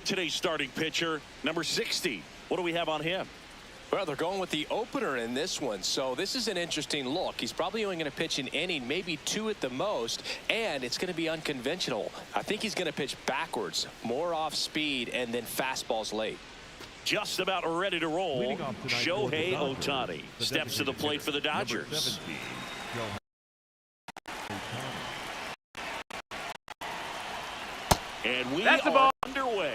And today's starting pitcher, number 60. What do we have on him? Well, they're going with the opener in this one, so this is an interesting look. He's probably only going to pitch an inning, maybe 2 at the most, and it's going to be unconventional. I think he's going to pitch backwards, more off speed, and then fastballs late. Just about ready to roll. Shohei Ohtani steps to the plate for the Dodgers. And we are underway.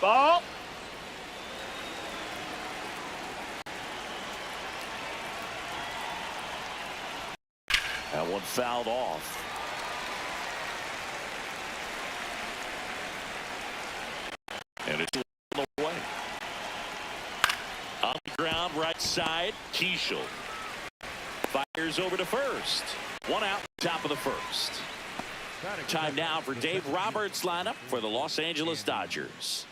Ball. That one fouled off. And it's away. On the ground, right side, Keishel fires over to first. 1 out, top of the first. Time now for Dave Roberts' lineup for the Los Angeles Dodgers.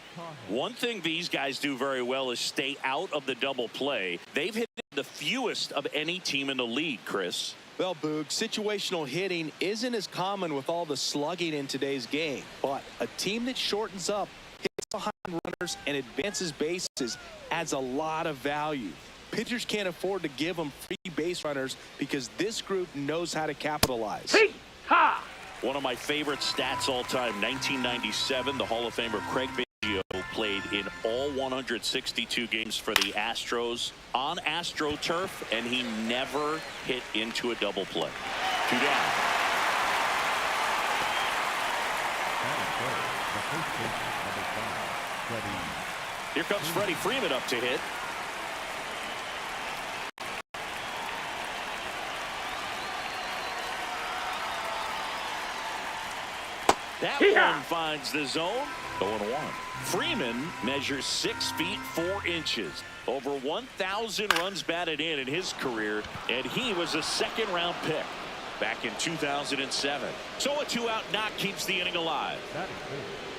One thing these guys do very well is stay out of the double play. They've hit the fewest of any team in the league, Chris. Well, Boog, situational hitting isn't as common with all the slugging in today's game, but a team that shortens up, hits behind runners, and advances bases adds a lot of value. Pitchers can't afford to give them free base runners because this group knows how to capitalize. Hey, ha! One of my favorite stats all time, 1997, the Hall of Famer Craig Biggio played in all 162 games for the Astros on AstroTurf, and he never hit into a double play. 2 down. Here comes Freddie Freeman up to hit. That one finds the zone. 0-1. Freeman measures 6 feet 4 inches. Over 1,000 runs batted in his career, and he was a 2nd-round pick back in 2007. So a 2-out knock keeps the inning alive. That is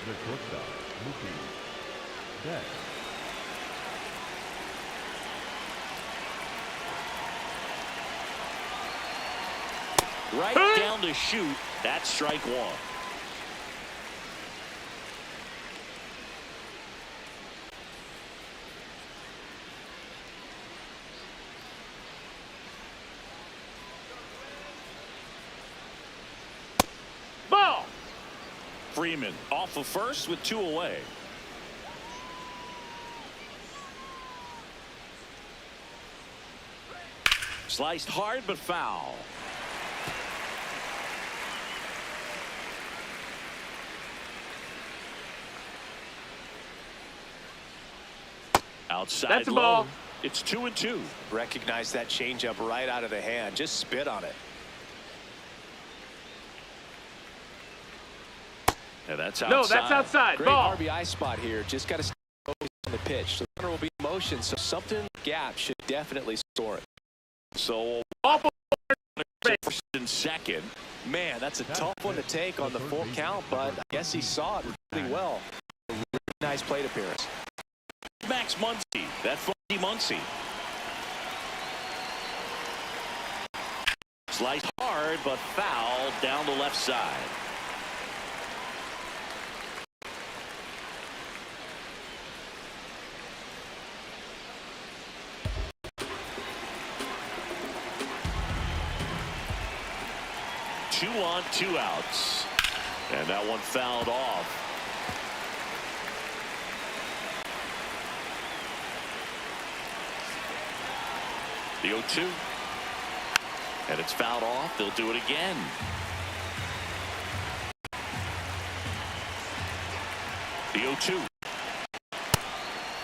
the shortstop, Right down to shoot. That's strike 1. Ball. Freeman off of first with 2 away. Sliced hard but foul. Outside That's a low. ball. It's 2-2. Recognize that changeup right out of the hand. Just spit on it. Yeah, that's outside. No, that's outside. Great Ball. RBI spot here. Just got to stay on the pitch. The runner will be in motion, so something in the gap should definitely score it. So first and second. Man, that's a tough one to take on the full count, but I guess he saw it really well. A really nice plate appearance. Max Muncy. That funky Muncy. Sliced hard but foul down the left side. Two on, 2 outs. And that one fouled off. The 0-2. And it's fouled off. They'll do it again. The 0-2.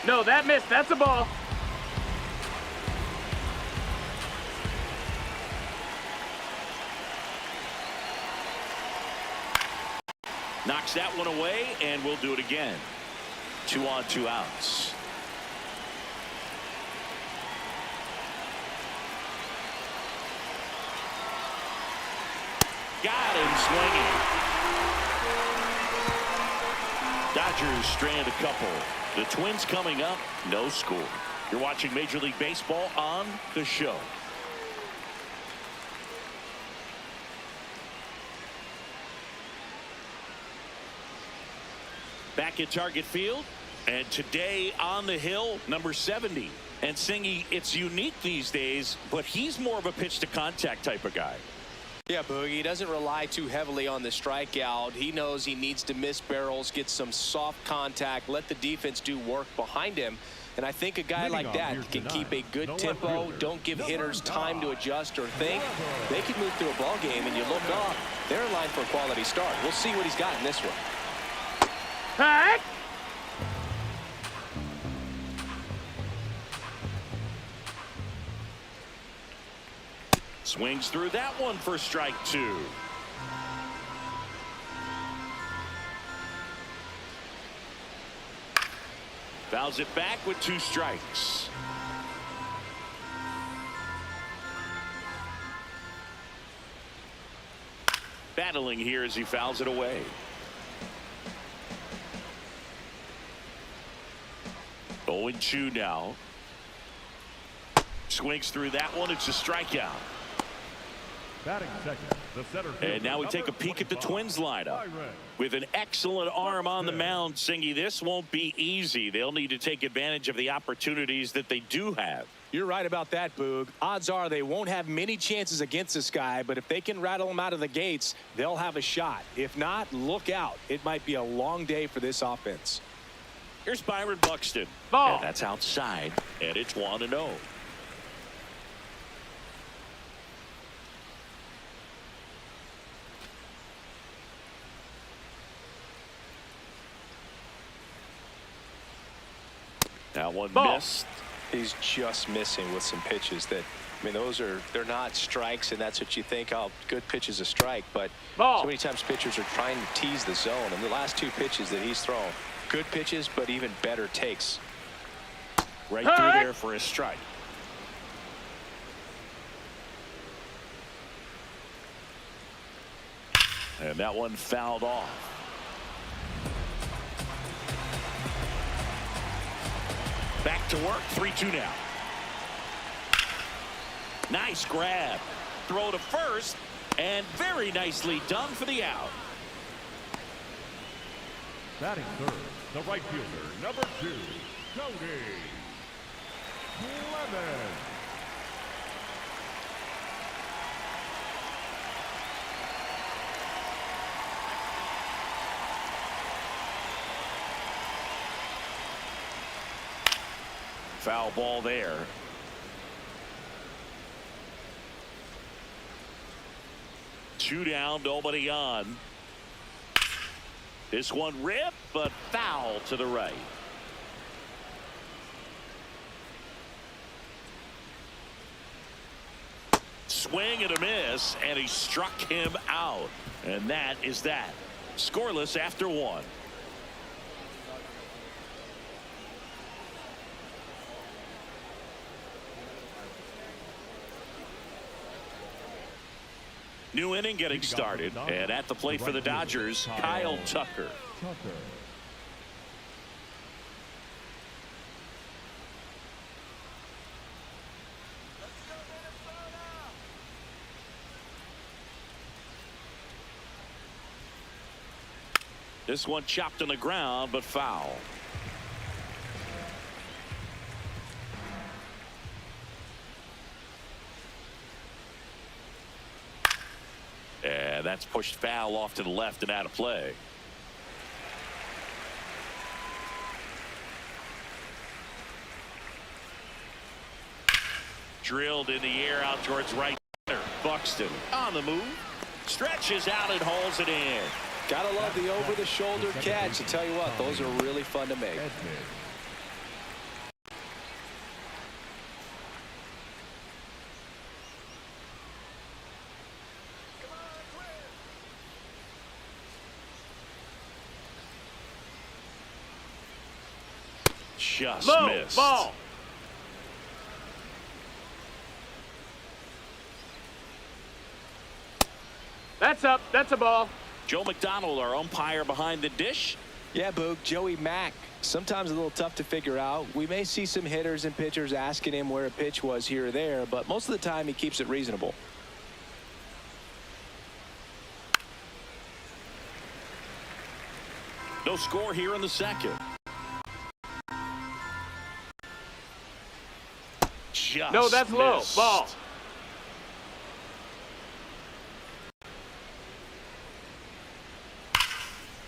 No, that missed. That's a ball. Knocks that one away, and we'll do it again. 2 on, 2 outs. Got him swinging. Dodgers strand a couple. The Twins coming up, no score. You're watching Major League Baseball on The Show. Back at Target Field, and today on the hill, number 70. And Singy, it's unique these days, but he's more of a pitch-to-contact type of guy. Yeah, Boogie, he doesn't rely too heavily on the strikeout. He knows he needs to miss barrels, get some soft contact, let the defense do work behind him. And I think a guy like that can keep a good tempo, don't give hitters time to adjust or think. They can move through a ball game, and you look up, they're in line for a quality start. We'll see what he's got in this one. Hey! Swings through that one for strike 2. Fouls it back with 2 strikes. Battling here as he fouls it away. Oh, and 2 now. Swings through that one. It's a strikeout. Batting second, the center fielder, And now we take a peek at the Twins lineup. With an excellent arm on the mound, Singy, this won't be easy. They'll need to take advantage of the opportunities that they do have. You're right about that, Boog. Odds are they won't have many chances against this guy, but if they can rattle him out of the gates, they'll have a shot. If not, look out. It might be a long day for this offense. Here's Byron Buxton. Ball. And that's outside, and it's 1-0. That one missed. He's just missing with some pitches that, I mean, they're not strikes, and that's what you think, oh, good pitch is a strike, but so many times pitchers are trying to tease the zone, and the last 2 pitches that he's thrown, good pitches, but even better takes. Right through there for a strike. And that one fouled off. Back to work, 3-2 now. Nice grab. Throw to first, and very nicely done for the out. Batting third, the right fielder, number 2, Cody Clemens. Foul ball there. Two down, nobody on. This one ripped, but foul to the right. Swing and a miss, and he struck him out. And that is that. Scoreless after 1. New inning getting started, and at the plate for the Dodgers, Kyle Tucker. This one chopped on the ground, but foul. And that's pushed foul off to the left and out of play. Drilled in the air out towards right center. Buxton on the move. Stretches out and hauls it in. Gotta love the over-the-shoulder catch. I tell you what, those are really fun to make. Just Low missed. ball. That's up. That's a ball. Joe McDonald, our umpire behind the dish. Yeah, Boog, Joey Mack, sometimes a little tough to figure out. We may see some hitters and pitchers asking him where a pitch was here or there, but most of the time he keeps it reasonable. No score here in the second. Just No, that's low. missed. Ball.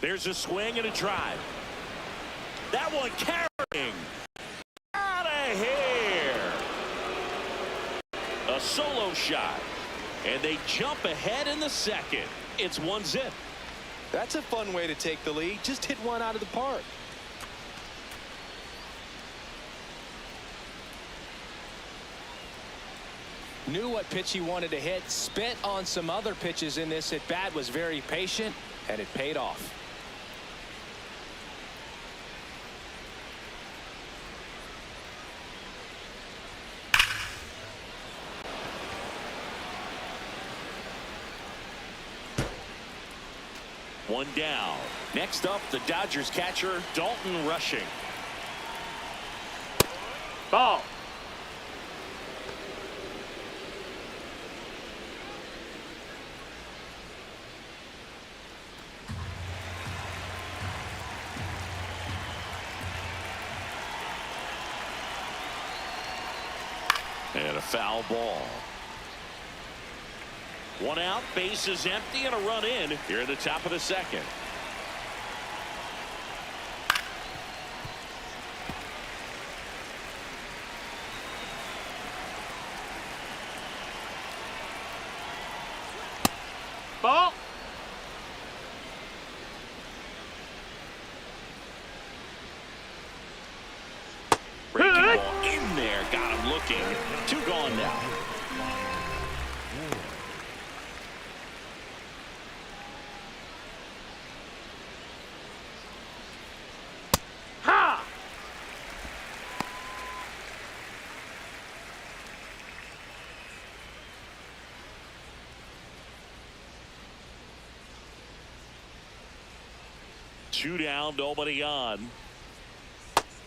There's a swing and a drive. That one carrying. Out of here. A solo shot. And they jump ahead in the second. It's 1-0. That's a fun way to take the lead. Just hit one out of the park. Knew what pitch he wanted to hit. Spent on some other pitches in this at bat. Was very patient, and it paid off. One down. Next up, the Dodgers catcher, Dalton Rushing. Ball. And a foul ball. One out, base is empty, and a run in here at the top of the second. Ball. Breaking ball in there, got him looking. Two gone now. Ha! Two down, nobody on.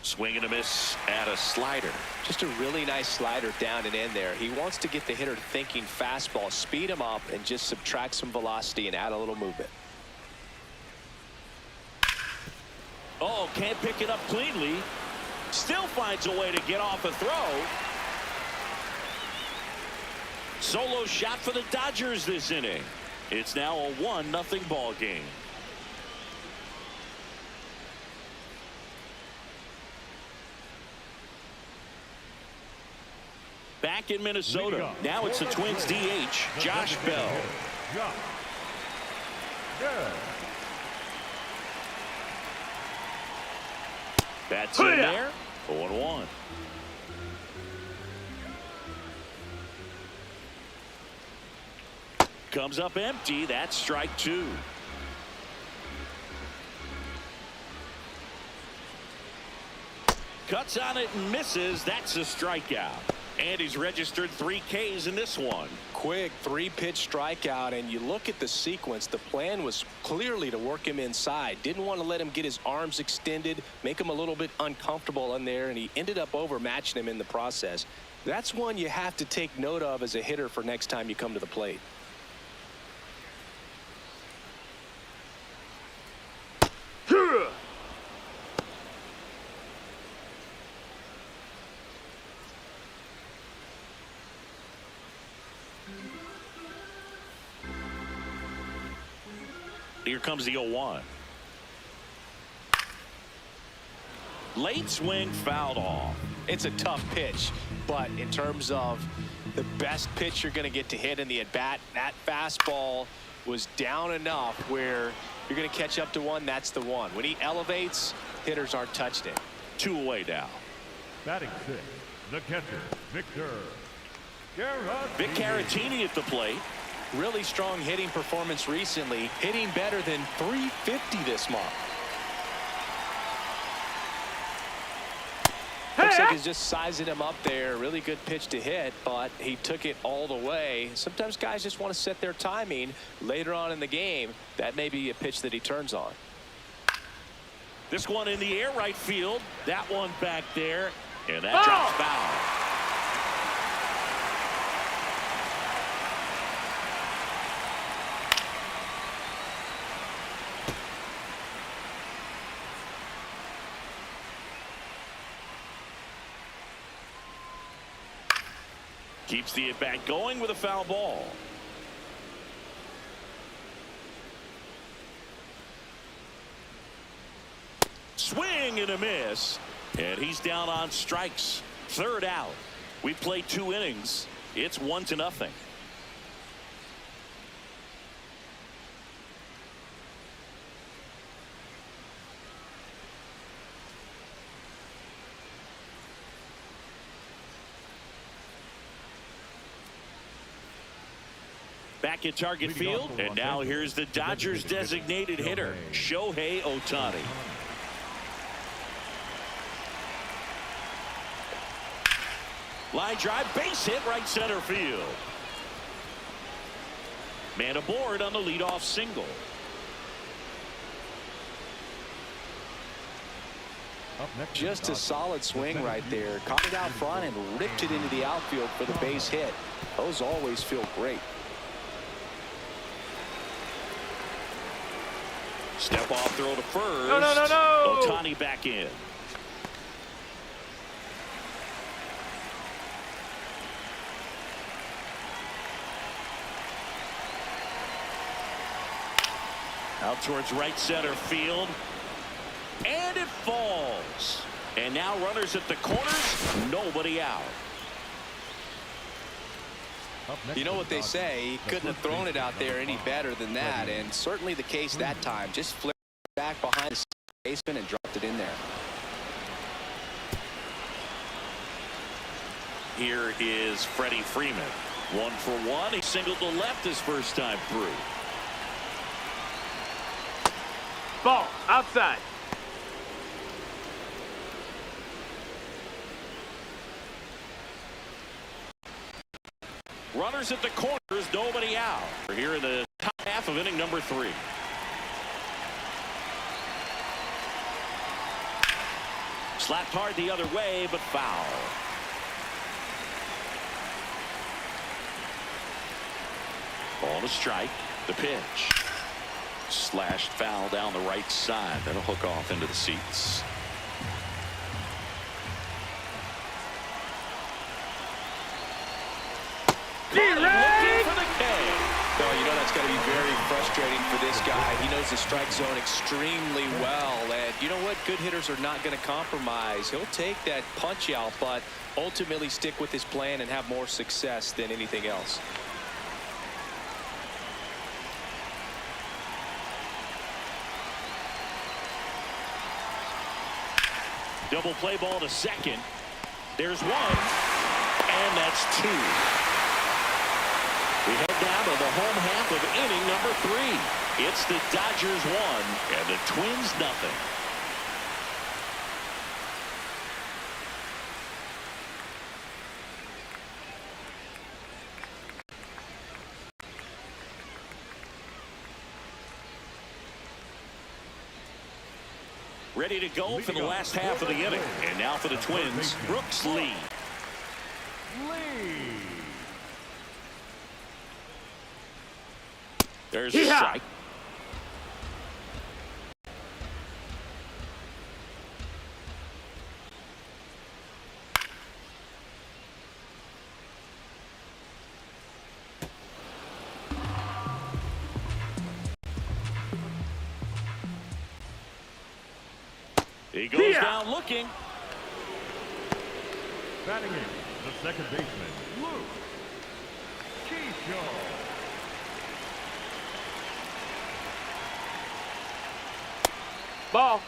Swing and a miss at a slider. Just a really nice slider down and in there. He wants to get the hitter thinking fastball, speed him up, and just subtract some velocity and add a little movement. Oh, can't pick it up cleanly. Still finds a way to get off a throw. Solo shot for the Dodgers this inning. It's now a 1-0 ball game. Back in Minnesota. Now it's the Twins DH, Josh Bell. That's in there. 0-1. Comes up empty. That's strike two. Cuts on it and misses. That's a strikeout. And he's registered 3 Ks in this one. Quick 3-pitch strikeout, and you look at the sequence. The plan was clearly to work him inside. Didn't want to let him get his arms extended, make him a little bit uncomfortable in there, and he ended up overmatching him in the process. That's one you have to take note of as a hitter for next time you come to the plate. Here comes the 0-1. Late swing fouled off. It's a tough pitch, but in terms of the best pitch you're going to get to hit in the at-bat, that fastball was down enough where you're going to catch up to one. That's the one. When he elevates, hitters aren't touched it. 2 away now. Batting 6, the catcher, Victor Vic Caratini at the plate. Really strong hitting performance recently, hitting better than .350 this month. Looks like he's just sizing him up there. Really good pitch to hit, but he took it all the way. Sometimes guys just want to set their timing later on in the game. That may be a pitch that he turns on. This one in the air right field. That one back there. And that Ball. drops foul. Keeps the at-bat going with a foul ball. Swing and a miss. And he's down on strikes. Third out. We played 2 innings. It's 1-0. Back at target field, and now here's the Dodgers designated hitter, Shohei Ohtani. Line drive, base hit, right center field. Man aboard on the leadoff single. Just a solid swing right there. Caught it out front and ripped it into the outfield for the base hit. Those always feel great. Step off throw to first. No. Ohtani back in. Out towards right center field. And it falls. And now runners at the corners. Nobody out. You know what they say, he couldn't have thrown it out there any better than that, and certainly the case that time. Just flipped back behind the baseman and dropped it in there. Here is Freddie Freeman. 1 for 1. He singled to left his first time through. Ball. Outside. Runners at the corners, nobody out. We're here in the top half of inning number 3. Slapped hard the other way, but foul. Ball to strike. The pitch. Slashed foul down the right side. That'll hook off into the seats. Looking for the K. Well, you know that's got to be very frustrating for this guy. He knows the strike zone extremely well, and you know what? Good hitters are not going to compromise. He'll take that punch out, but ultimately stick with his plan and have more success than anything else. Double play ball to second. There's 1, and that's 2. We head down to the home half of inning number 3. It's the Dodgers 1 and the Twins nothing. Ready to go for the last half of the inning. And now for the Twins, Brooks Lee. There's a strike. He goes down looking. Batting in, the second baseman, Luke Keyshaw. Ball.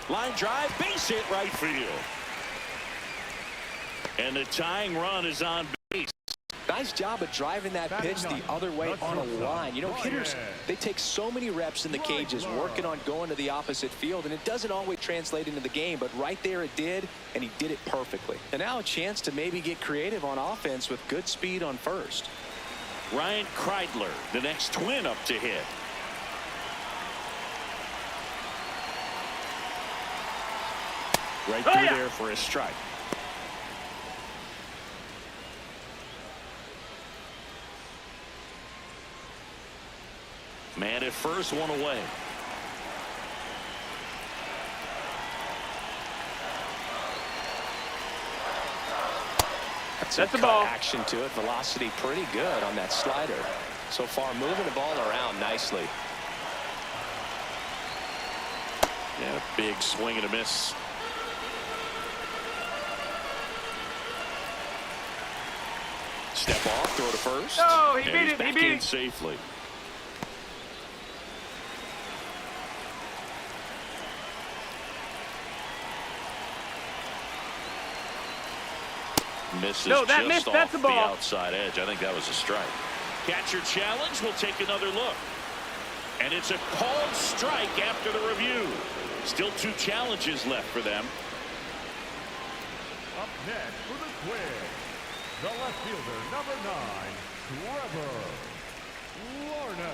Line drive, base hit right field. And the tying run is on base. Nice job of driving that pitch the other way on a line. You know, hitters, they take so many reps in the cages working on going to the opposite field, and it doesn't always translate into the game, but right there it did, and he did it perfectly. And now a chance to maybe get creative on offense with good speed on first. Ryan Kreidler, the next Twin up to hit. Right through there for a strike. Man at first, one away. That's a ball. Action to it. Velocity pretty good on that slider. So far, moving the ball around nicely. Yeah, big swing and a miss. Step off, throw to first. Oh, he and beat he's it. back He beat in it safely. Misses No, that just missed. off That's a ball. the outside edge. I think that was a strike. Catcher challenge. We'll take another look. And it's a called strike after the review. Still 2 challenges left for them. Up next for the Twins, the left fielder, number 9, Trevor Lorna.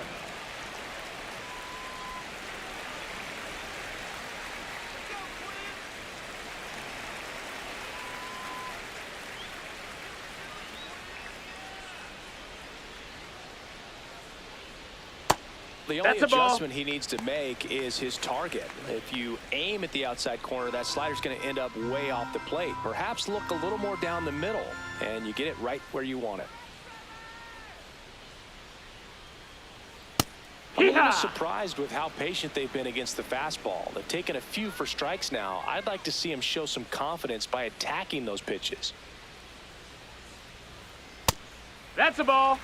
The only That's a ball. adjustment he needs to make is his target. If you aim at the outside corner, that slider's going to end up way off the plate. Perhaps look a little more down the middle, and you get it right where you want it. I'm a little surprised with how patient they've been against the fastball. They've taken a few for strikes now. I'd like to see him show some confidence by attacking those pitches. That's a ball.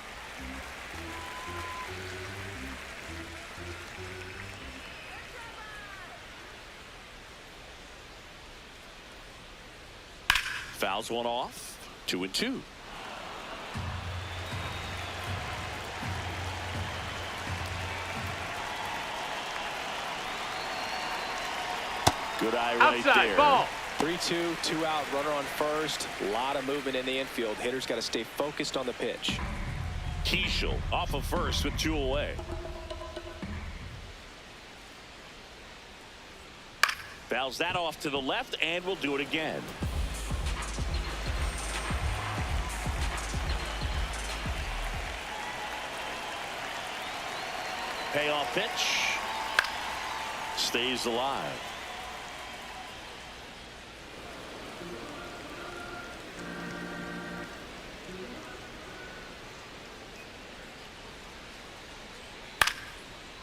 Fouls one off. 2-2. Good eye right Outside, there. ball. 3-2, 2 out, runner on first. A lot of movement in the infield. Hitter's got to stay focused on the pitch. Keishel off of first with 2 away. Fouls that off to the left, and we'll do it again. Payoff pitch. Stays alive.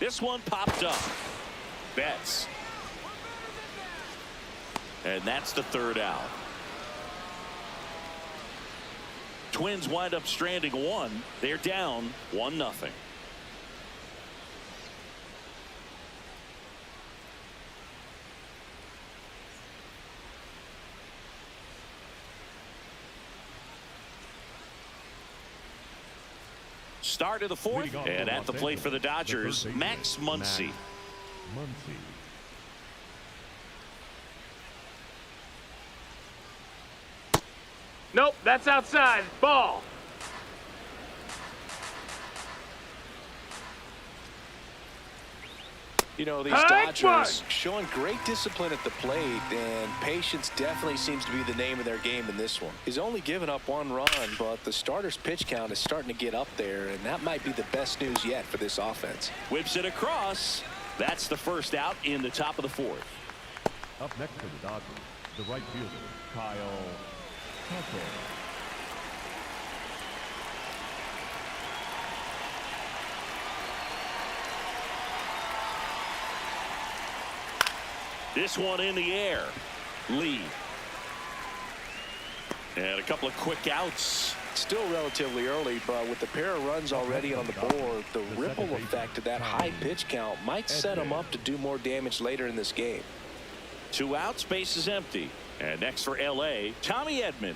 This one popped up. Betts. And that's the 3rd out. Twins wind up stranding 1. They're down 1-0. Start of the 4th, and at the plate for the Dodgers, Max Muncy. Nope, that's outside. Ball. You know, these High Dodgers showing great discipline at the plate, and patience definitely seems to be the name of their game in this one. He's only given up 1 run, but the starter's pitch count is starting to get up there, and that might be the best news yet for this offense. Whips it across. That's the 1st out in the top of the 4th. Up next for the Dodgers, the right fielder, Kyle Tucker. This one in the air. Lee. And a couple of quick outs. Still relatively early, but with the pair of runs already on the board, the ripple effect of that high pitch count might set him up to do more damage later in this game. 2 outs, base is empty. And next for L.A., Tommy Edman.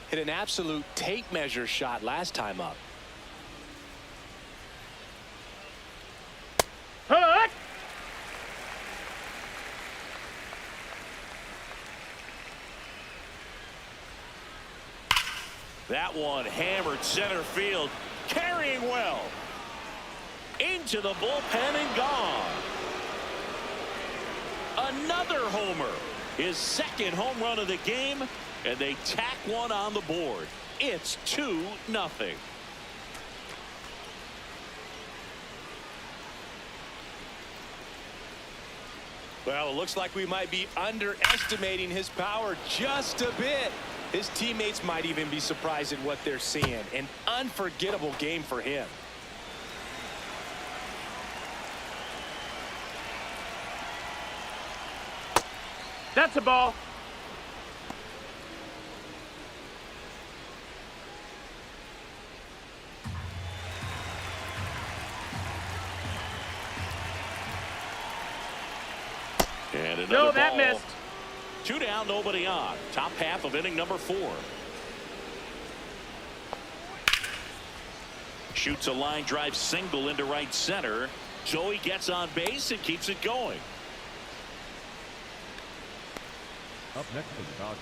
hit an absolute tape measure shot last time up. Hook! That one hammered center field, carrying well. Into the bullpen and gone. Another homer. His second home run of the game, and they tack one on the board. It's 2-0. Well, it looks like we might be underestimating his power just a bit. His teammates might even be surprised at what they're seeing. An unforgettable game for him. That's a ball. And another No, that ball. missed. 2 down, nobody on. Top half of inning number 4. Shoots a line drive single into right center. So he gets on base and keeps it going. Up next for the Dodgers,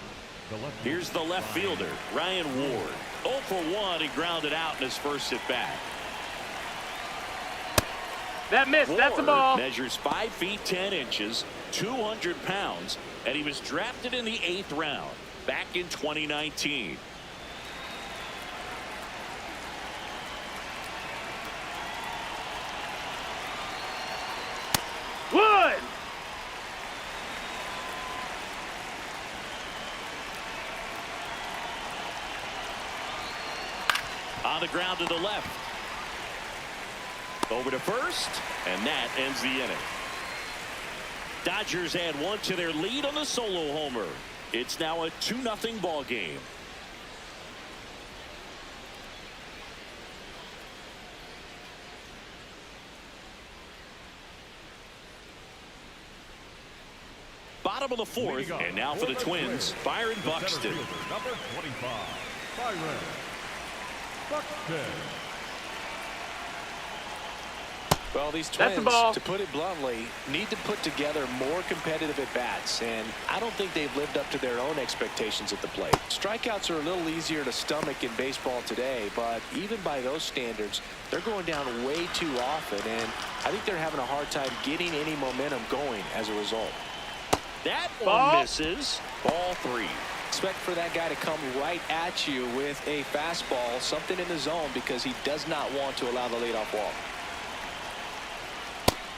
the left Here's the left fielder, Ryan Ward. 0 for 1. He grounded out in his first at bat. That missed. That's a ball. Measures 5 feet 10 inches, 200 pounds, and he was drafted in the 8th round back in 2019. Wood! On the ground to the left. Over to first, and that ends the inning. Dodgers add 1 to their lead on the solo homer. It's now a 2-0 ball game. Bottom of the 4th, and now for the Twins, Byron Buxton. Number 25, Byron Buxton. Well, these That's Twins, the ball. to put it bluntly, need to put together more competitive at-bats, and I don't think they've lived up to their own expectations at the plate. Strikeouts are a little easier to stomach in baseball today, but even by those standards, they're going down way too often, and I think they're having a hard time getting any momentum going as a result. That Ball. one misses. Ball 3. Expect for that guy to come right at you with a fastball, something in the zone, because he does not want to allow the leadoff walk.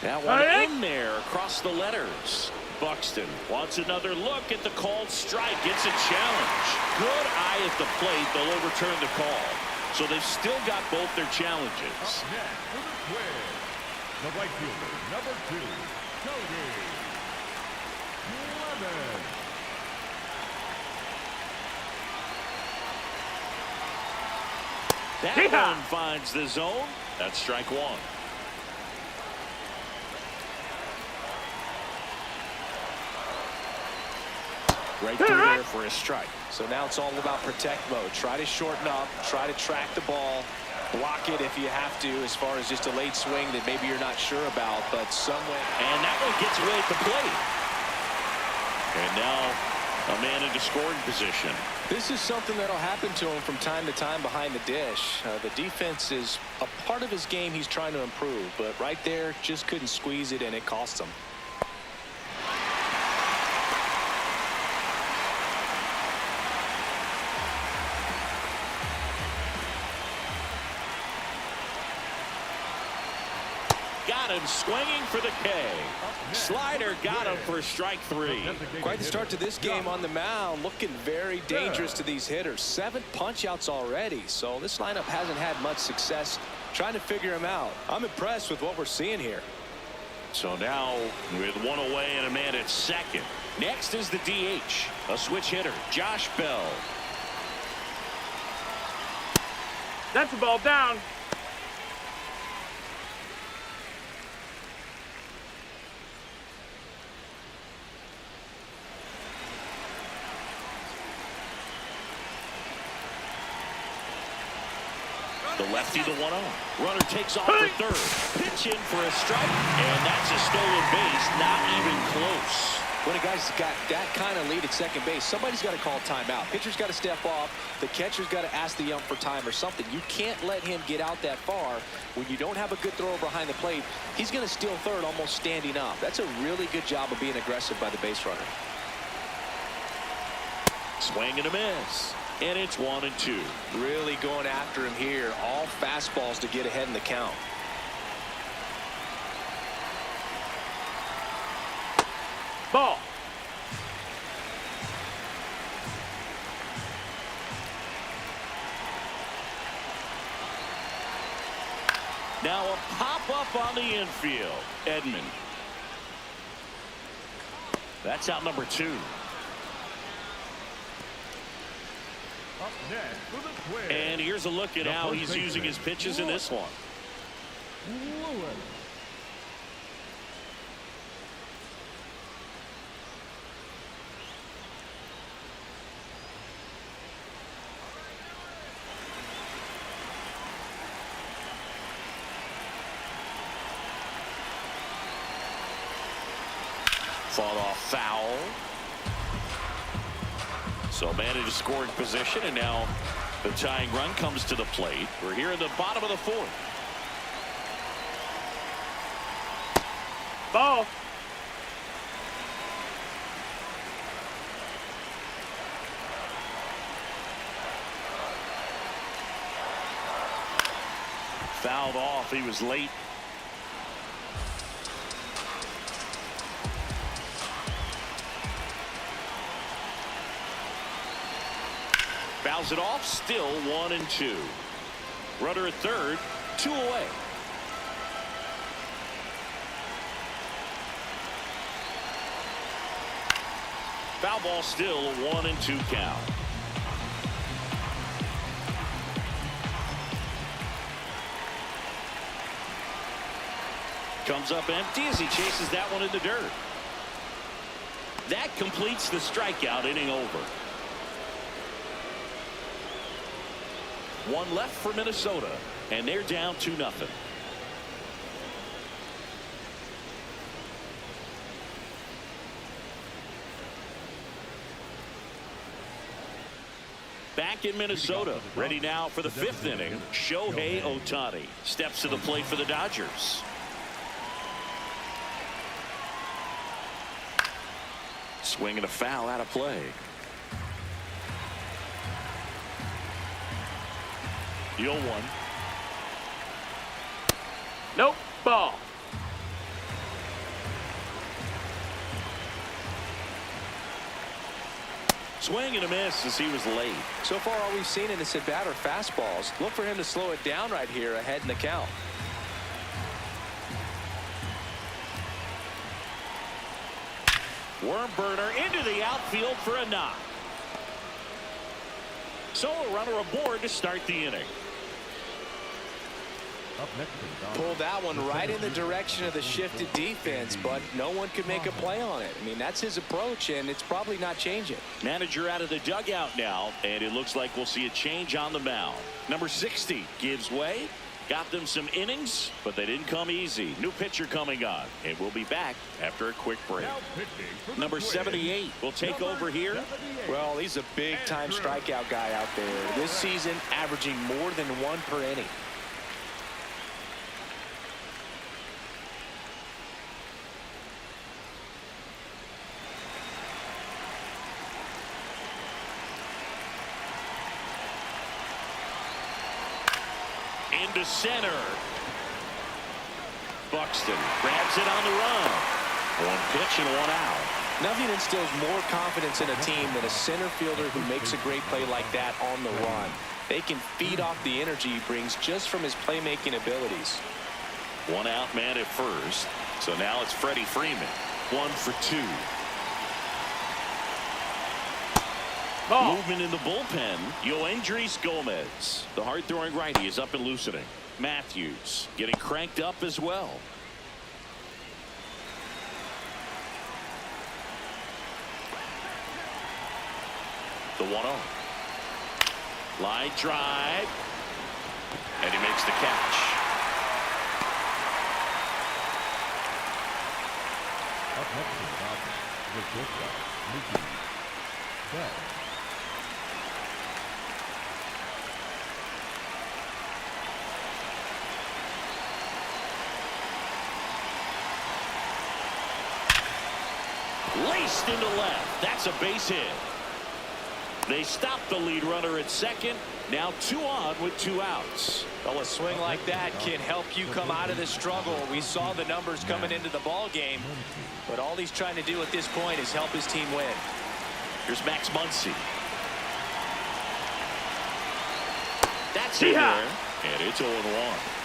That one in there across the letters. Buxton wants another look at the called strike. Gets a challenge. Good eye at the plate. They'll overturn the call. So they've still got both their challenges. Up next for the Twins, the right fielder, number 2, Cody Lemon. That Yeehaw. one finds the zone. That's strike 1. Right through there for a strike. So now it's all about protect mode. Try to shorten up, try to track the ball, block it if you have to, as far as just a late swing that maybe you're not sure about, but somewhere. And that one gets away at the plate. And now a man into scoring position. This is something that'll happen to him from time to time behind the dish. The defense is a part of his game he's trying to improve, but right there just couldn't squeeze it, and it cost him. Got him swinging for the K. Slider got him for strike 3. Quite the start to this game on the mound, looking very dangerous to these hitters. 7 punch-outs already, so this lineup hasn't had much success trying to figure him out. I'm impressed with what we're seeing here. So now with 1 away and a man at second. Next is the DH, a switch hitter, Josh Bell. That's a ball down. The lefty, the 1-0. Runner takes off for third. Pitch in for a strike, and that's a stolen base. Not even close. When a guy's got that kind of lead at second base, somebody's got to call timeout. Pitcher's got to step off. The catcher's got to ask the ump for time or something. You can't let him get out that far when you don't have a good thrower behind the plate. He's going to steal third almost standing up. That's a really good job of being aggressive by the base runner. Swing and a miss. And it's 1-2. Really going after him here. All fastballs to get ahead in the count. Ball. Now a pop-up on the infield. Edman. That's out number 2. Up next for the Twins. And here's a look at how he's using his pitches in this one. Lewis. Fought off foul. So man in a scoring position, and now the tying run comes to the plate. We're here in the bottom of the 4th. Ball. Fouled off. He was late. Fouls it off. Still 1-2. Runner at third. 2 away. Foul ball, still a 1-2 count. Comes up empty as he chases that one in the dirt. That completes the strikeout inning over. One left for Minnesota, and they're down 2-0. Back in Minnesota, ready now for the 5th inning. Shohei Ohtani steps to the plate for the Dodgers. Swing and a foul out of play. The 0-1. Nope. Ball. Swing and a miss as he was late. So far, all we've seen in this at bat are fastballs. Look for him to slow it down right here ahead in the count. Worm burner into the outfield for a knock. So a runner aboard to start the inning. Up next is Pulled that one right in the direction of the shifted defense, but no one could make a play on it. I mean, that's his approach, and it's probably not changing. Manager out of the dugout now, and it looks like we'll see a change on the mound. Number 60 gives way. Got them some innings, but they didn't come easy. New pitcher coming on, and we'll be back after a quick break. Number 78 will take over here. Well, he's a big-time strikeout guy out there. This season, averaging more than 1 per inning. Into center. Buxton grabs it on the run. 1 pitch and 1 out. Nothing instills more confidence in a team than a center fielder who makes a great play like that on the run. They can feed off the energy he brings just from his playmaking abilities. 1 out man at first. So now it's Freddie Freeman. 1 for 2. Ball. Movement in the bullpen. Yoendrys Gomez. The hard-throwing righty is up and loosening. Matthews getting cranked up as well. The 1-0. Line drive. And he makes the catch. Up next to the Dodgers, the shortstop, Mookie Betts. Laced into left. That's a base hit. They stop the lead runner at second. Now 2 on with 2 outs. Well, a swing like that can help you come out of this struggle. We saw the numbers coming into the ball game, but all he's trying to do at this point is help his team win. Here's Max Muncy. That's in there, and it's 0-1.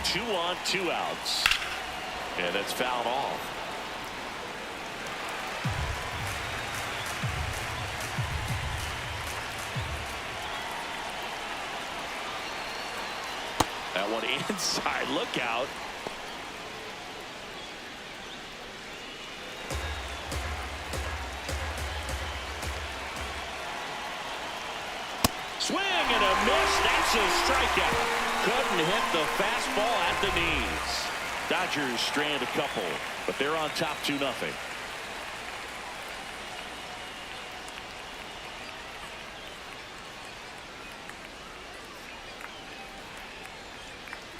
Two on, 2 outs. And that's fouled off. That one inside. Look out. Swing and a miss. That's a strikeout. Couldn't hit the fastball at the knees. Dodgers strand a couple, but they're on top 2-0.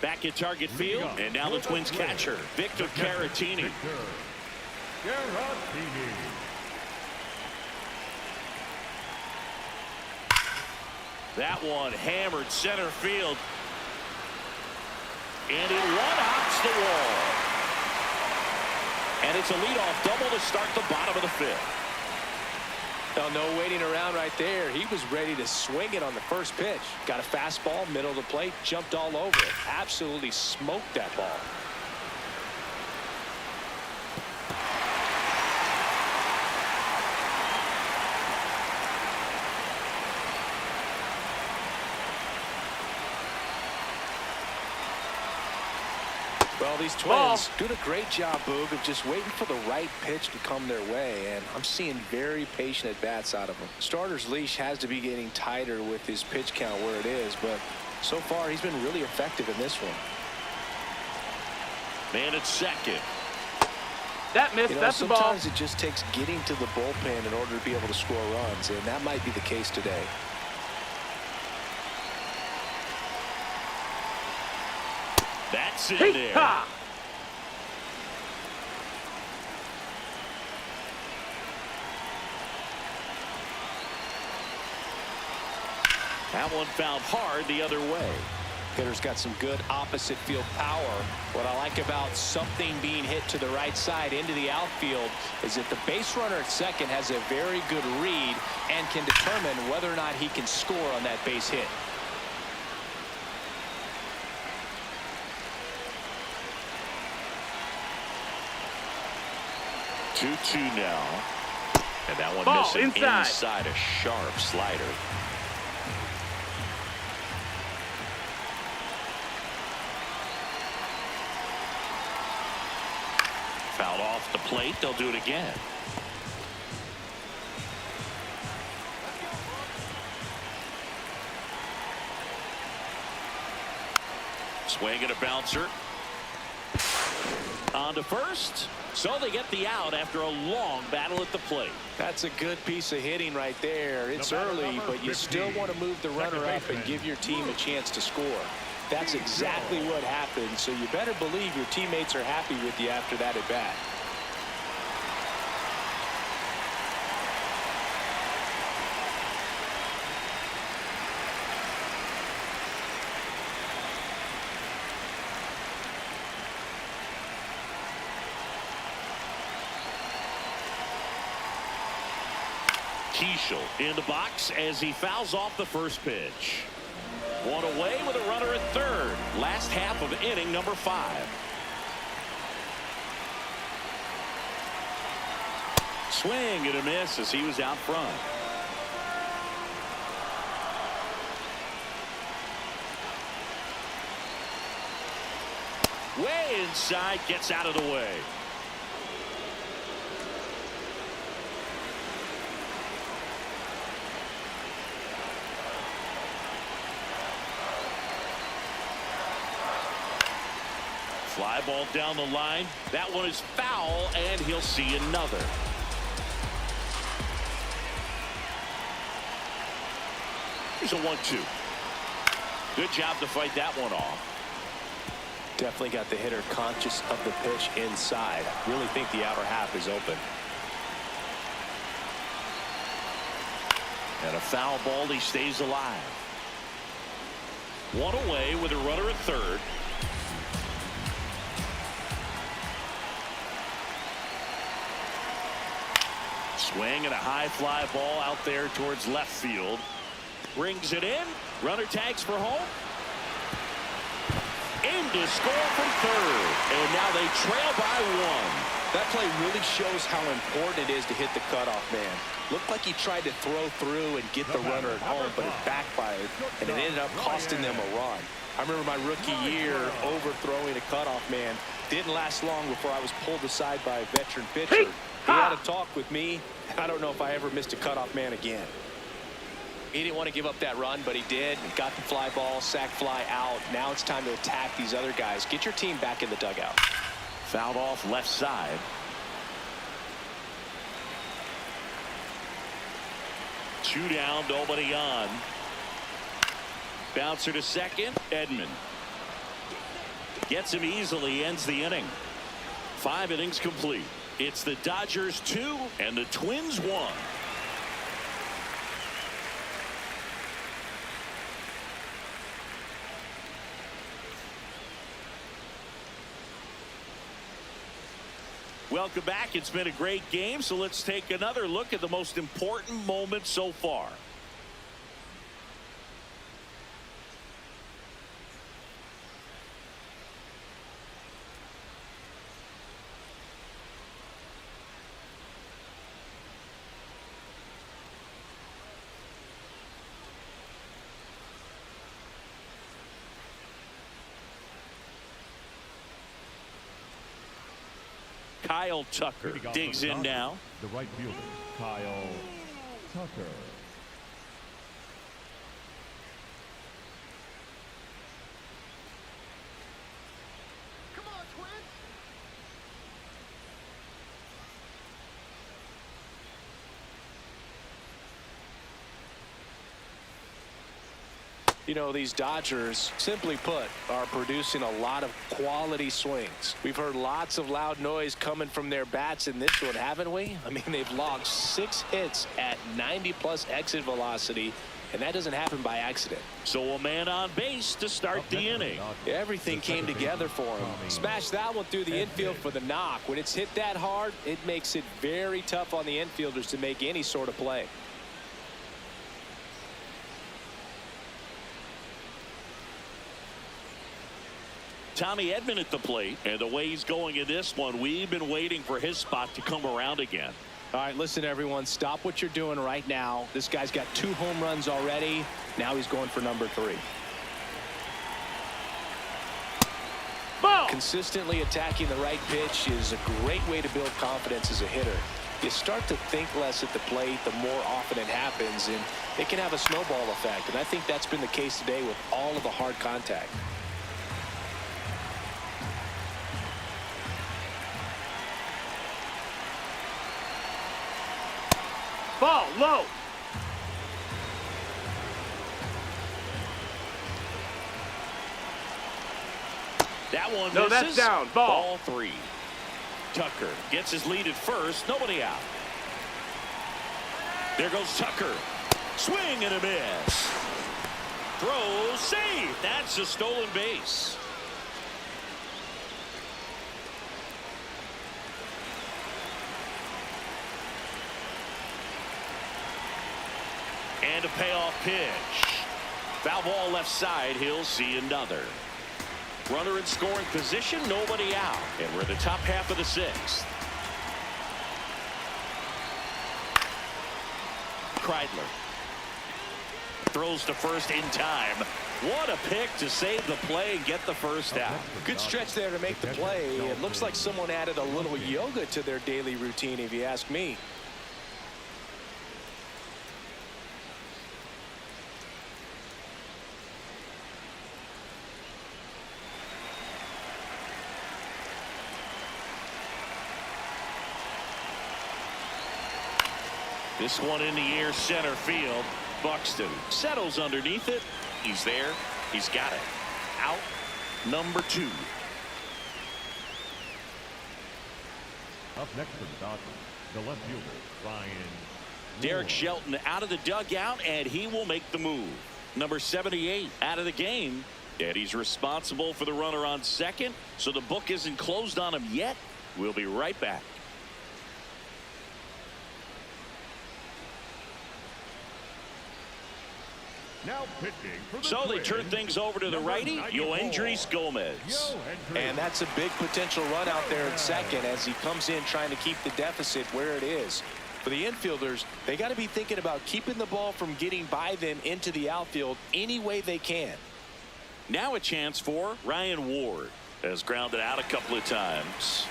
Back at target field, and now the Twins catcher, Victor Caratini. That one hammered center field. And it one-hops the wall. And it's a leadoff double to start the bottom of the 5th. Well, no waiting around right there. He was ready to swing it on the first pitch. Got a fastball, middle of the plate, jumped all over it. Absolutely smoked that ball. Well, these Twins doing a great job, Boog, of just waiting for the right pitch to come their way, and I'm seeing very patient at-bats out of them. Starter's leash has to be getting tighter with his pitch count where it is, but so far he's been really effective in this one. Man at second. That missed. That's the ball. Sometimes it just takes getting to the bullpen in order to be able to score runs, and that might be the case today. That's in there. That one fouled hard the other way. Hitter's got some good opposite field power. What I like about something being hit to the right side into the outfield is that the base runner at second has a very good read and can determine whether or not he can score on that base hit. 2-2 now. And that one Ball missing inside a sharp slider. Fouled off the plate. They'll do it again. Swing and a bouncer. On to first. So they get the out after a long battle at the plate. That's a good piece of hitting right there. It's early, but you still want to move the runner up and give your team a chance to score. That's exactly what happened, so you better believe your teammates are happy with you after that at bat. In the box as he fouls off the first pitch. One away with a runner at third. Last half of inning number 5. Swing and a miss as he was out front. Way inside, gets out of the way. Fly ball down the line. That one is foul, and he'll see another. Here's a 1-2. Good job to fight that one off. Definitely got the hitter conscious of the pitch inside. Really think the outer half is open. And a foul ball, he stays alive. One away with a runner at third. Swing and a high fly ball out there towards left field. Brings it in. Runner tags for home. In to score from third. And now they trail by one. That play really shows how important it is to hit the cutoff man. Looked like he tried to throw through and get the runner at home, but it backfired, and it ended up costing them a run. I remember my rookie year overthrowing a cutoff man. Didn't last long before I was pulled aside by a veteran pitcher. He had a talk with me. I don't know if I ever missed a cutoff man again. He didn't want to give up that run, but he did. Got the fly ball, sac fly out. Now it's time to attack these other guys. Get your team back in the dugout. Fouled off left side. Two down, nobody on. Bouncer to second. Edman gets him easily, ends the inning. 5 innings complete. It's the Dodgers 2 and the Twins 1. Welcome back. It's been a great game, so let's take another look at the most important moments so far. Kyle Tucker digs in now. The right fielder, Kyle Tucker. Come on, Twins. You know, these Dodgers, simply put, are producing a lot of quality swings. We've heard lots of loud noise coming from their bats in this one, haven't we? I mean, they've logged 6 hits at 90-plus exit velocity, and that doesn't happen by accident. So a man on base to start the inning. Everything came together for him. Smashed that one through the infield for the knock. When it's hit that hard, it makes it very tough on the infielders to make any sort of play. Tommy Edman at the plate, and the way he's going in this one, we've been waiting for his spot to come around again. All right, listen, everyone, stop what you're doing right now. This guy's got 2 home runs already. Now he's going for number 3. Ball. Consistently attacking the right pitch is a great way to build confidence as a hitter. You start to think less at the plate the more often it happens, and it can have a snowball effect. And I think that's been the case today with all of the hard contact. Ball low. That one No, misses. that's down. Ball. 3. Tucker gets his lead at first. Nobody out. There goes Tucker. Swing and a miss. Throw, save. That's a stolen base. And a payoff pitch. Foul ball left side. He'll see another. Runner in scoring position. Nobody out. And we're in the top half of the 6th. Kreidler throws to first in time. What a pick to save the play and get the first out. Good stretch there to make the play. It looks like someone added a little yoga to their daily routine, if you ask me. This one in the air, center field. Buxton settles underneath it. He's there. He's got it. Out number 2. Up next for the Dodgers, the left fielder, Ryan. Derek Shelton out of the dugout, and he will make the move. Number 78 out of the game, and he's responsible for the runner on second, so the book isn't closed on him yet. We'll be right back. Now pitching for the So they Twins, turn things over to the righty, Yoendrys Gomez. And that's a big potential run out there in second as he comes in trying to keep the deficit where it is. For the infielders, they got to be thinking about keeping the ball from getting by them into the outfield any way they can. Now a chance for Ryan Ward. Has grounded out a couple of times.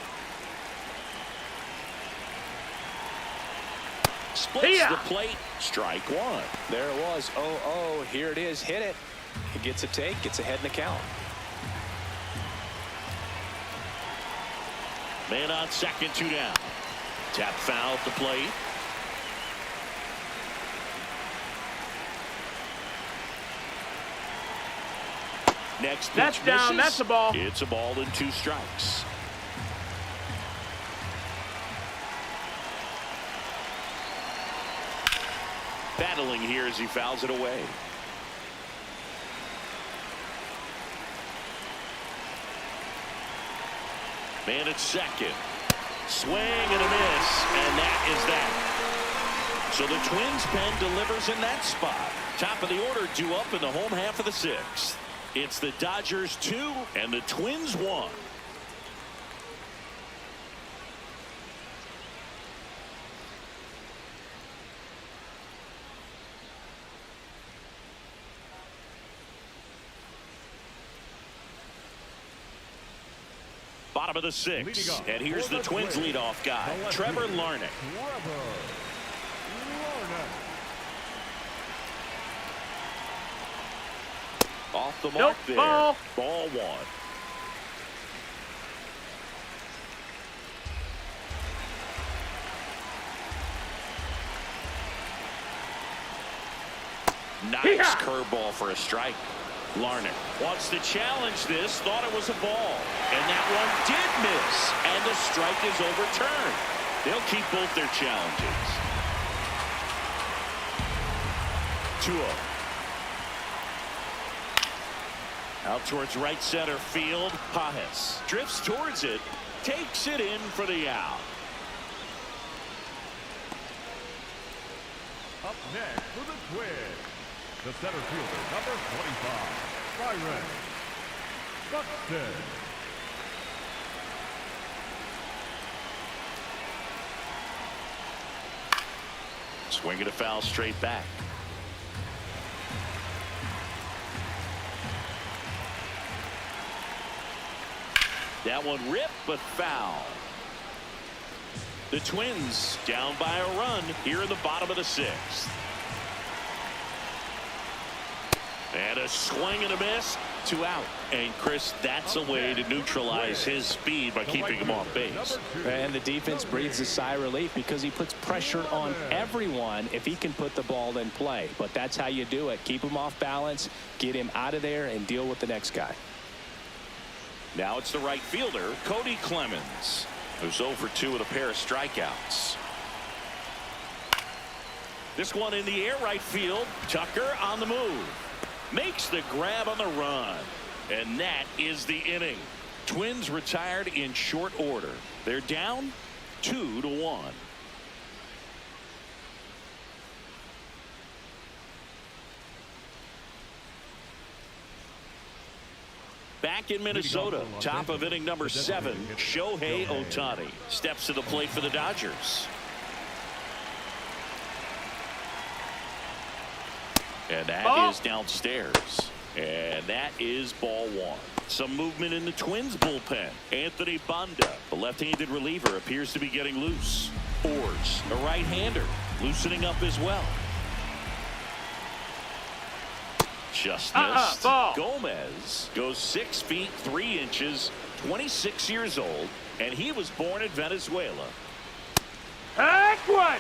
Splits the plate. Strike 1. There it was. 0-0. Here it is. Hit it. He gets a take. Gets ahead in the count. Man on second, 2 down. Tap foul at the plate. Next pitch That's down. misses. That's a ball. It's a ball and 2 strikes. Battling here as he fouls it away. Man at second. Swing and a miss, and that is that. So the Twins pen delivers in that spot. Top of the order due up in the home half of the 6th. It's the Dodgers 2 and the Twins 1. Bottom of the 6th, and here's the Twins leadoff guy, Trevor Larnach. Off the mark there. Ball 1. Nice curveball for a strike. Larnach wants to challenge this, thought it was a ball, and that one did miss, and the strike is overturned. They'll keep both their challenges. 2-0. Out towards right center field. Pajes drifts towards it, takes it in for the out. Up next for the Twins, the center fielder, number 25, Byron Buxton. Swinging a foul straight back. That one ripped, but foul. The Twins down by a run here in the bottom of the 6th. And a swing and a miss, 2 out. And Chris, that's a way to neutralize his speed by keeping him off base. And the defense breathes a sigh of relief because he puts pressure on everyone if he can put the ball in play. But that's how you do it. Keep him off balance, get him out of there, and deal with the next guy. Now it's the right fielder, Cody Clemens, who's 0 for 2 with a pair of strikeouts. This one in the air, right field. Tucker on the move. Makes the grab on the run. And that is the inning. Twins retired in short order. They're down 2-1. Back in Minnesota, top of inning number 7, Shohei Ohtani steps to the plate for the Dodgers. And that is downstairs. And that is ball one. Some movement in the Twins bullpen. Anthony Banda, the left-handed reliever, appears to be getting loose. Force, a right-hander, loosening up as well. Just missed. Gomez goes 6 feet 3 inches, 26 years old, and he was born in Venezuela. Heck one.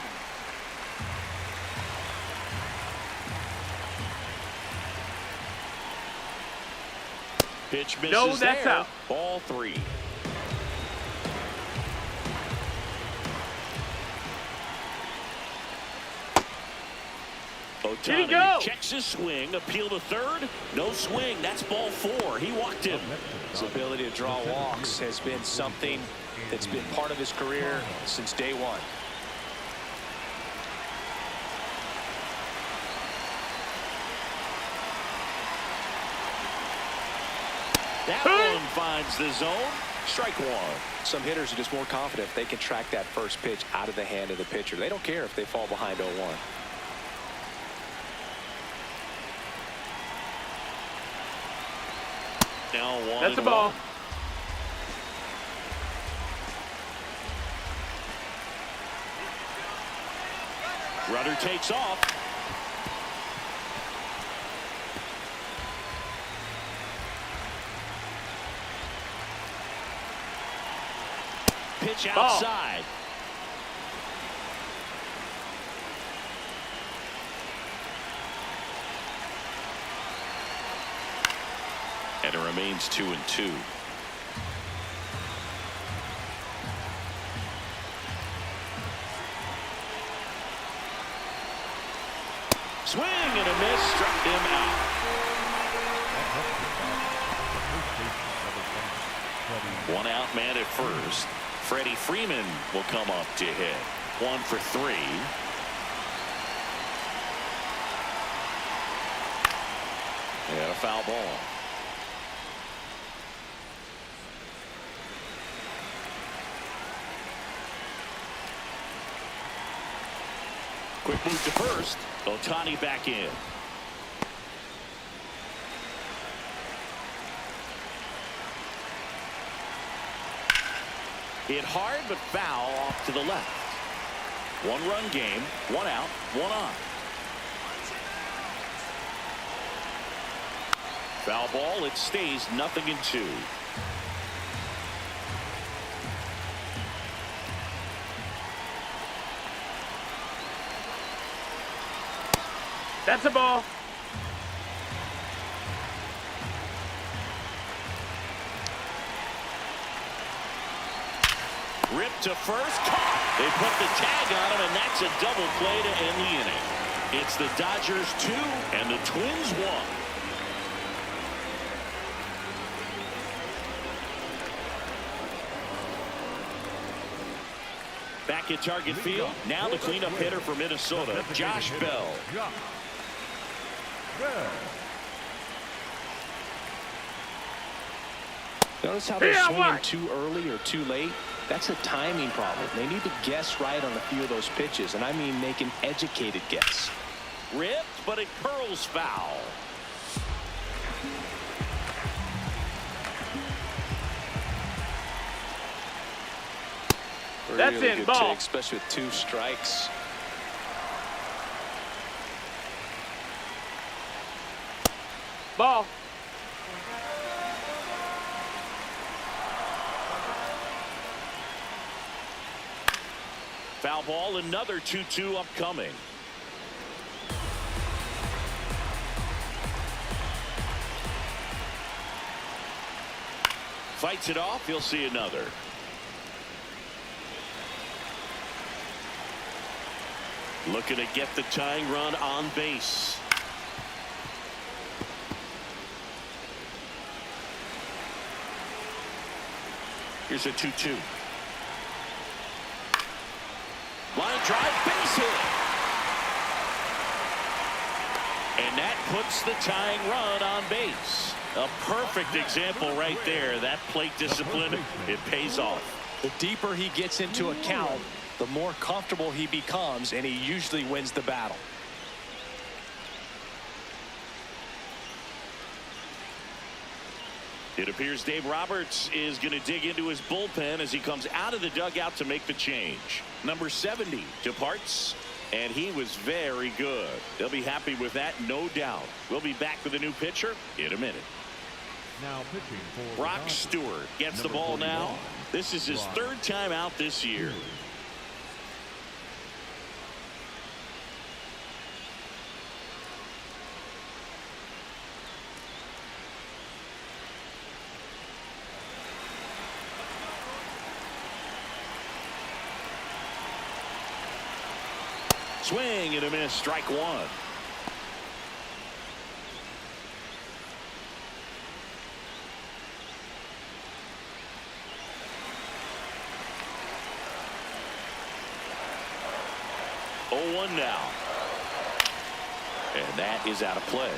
Pitch misses. No, that's there. out. Ball 3. Ohtani checks his swing, appeal to third, no swing. That's ball 4. He walked him. His ability to draw walks has been something that's been part of his career since day one. That one finds the zone. Strike one. Some hitters are just more confident if they can track that first pitch out of the hand of the pitcher. They don't care if they fall behind 0-1. Now 1. That's a ball. Runner takes off. Pitch outside. And it remains 2-2. Swing and a miss, struck him out. One out man at first. Freddie Freeman will come up to hit. 1 for 3. And a foul ball. Quick move to first. Ohtani back in. Hit hard but foul off to the left. 1-run game, 1 out, 1 on. Foul ball, it stays 0-2. That's a ball. Ripped to first, caught. They put the tag on him, and that's a double play to end the inning. It's the Dodgers 2 and the Twins 1. Back at target field. Now the cleanup hitter for Minnesota, Josh Bell. Notice how they're swinging too early or too late. That's a timing problem. They need to guess right on a few of those pitches, and I mean make an educated guess. Ripped, but it curls foul. That's really in good ball. take, especially with 2 strikes. Ball. Foul ball, another 2-2 upcoming. Fights it off, he'll see another. Looking to get the tying run on base. Here's a 2-2. Line drive, base hit. And that puts the tying run on base. A perfect example right there. That plate discipline, it pays off. The deeper he gets into a count, the more comfortable he becomes, and he usually wins the battle. It appears Dave Roberts is going to dig into his bullpen as he comes out of the dugout to make the change. Number 70 departs, and he was very good. They'll be happy with that, no doubt. We'll be back with a new pitcher in a minute. Now pitching for Brock Stewart gets the ball now. This is his third time out this year. Swing and a miss, strike one. Oh, 1 now. And that is out of play.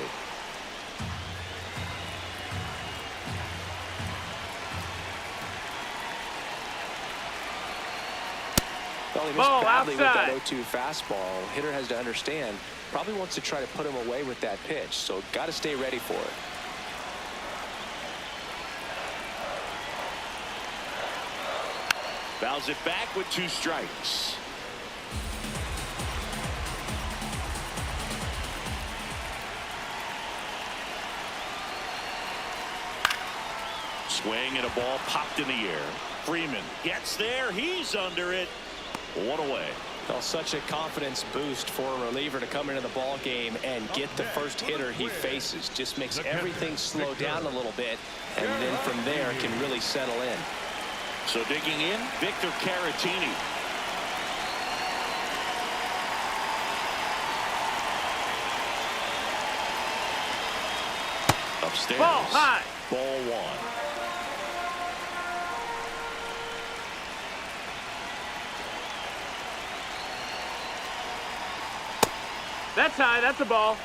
Well, he missed Ball badly with that outside. 0-2 fastball. Hitter has to understand, probably wants to try to put him away with that pitch, so got to stay ready for it. Fouls it back with 2 strikes. Swing and a ball popped in the air. Freeman gets there. He's under it. 1 away. Well, such a confidence boost for a reliever to come into the ball game and get the first hitter he faces. Just makes everything slow down a little bit, and then from there can really settle in. So digging in, Victor Caratini. Upstairs. Ball high. Ball 1. That's high. That's a ball.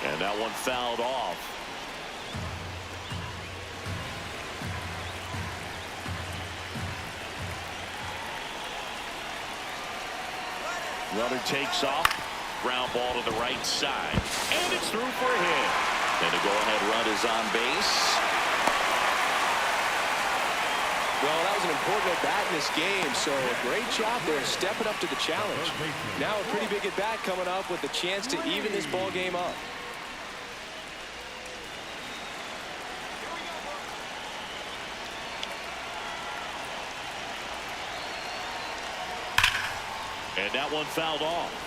And that one fouled off. Runner takes off. Ground ball to the right side. And it's through for a hit. And the go-ahead run is on base. Well, that was an important at-bat in this game, so a great job there stepping up to the challenge. Now a pretty big at-bat coming up with the chance to even this ball game up. And that one fouled off.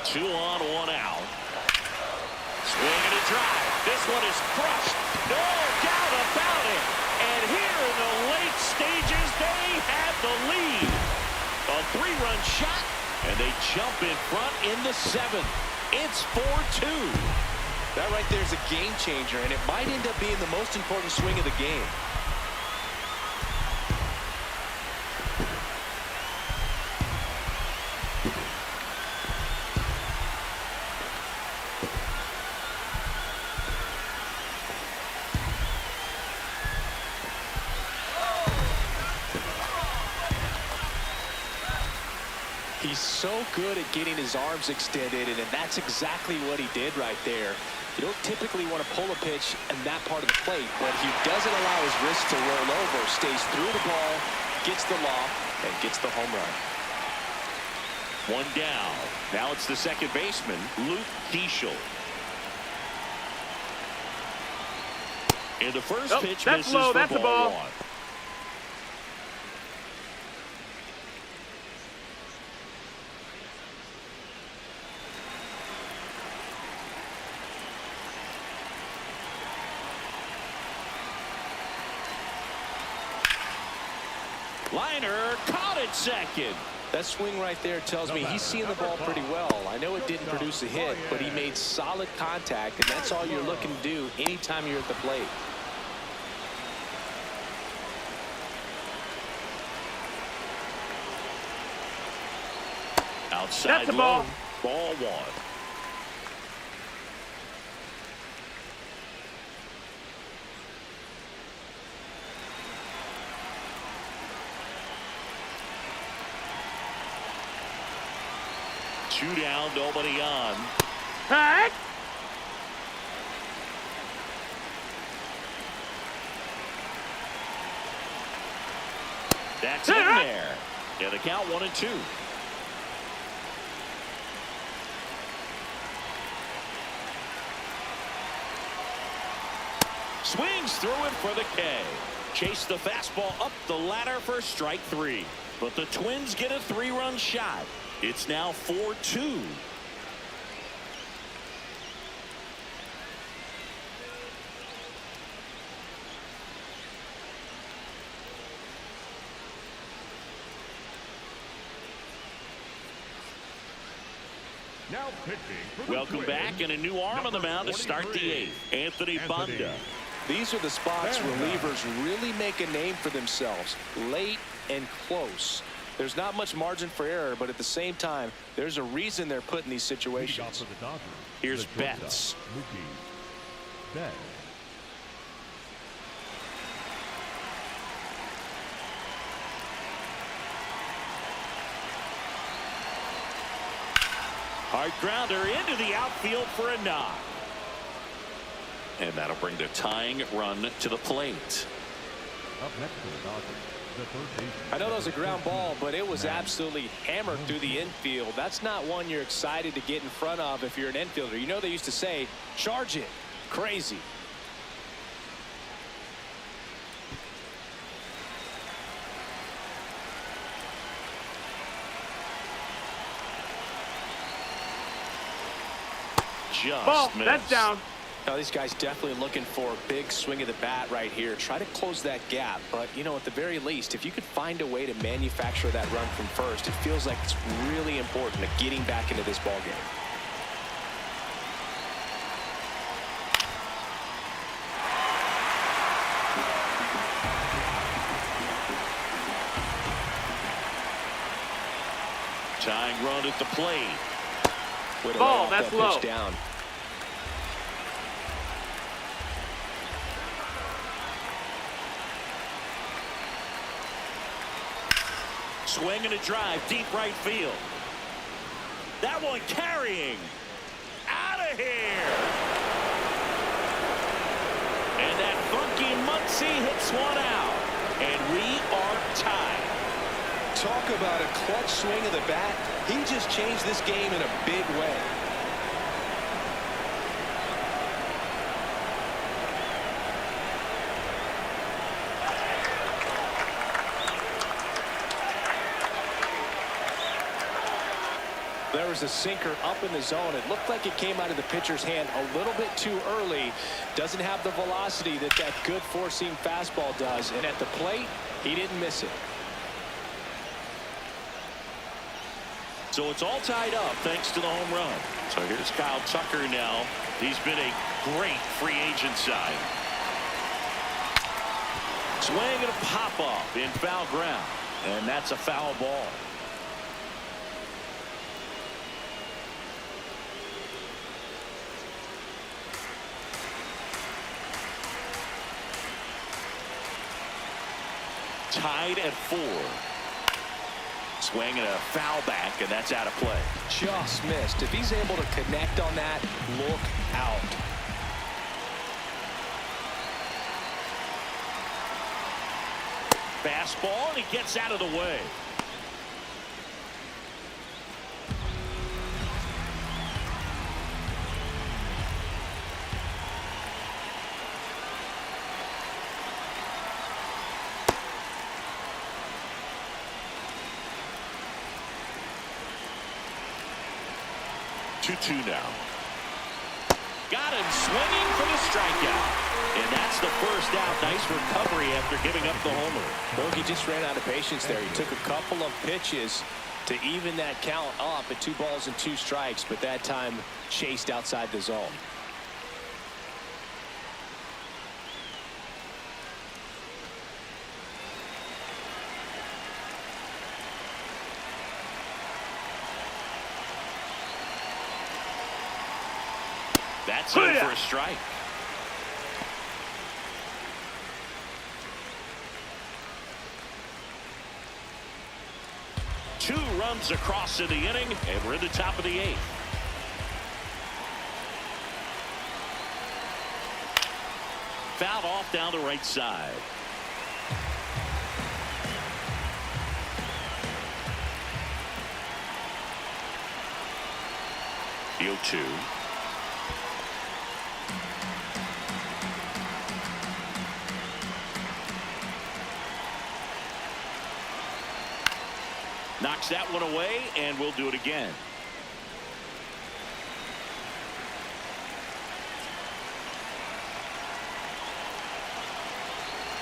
Two on, 1 out. Swing and a drive. This one is crushed. No doubt about it. And here in the late stages, they have the lead. A 3-run shot, and they jump in front in the 7th. It's 4-2. That right there is a game changer, and it might end up being the most important swing of the game. He's so good at getting his arms extended, and that's exactly what he did right there. You don't typically want to pull a pitch in that part of the plate, but he doesn't allow his wrist to roll over, stays through the ball, gets the loft, and gets the home run. 1 down. Now it's the second baseman, Luke Diesel. And the first pitch that's misses low. for That's a ball ball. 1. Liner caught it second. That swing right there tells me he's seeing the ball pretty well. I know it didn't produce a hit, but he made solid contact, and that's all you're looking to do anytime you're at the plate. Outside That's a ball. low. Ball one. Two down, nobody on. Hey! That's in there. Yeah, the count 1-2. Swings through it for the K. Chase the fastball up the ladder for strike three. But the Twins get a three-run shot. It's now 4-2. Now pitching for the Welcome Twins, back, and a new arm on the mound to start the eighth. Anthony Banda. These are the spots relievers really make a name for themselves, late and close. There's not much margin for error, but at the same time, there's a reason they're put in these situations. for the Dodgers, Here's the shortstop, Betts. Mookie Betts. Hard grounder into the outfield for a knock. And that'll bring the tying run to the plate. Up next for the Dodgers, the third baseman. I know that was a ground ball, but it was absolutely hammered through the infield. That's not one you're excited to get in front of if you're an infielder. You know they used to say, charge it. Crazy. Just Ball. missed. That's down. Now, these guys definitely looking for a big swing of the bat right here. Try to close that gap. But, you know, at the very least, if you could find a way to manufacture that run from first, it feels like it's really important to getting back into this ball game. Tying run at the plate. Way to Ball, lay off that's that low. pitch down. Swing and a drive, deep right field. That one carrying. Out of here. And that funky Muncie hits one out. And we are tied. Talk about a clutch swing of the bat. He just changed this game in a big way. There was a sinker up in the zone. It looked like it came out of the pitcher's hand a little bit too early. Doesn't have the velocity that good four-seam fastball does. And at the plate, he didn't miss it. So it's all tied up thanks to the home run. So here's Kyle Tucker now. He's been a great free agent sign. Swing and a pop-up in foul ground. And that's a foul ball. Tied at 4. Swing and a foul back, and that's out of play. Just missed. If he's able to connect on that, look out. Fastball, and he gets out of the way. Two now. Got him swinging for the strikeout. And that's the first out. Nice recovery after giving up the homer. Well, he just ran out of patience there. He took a couple of pitches to even that count up at 2 balls and 2 strikes, but that time chased outside the zone. That's in for a strike. Two runs across in the inning, and we're in the top of the 8th. Fouled off down the right side. The 0-2. Knocks that one away, and we'll do it again.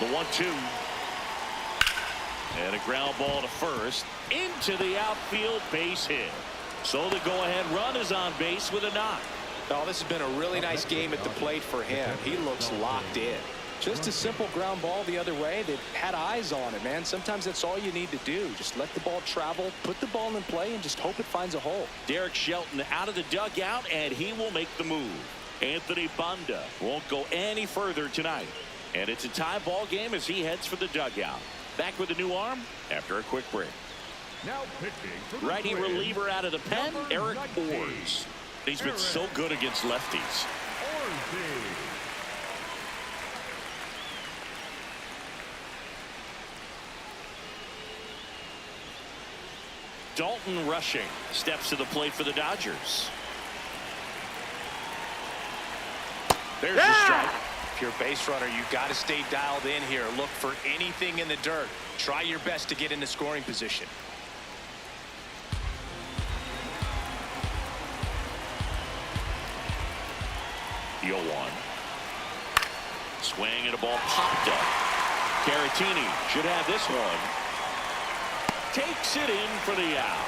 The 1-2. And a ground ball to first. Into the outfield, base hit. So the go-ahead run is on base with a knock. Oh, this has been a really nice game at the plate for him. He looks locked in. Just a simple ground ball the other way. They've had eyes on it, man. Sometimes that's all you need to do. Just let the ball travel, put the ball in play, and just hope it finds a hole. Derek Shelton out of the dugout, and he will make the move. Anthony Banda won't go any further tonight. And it's a tie ball game as he heads for the dugout. Back with a new arm after a quick break. Now pitching for the Righty Twins, reliever out of the pen, number Eric 19. Orrs. He's been so good against lefties. Orsi. Dalton Rushing steps to the plate for the Dodgers. There's the strike. If you're a base runner, you got to stay dialed in here. Look for anything in the dirt. Try your best to get into scoring position. The 0-1. Swing and a ball popped up. Caratini should have this one. Takes it in for the out.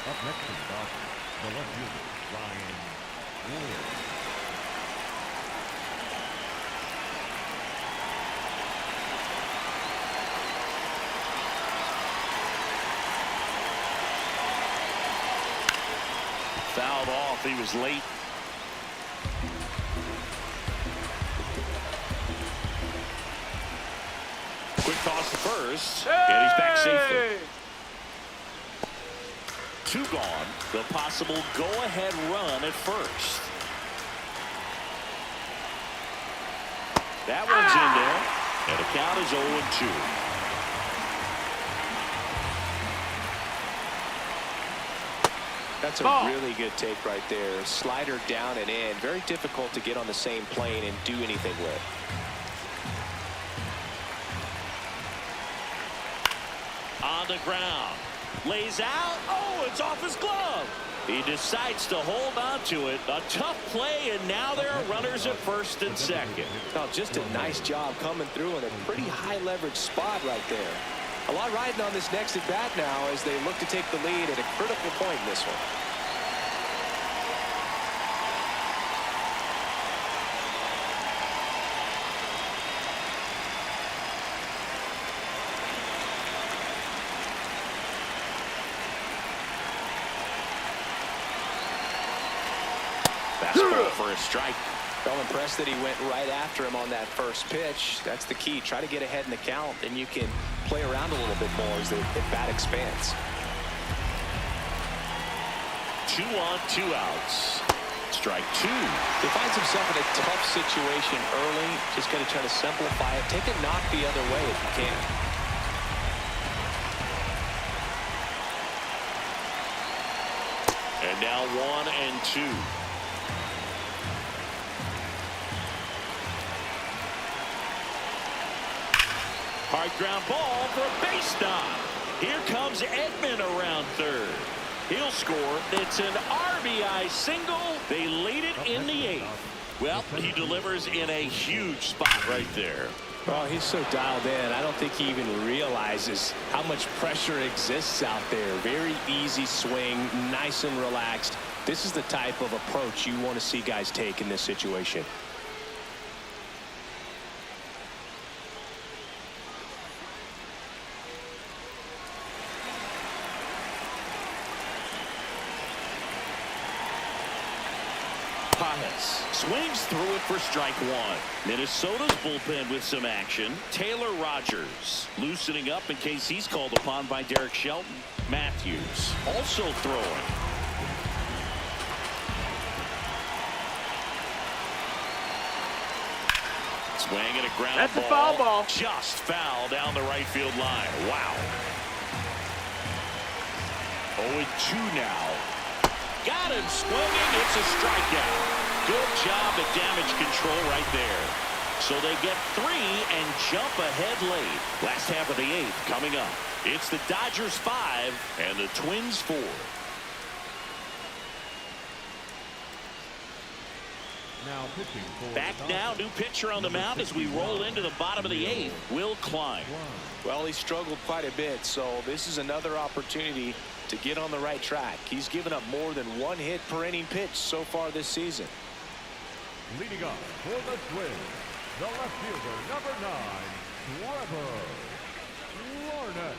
Up next to the Dodgers, the left fielder, Ryan Wood. Fouled off. He was late. Quick toss to first. And he's back safely. 2 gone. The possible go-ahead run at first. That one's in there. And the count is 0-2. That's a really good take right there. Slider down and in. Very difficult to get on the same plane and do anything with. On the ground. Lays out. Oh, it's off his glove. He decides to hold on to it. A tough play, and now there are runners at first and second. Oh, just a nice job coming through in a pretty high leverage spot right there. A lot riding on this next at bat now as they look to take the lead at a critical point in this one. Fastball for a strike. Well impressed that he went right after him on that first pitch. That's the key. Try to get ahead in the count, and you can play around a little bit more as the bat expands. 2 on, 2 outs. Strike 2. He finds himself in a tough situation early. Just got to try to simplify it. Take a knock the other way if you can. And now 1 and 2. Hard ground ball for a base knock. Here comes Edman around third. He'll score. It's an RBI single. They lead it in the 8th. Well, he delivers in a huge spot right there. Oh, he's so dialed in. I don't think he even realizes how much pressure exists out there. Very easy swing, nice and relaxed. This is the type of approach you want to see guys take in this situation. Pajas swings through it for strike one. Minnesota's bullpen with some action. Taylor Rogers loosening up in case he's called upon by Derek Shelton. Matthews also throwing. Swing and a ground That's ball. a foul ball. Just foul down the right field line. Wow. 0-2 now. Got him swinging. It's a strikeout. Good job at damage control right there. So they get 3 and jump ahead late. Last half of the 8th coming up. It's the Dodgers 5 and the Twins 4. Now pitching for Back the now, Dodgers. new pitcher on the mound as we roll into the bottom of the 8th. Will Klein. Well, he struggled quite a bit, so this is another opportunity to get on the right track. He's given up more than 1 hit per inning pitch so far this season. Leading up for the Twins, the left fielder, number 9, Trevor Larnett.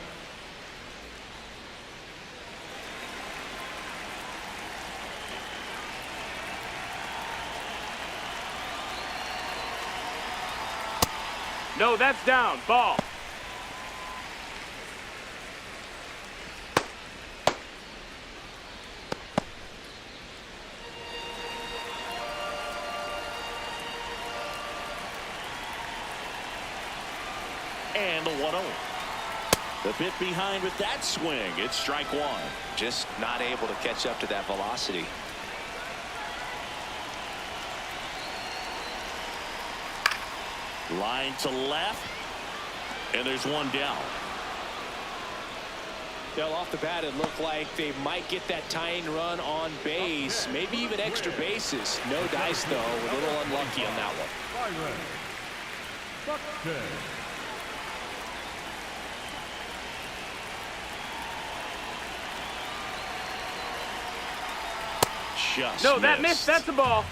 No, that's down. Ball. And the 1-0. The bit behind with that swing. It's strike one. Just not able to catch up to that velocity. Line to left. And there's one down. Well, off the bat, it looked like they might get that tying run on base, maybe even extra bases. No dice, though. A little unlucky on that one. Byron Buxton. Just No, that missed. That's a ball.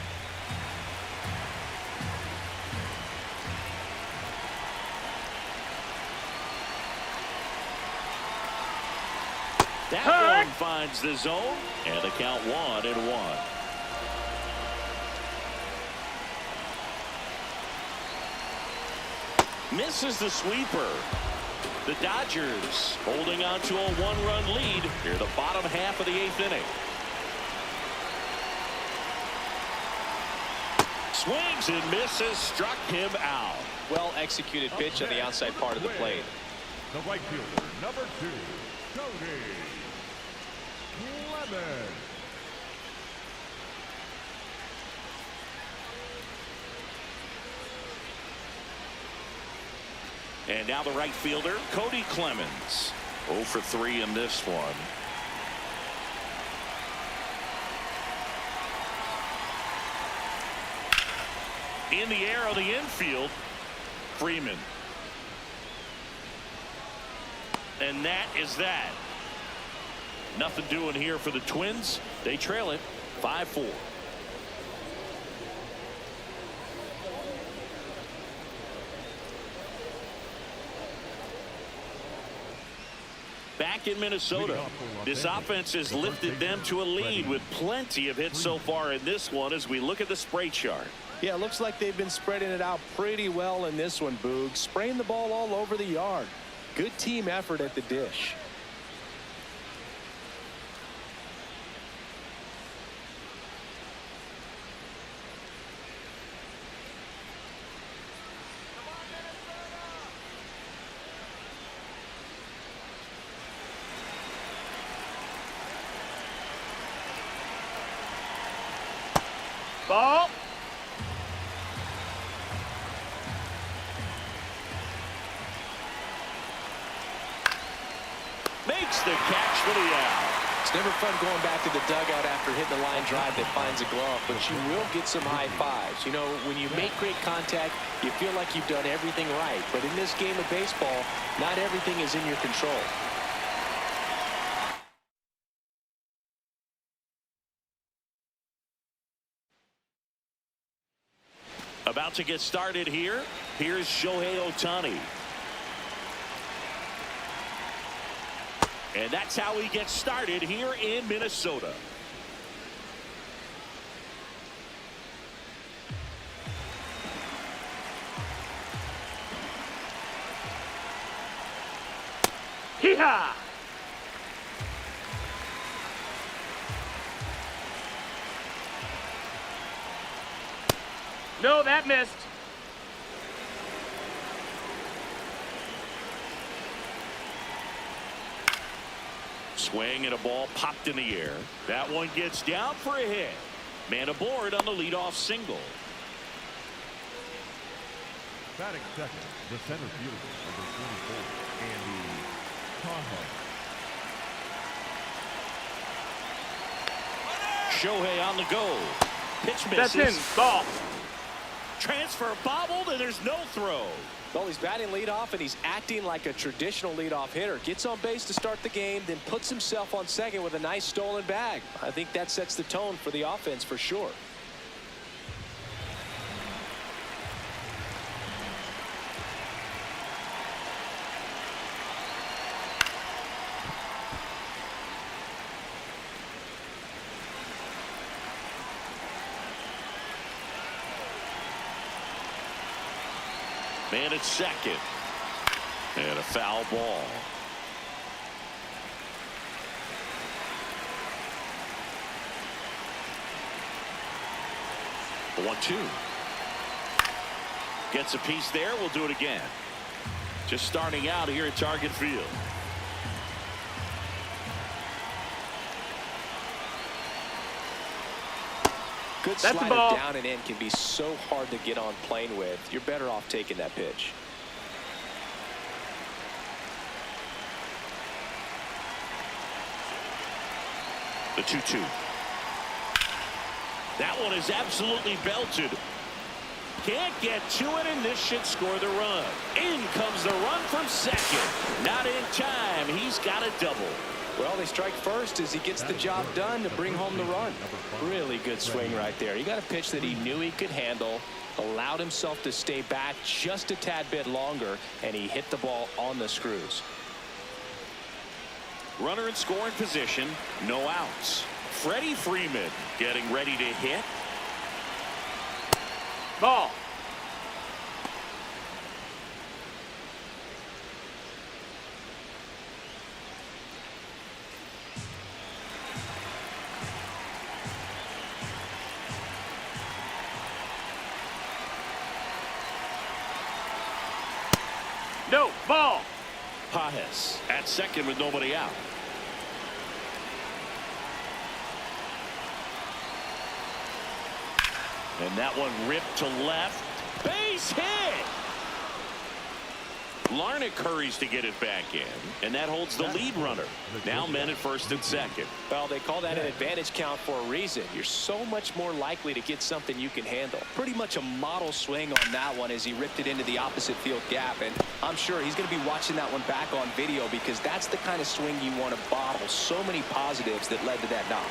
That Hurt. one finds the zone, and the count 1-1. Misses the sweeper. The Dodgers holding on to a 1-run lead here the bottom half of the 8th inning. Swings and misses, struck him out. Well executed pitch on the outside part of the plate. The right fielder, number 2, Cody Clemens. And now the right fielder, Cody Clemens. 0 for 3 in this one. In the air of the infield, Freeman. And that is that. Nothing doing here for the Twins. They trail it 5-4. Back in Minnesota, this offense has lifted them to a lead with plenty of hits so far in this one as we look at the spray chart. Yeah, it looks like they've been spreading it out pretty well in this one, Boog. Spraying the ball all over the yard. Good team effort at the dish. Ball. Makes the catch for the out. It's never fun going back to the dugout after hitting a line drive that finds a glove, but you will get some high fives. You know, when you make great contact, you feel like you've done everything right. But in this game of baseball, not everything is in your control. About to get started here. Here's Shohei Ohtani. And that's how he gets started here in Minnesota. Yeehaw! No, that missed. Swing and a ball popped in the air. That one gets down for a hit. Man aboard on the leadoff single. Batting second, the center fielder, number 24, Andy Taha. Shohei on the go. Pitch misses. That's in. Ball. Transfer bobbled, and there's no throw. Well, he's batting leadoff, and he's acting like a traditional leadoff hitter. Gets on base to start the game, then puts himself on second with a nice stolen bag. I think that sets the tone for the offense for sure. Man at second. And a foul ball. The 1-2. Gets a piece there. We'll do it again. Just starting out here at Target Field. Good That's slider the ball. down and in can be so hard to get on plane with. You're better off taking that pitch. The 2-2. That one is absolutely belted. Can't get to it, and this should score the run. In comes the run from second. Not in time. He's got a double. Well, they strike first as he gets the job done to bring home the run. Really good swing right there. He got a pitch that he knew he could handle, allowed himself to stay back just a tad bit longer, and he hit the ball on the screws. Runner in scoring position, no outs. Freddie Freeman getting ready to hit. Ball. No, ball. Pajes at second with nobody out. And that one ripped to left. Base hit. Larnach hurries to get it back in, and that holds the lead runner. Now men at first and second. Well, they call that an advantage count for a reason. You're so much more likely to get something you can handle. Pretty much a model swing on that one as he ripped it into the opposite field gap, and I'm sure he's going to be watching that one back on video because that's the kind of swing you want to bottle. So many positives that led to that knock.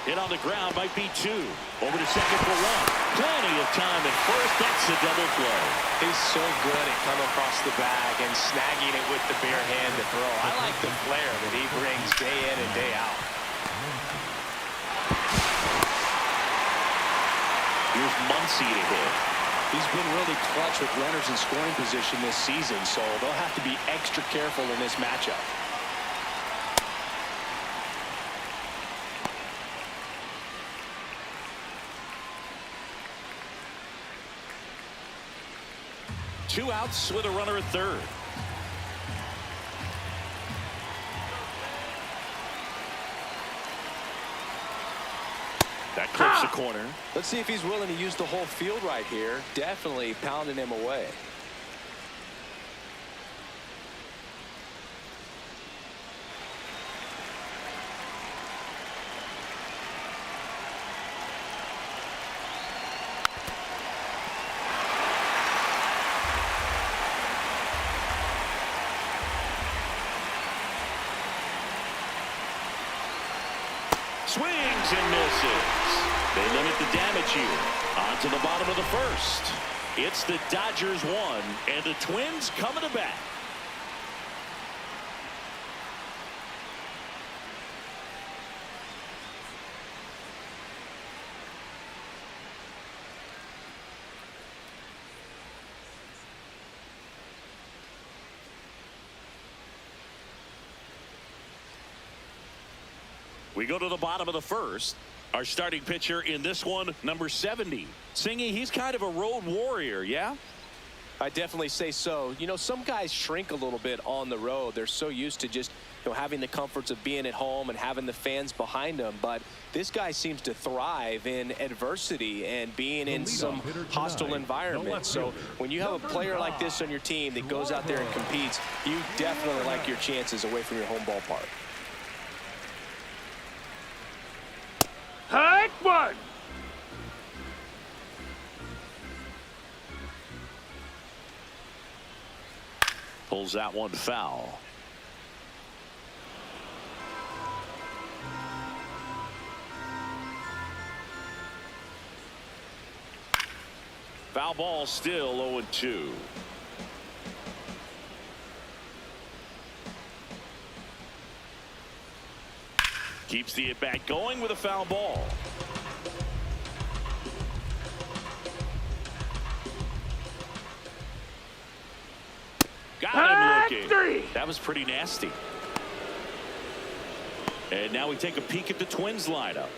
Hit on the ground might be two. Over to second for one. Plenty of time at first. That's a double play. He's so good at coming across the bag and snagging it with the bare hand to throw. I like the flair that he brings day in and day out. Here's Muncy to hit. He's been really clutch with runners in scoring position this season, so they'll have to be extra careful in this matchup. Two outs with a runner at third. That clips the corner. Let's see if he's willing to use the whole field right here. Definitely pounding him away. Swings and misses. They limit the damage here. On to the bottom of the first. It's the Dodgers 1 and the Twins coming to bat. We go to the bottom of the first. Our starting pitcher in this one, number 70. Singy, he's kind of a road warrior, yeah? I definitely say so. You know, some guys shrink a little bit on the road. They're so used to just, you know, having the comforts of being at home and having the fans behind them. But this guy seems to thrive in adversity and being in some hostile environment. So when you have a player like this on your team that goes out there and competes, you definitely like your chances away from your home ballpark. Hike one. Pulls that one foul. Foul ball, still 0-2. Keeps the at-bat going with a foul ball. Got him looking. Three. That was pretty nasty. And now we take a peek at the Twins lineup.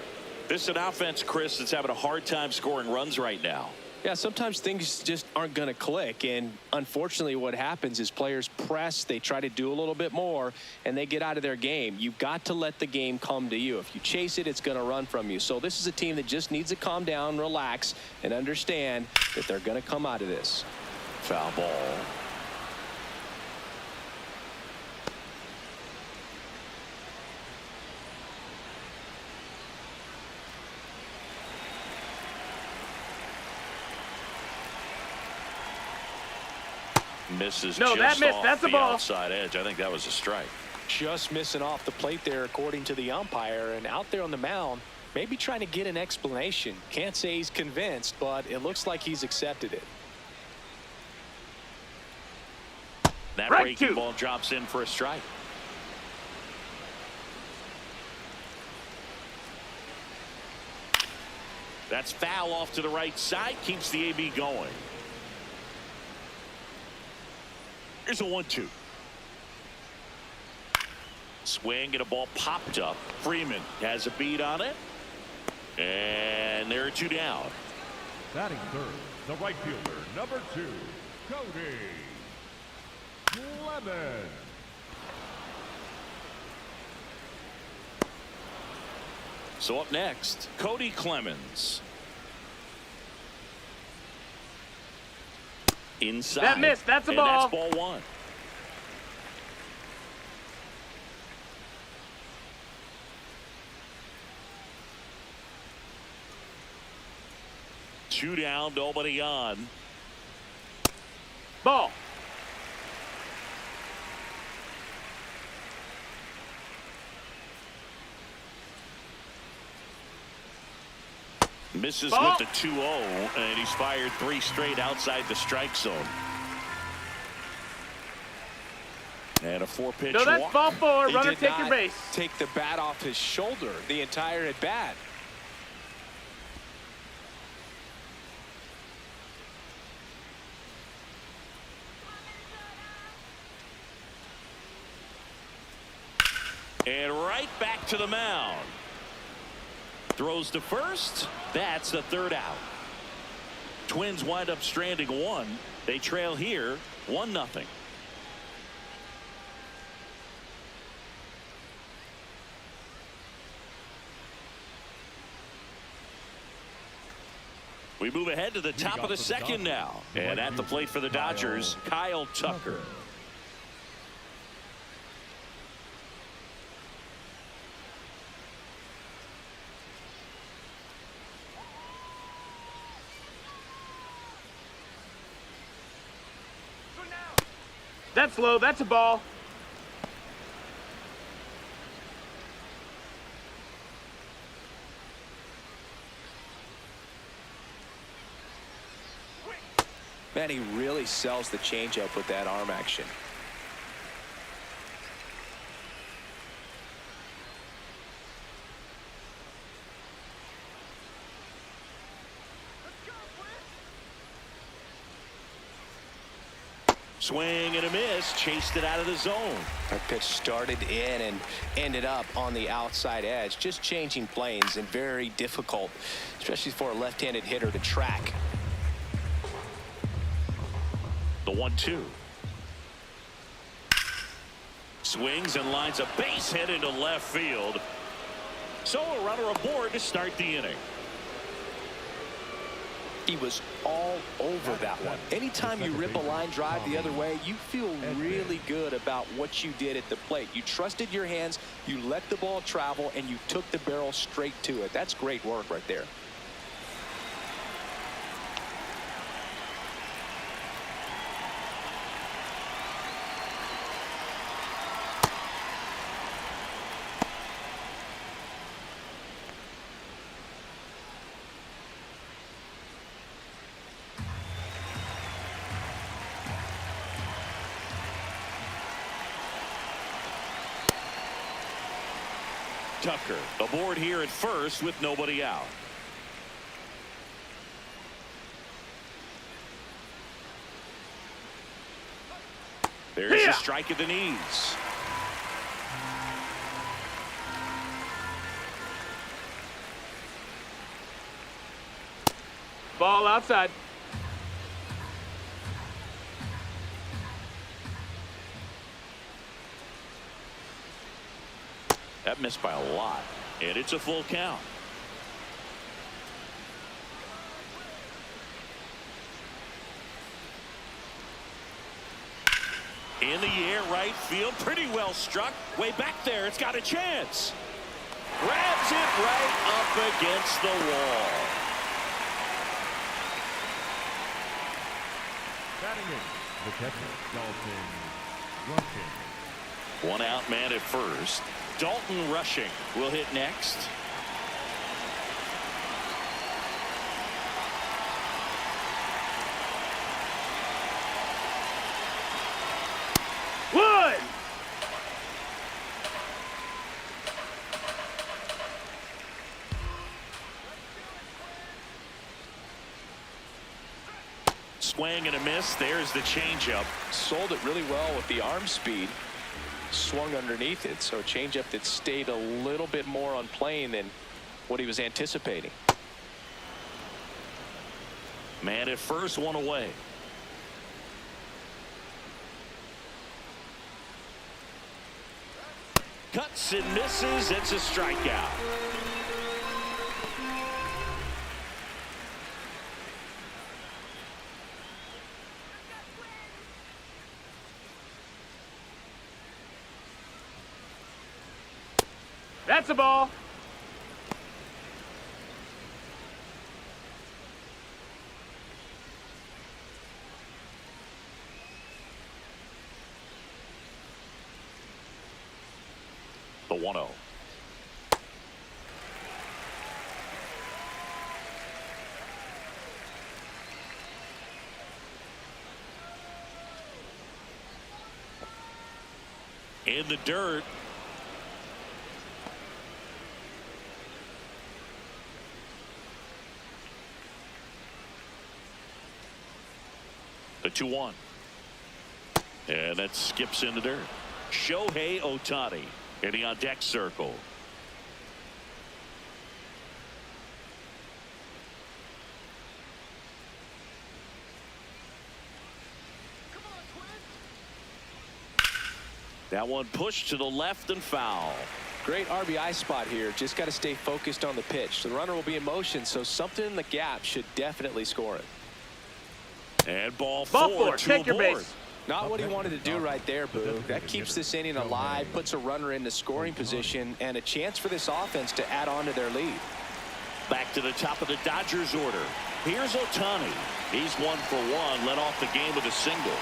This is an offense, Chris, that's having a hard time scoring runs right now. Yeah, sometimes things just aren't going to click, and unfortunately what happens is players press, they try to do a little bit more, and they get out of their game. You've got to let the game come to you. If you chase it, it's going to run from you. So this is a team that just needs to calm down, relax, and understand that they're going to come out of this. Foul ball. Misses No, just that missed. off That's a the ball. outside edge. I think that was a strike. Just missing off the plate there, according to the umpire, and out there on the mound, maybe trying to get an explanation. Can't say he's convinced, but it looks like he's accepted it. That Right breaking two. ball drops in for a strike. That's foul off to the right side. Keeps the AB going. Here's a 1-2. Swing and a ball popped up. Freeman has a beat on it. And there are two down. Batting third, the right fielder, number 2, Cody Clemens. So up next, Cody Clemens. Inside. That missed. That's a and ball. That's ball one. Two down, nobody on. Ball. Misses Ball. with the 2-0, and he's fired 3 straight outside the strike zone. And a 4-pitch No, that's walk. ball 4. He Runner, did take not your base. take the bat off his shoulder the entire at bat. And right back to the mound. Throws to first. That's the third out. Twins wind up stranding 1. They trail here 1-0. We move ahead to the top of the second now. And at the plate for the Dodgers, Kyle Tucker. That's low. That's a ball. Man, he really sells the changeup with that arm action. Swing and a miss, chased it out of the zone. That pitch started in and ended up on the outside edge. Just changing planes and very difficult, especially for a left-handed hitter to track. The 1-2. Swings and lines a base hit into left field. So a runner aboard to start the inning. He was all over that one. Anytime you rip a line drive the other way, you feel really good about what you did at the plate. You trusted your hands, you let the ball travel, and you took the barrel straight to it. That's great work right there. Tucker aboard here at first with nobody out. There's a strike at the knees. Ball outside. That missed by a lot, and it's a full count. In the air, right field, pretty well struck. Way back there, it's got a chance. Grabs it right up against the wall. Batting in, the catcher, Dalton Rushing. One out man at first. Dalton Rushing will hit next. Wood! Swing and a miss. There's the changeup. Sold it really well with the arm speed. Swung underneath it, so a changeup that stayed a little bit more on plane than what he was anticipating. Man at first, one away. Cuts and misses. It's a strikeout. That's a ball. The 1-0. In the dirt. The 2-1. And that skips in the dirt. Shohei Ohtani hitting on deck circle. That one pushed to the left and foul. Great RBI spot here. Just got to stay focused on the pitch. The runner will be in motion, so something in the gap should definitely score it. And ball Ball four, four. two Take your aboard. base. Not what he wanted to do right there, Boo. That keeps this inning alive, puts a runner in the scoring position, and a chance for this offense to add on to their lead. Back to the top of the Dodgers order. Here's Ohtani. He's 1 for 1, led off the game with a single.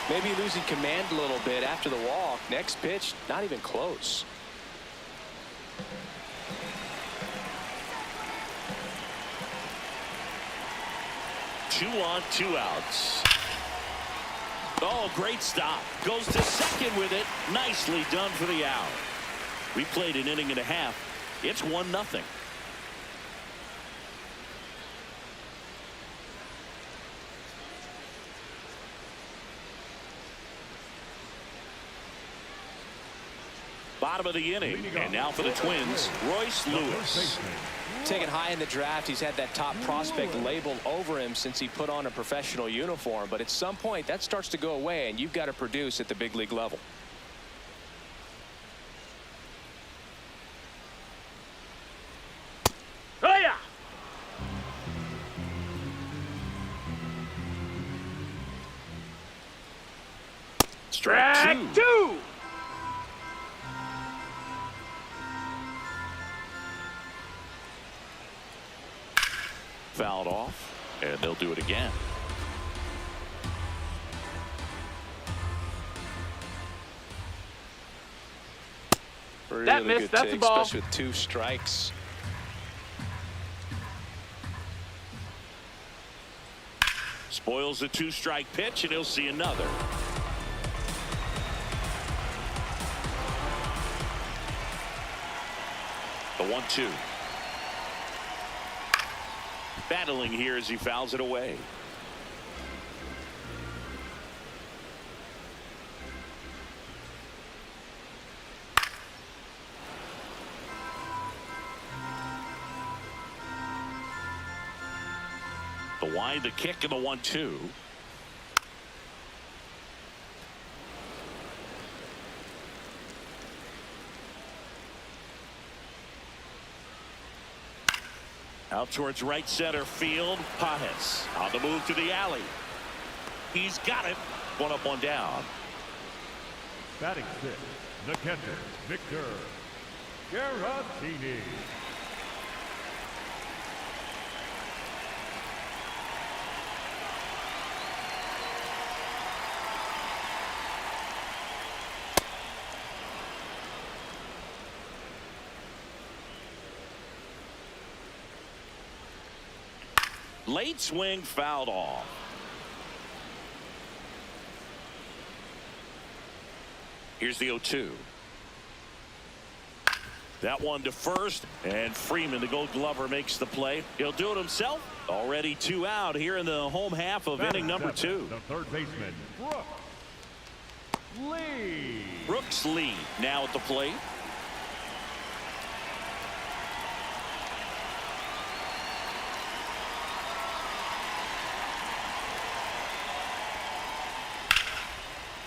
Maybe losing command a little bit after the walk. Next pitch, not even close. Two on, 2 outs. Oh, great stop. Goes to second with it. Nicely done for the out. We played an inning and a half. It's 1-0. Bottom of the inning. And now for the Twins, Royce Lewis. Taken high in the draft, he's had that top prospect label over him since he put on a professional uniform. But at some point, that starts to go away, and you've got to produce at the big league level. Oh, yeah. Strike two. 2. Fouled off, and they'll do it again. Really missed. good That's take, a ball. especially with 2 strikes. Spoils the 2-strike pitch, and he'll see another. The 1-2. Battling here as he fouls it away. The wide, the kick, and the 1-2. Out towards right center field. Pajes on the move to the alley. He's got it. 1 up, 1 down. Batting 6, the catcher, Victor Garantini. Late swing, fouled off. Here's the 0-2. That one to first, and Freeman, the Gold Glover, makes the play. He'll do it himself. Already 2 out here in the home half of inning number 2. The third baseman, Brooks Lee. Brooks Lee now at the plate.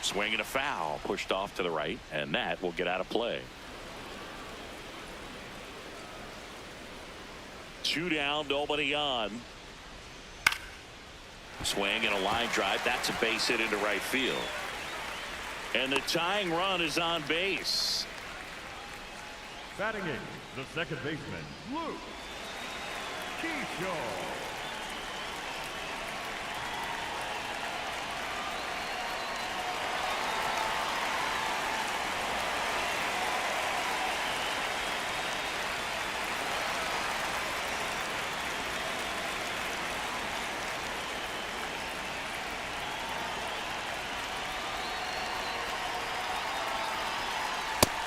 Swing and a foul, pushed off to the right, and that will get out of play. 2 down, nobody on. Swing and a line drive. That's a base hit into right field. And the tying run is on base. Batting 8, the second baseman, Luke Keyshaw.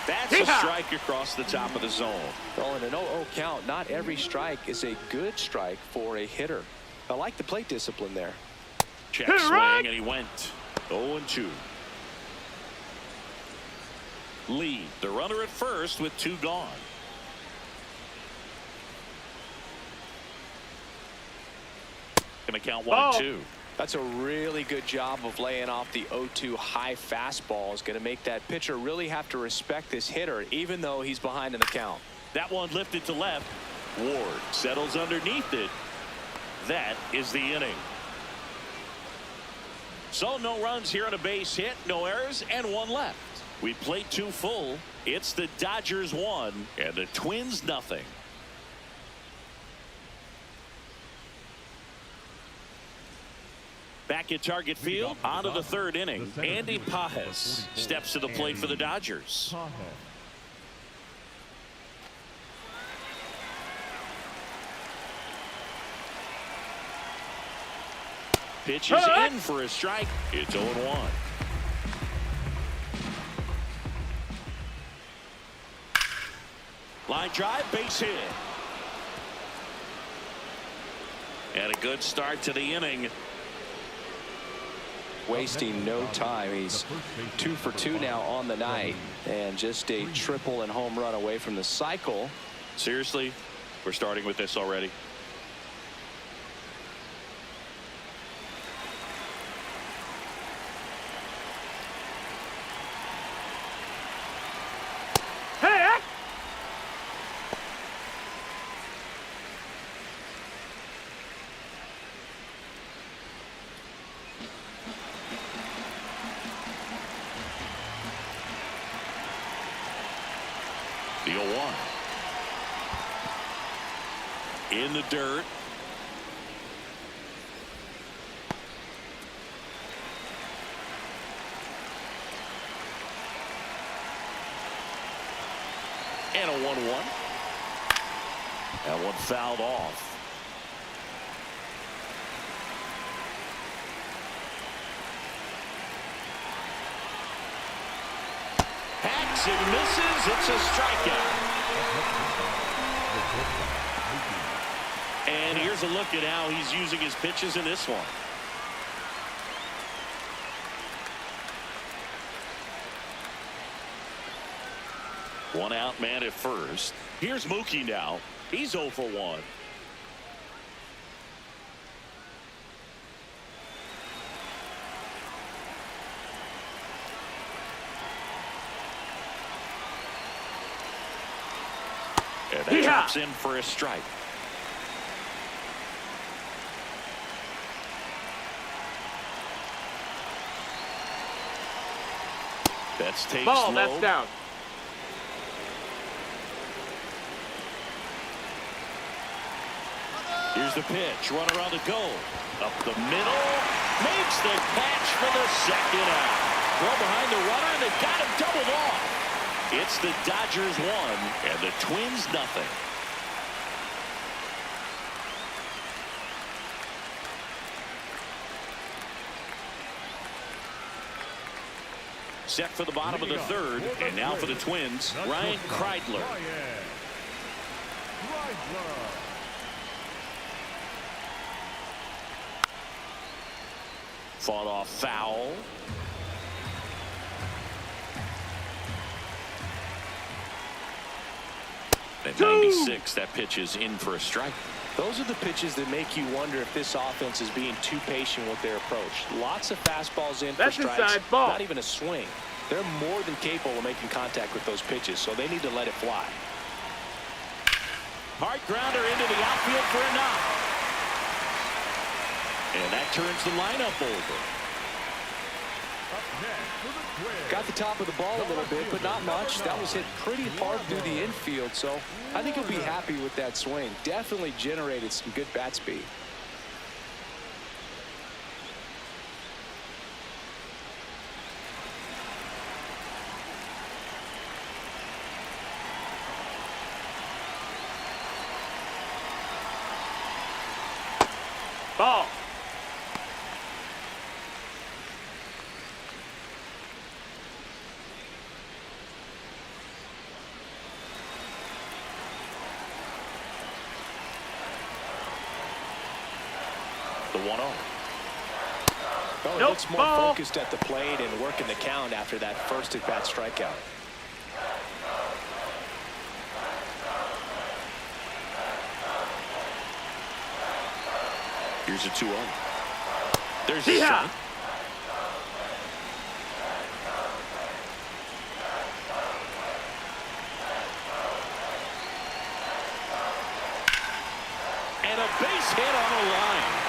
That's a strike across the top of the zone. Well, in an 0-0 count, not every strike is a good strike for a hitter. I like the plate discipline there. Check swing, and he went 0-2. Lee, the runner at first with 2 gone. Gonna count 1-2. That's a really good job of laying off the 0-2 high fastball. Is going to make that pitcher really have to respect this hitter, even though he's behind in the count. That one lifted to left. Ward settles underneath it. That is the inning. So no runs here on a base hit, no errors, and 1 left. We played 2 full. It's the Dodgers 1 and the Twins nothing. Back at Target Field, on to the 3rd inning. Andy Pajes steps to the plate for the Dodgers. Pitch is in for a strike. It's 0-1. Line drive, base hit. And a good start to the inning. wasting no time. He's 2 for 2 now on the night, and just a triple and home run away from the cycle. Seriously, we're starting with this already. Hey! The 0-1. In the dirt. And a 1-1. That one fouled off. Hacks and misses. It's a strikeout. And here's a look at how he's using his pitches in this one. One out man at first. Here's Mookie now. He's 0 for 1. And that drops in for a strike. That's taken Ball, slow. that's down. Here's the pitch. Runner on the go. Up the middle. Makes the catch for the second out. Well behind the runner, and they've got him doubled off. It's the Dodgers 1 and the Twins nothing. Set for the bottom of the third, and now for the Twins, Ryan Kreidler. Fought off foul. At 96, that pitch is in for a strike. Those are the pitches that make you wonder if this offense is being too patient with their approach. Lots of fastballs in for strikes. Inside ball. Not even a swing. They're more than capable of making contact with those pitches, so they need to let it fly. Hard grounder into the outfield for a knock. And that turns the lineup over. Got the top of the ball a little bit, but not much. That was hit pretty hard through the infield, so I think he'll be happy with that swing. Definitely generated some good bat speed. Ball. The 1-0. Well, he looks more focused at the plate and working the count after that first at-bat strikeout. Here's a 2-0. There's a strike. And a base hit on the line.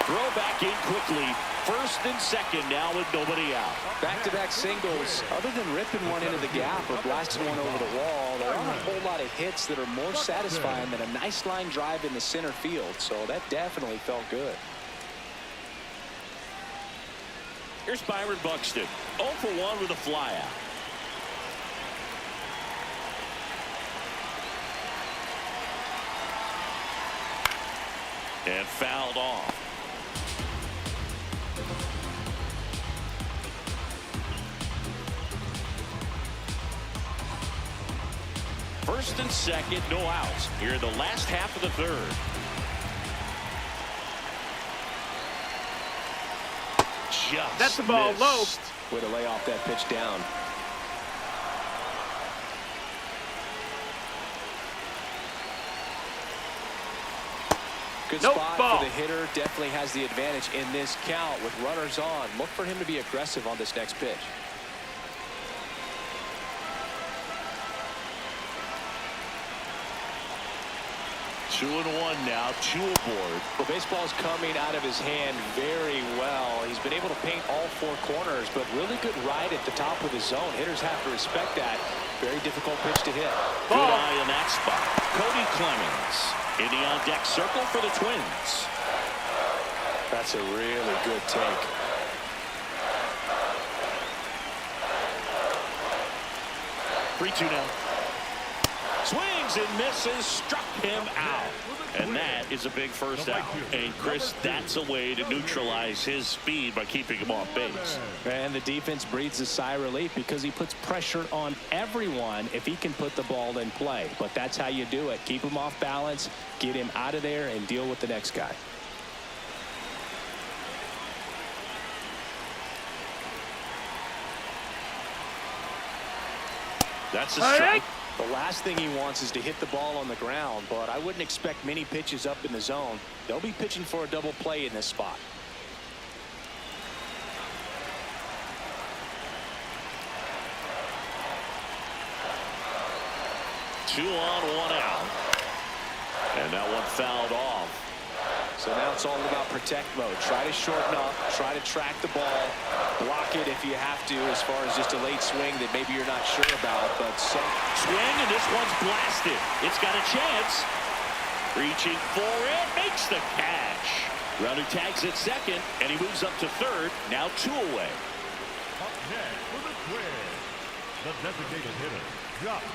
Throw back in quickly. First and second now with nobody out. Back-to-back singles. Other than ripping one into the gap or blasting one over the wall, there aren't a whole lot of hits that are more satisfying than a nice line drive in the center field. So that definitely felt good. Here's Byron Buxton. 0 for 1 with a flyout. And fouled off. First and second, no outs here in the last half of the third. just That's the ball missed. low. Way to lay off that pitch down. Good spot ball. for the hitter. Definitely has the advantage in this count with runners on. Look for him to be aggressive on this next pitch. 2-1 now, 2 aboard. The baseball's coming out of his hand very well. He's been able to paint all 4 corners, but really good ride at the top of his zone. Hitters have to respect that. Very difficult pitch to hit. Good eye in that spot. Cody Clemens in the on-deck circle for the Twins. That's a really good take. Three-two now. Swings and misses, struck him out. And that is a big first out. And Chris, that's a way to neutralize his speed by keeping him off base. And the defense breathes a sigh of relief because he puts pressure on everyone if he can put the ball in play. But that's how you do it. Keep him off balance, get him out of there, and deal with the next guy. That's a strike. The last thing he wants is to hit the ball on the ground, but I wouldn't expect many pitches up in the zone. They'll be pitching for a double play in this spot. Two on, 1 out. And that one fouled off. So now it's all about protect mode. Try to shorten up, try to track the ball, block it if you have to, as far as just a late swing that maybe you're not sure about. But swing, and this one's blasted. It's got a chance. Reaching for it, makes the catch. Runner tags at second, and he moves up to third. Now 2 away. Up next for the Twins, the designated hitter, Josh.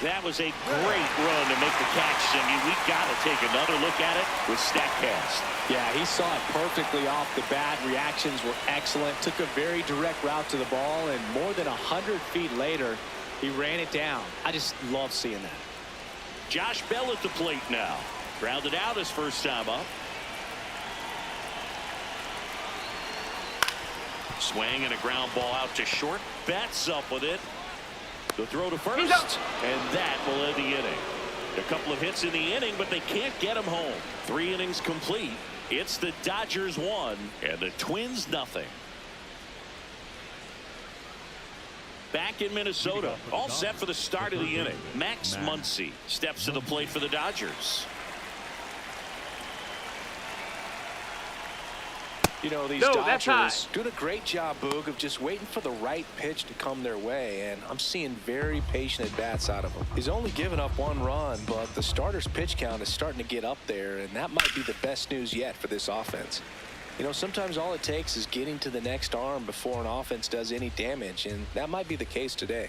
That was a great run to make the catch, Jimmy. We got to take another look at it with StatCast. yeah, he saw it perfectly off the bat. Reactions were excellent. Took a very direct route to the ball, and more than 100 feet later, he ran it down. I just love seeing that. Josh Bell at the plate now. Grounded out his first time up. Swing and a ground ball out to short. Betts up with it. The throw to first, and that will end the inning. A couple of hits in the inning, but they can't get him home. 3 innings complete. It's the Dodgers 1 and the Twins nothing. Back in Minnesota, all set for the start of the inning. Max Muncy steps to the plate for the Dodgers. You know, these Dodgers doing a great job, Boog, of just waiting for the right pitch to come their way, and I'm seeing very patient at-bats out of him. He's only given up 1 run, but the starter's pitch count is starting to get up there, and that might be the best news yet for this offense. You know, sometimes all it takes is getting to the next arm before an offense does any damage, and that might be the case today.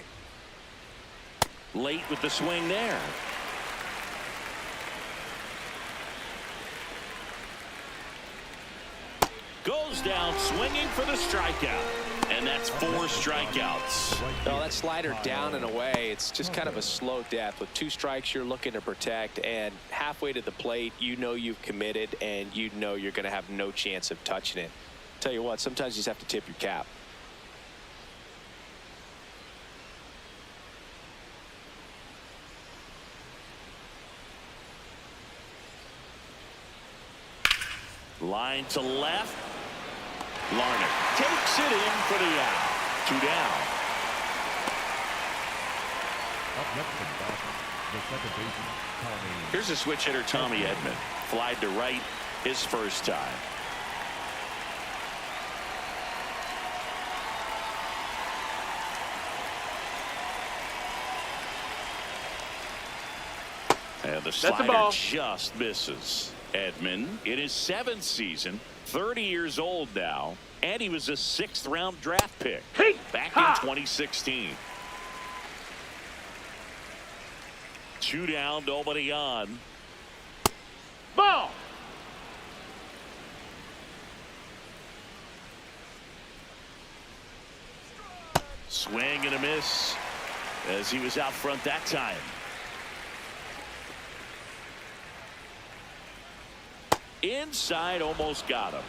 Late with the swing there. Goes down swinging for the strikeout. And that's 4 strikeouts. No, that slider down and away, it's just kind of a slow death. With 2 strikes, you're looking to protect, and halfway to the plate, you know you've committed, and you know you're going to have no chance of touching it. Tell you what, sometimes you just have to tip your cap. Line to left. Larnach takes it in for the out. 2 down. Up next for Dodgers, the second baseman, Tommy. Here's a switch hitter, Tommy Edman. Flied to right his first time. And the slider just misses. Edman in his 7th season, 30 years old now, and he was a 6th round draft pick back in 2016. 2 down, nobody on. Ball. Swing and a miss as he was out front that time. Inside, almost got him.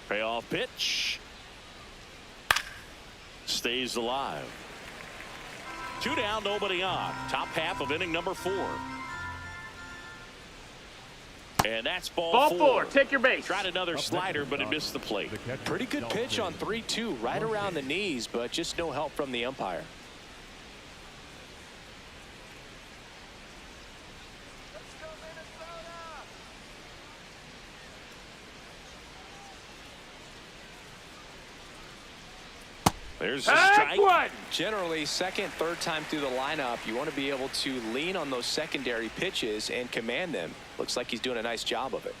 Payoff pitch. Stays alive. 2 down, nobody on. Top half of inning number 4. And that's ball 4. Take your base. Tried another slider, but it missed the plate. Pretty good pitch on 3-2, right around the knees, but just no help from the umpire. There's a strike. One. Generally, second, third time through the lineup, you want to be able to lean on those secondary pitches and command them. Looks like he's doing a nice job of it.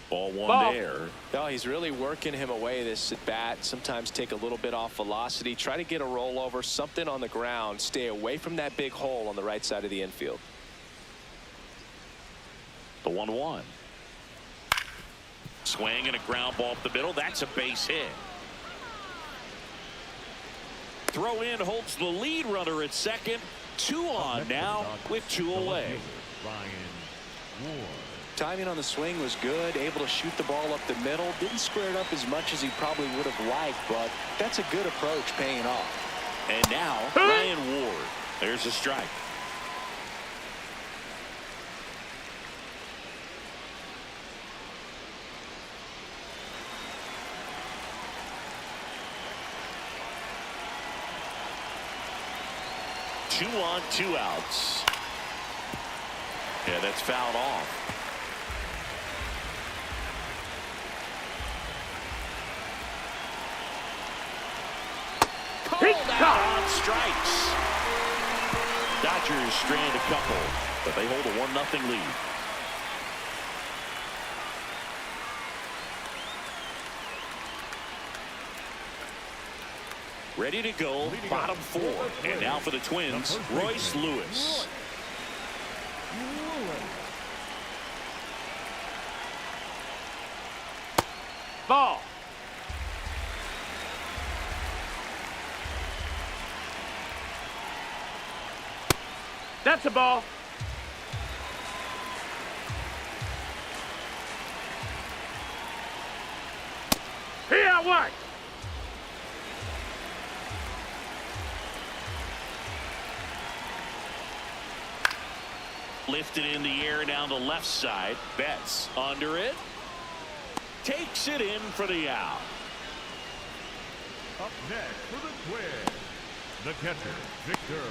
Ball 1 there. No, he's really working him away this at bat. Sometimes take a little bit off velocity. Try to get a rollover, something on the ground. Stay away from that big hole on the right side of the infield. The 1-1. Swing and a ground ball up the middle. That's a base hit. Throw in holds the lead runner at second. 2 on now with 2 away. Timing on the swing was good. Able to shoot the ball up the middle. Didn't square it up as much as he probably would have liked, but that's a good approach paying off. And now Ryan Ward. There's a strike. Two on, 2 outs. Yeah, that's fouled off. Called out on strikes. Dodgers strand a couple, but they hold a 1-0 lead. Ready to go, bottom 4. And now for the Twins, Royce Lewis. Ball. That's a ball. Here, what? Lifted in the air down the left side. Betts under it. Takes it in for the out. Up next for the Twins, the catcher, Victor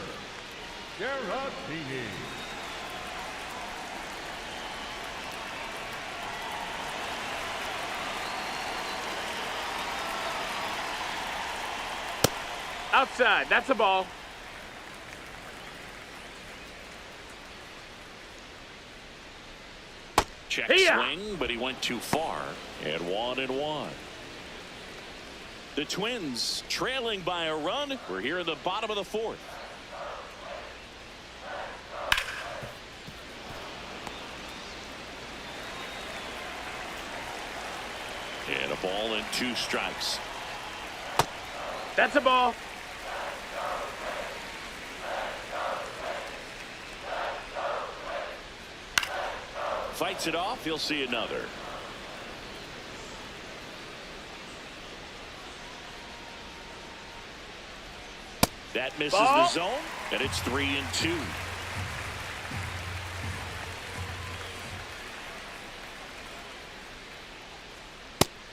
Garantini. Outside. That's a ball. Check Here. swing, but he went too far. And 1-1. The Twins trailing by a run. We're here in the bottom of the 4th. And a ball and 2 strikes. That's a ball. Fights it off. He'll see another. That misses the zone, and it's 3-2.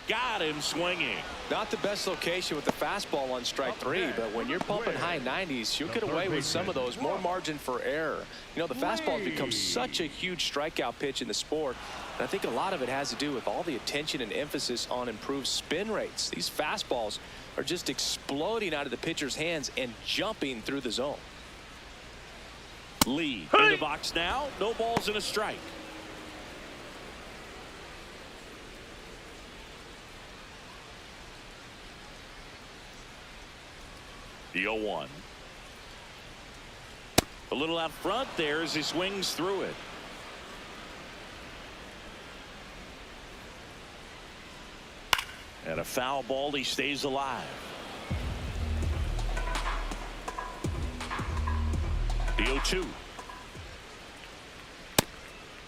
Got him swinging. Not the best location with the fastball on strike 3, but when you're pumping high 90s, you'll get away with some of those. More margin for error. You know, the fastball has become such a huge strikeout pitch in the sport, and I think a lot of it has to do with all the attention and emphasis on improved spin rates. These fastballs are just exploding out of the pitcher's hands and jumping through the zone. Lee in the box now. No balls and a strike. The 0-1. A little out front there as he swings through it. And a foul ball. He stays alive. The 0-2.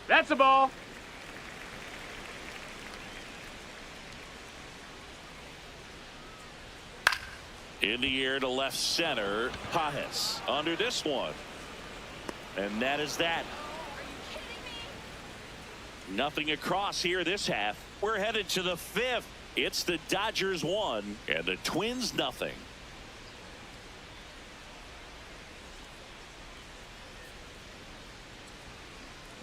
That's a ball. In the air to left center. Pajes under this one. And that is that. Nothing across here this half. We're headed to the 5th. It's the Dodgers 1 and the Twins nothing.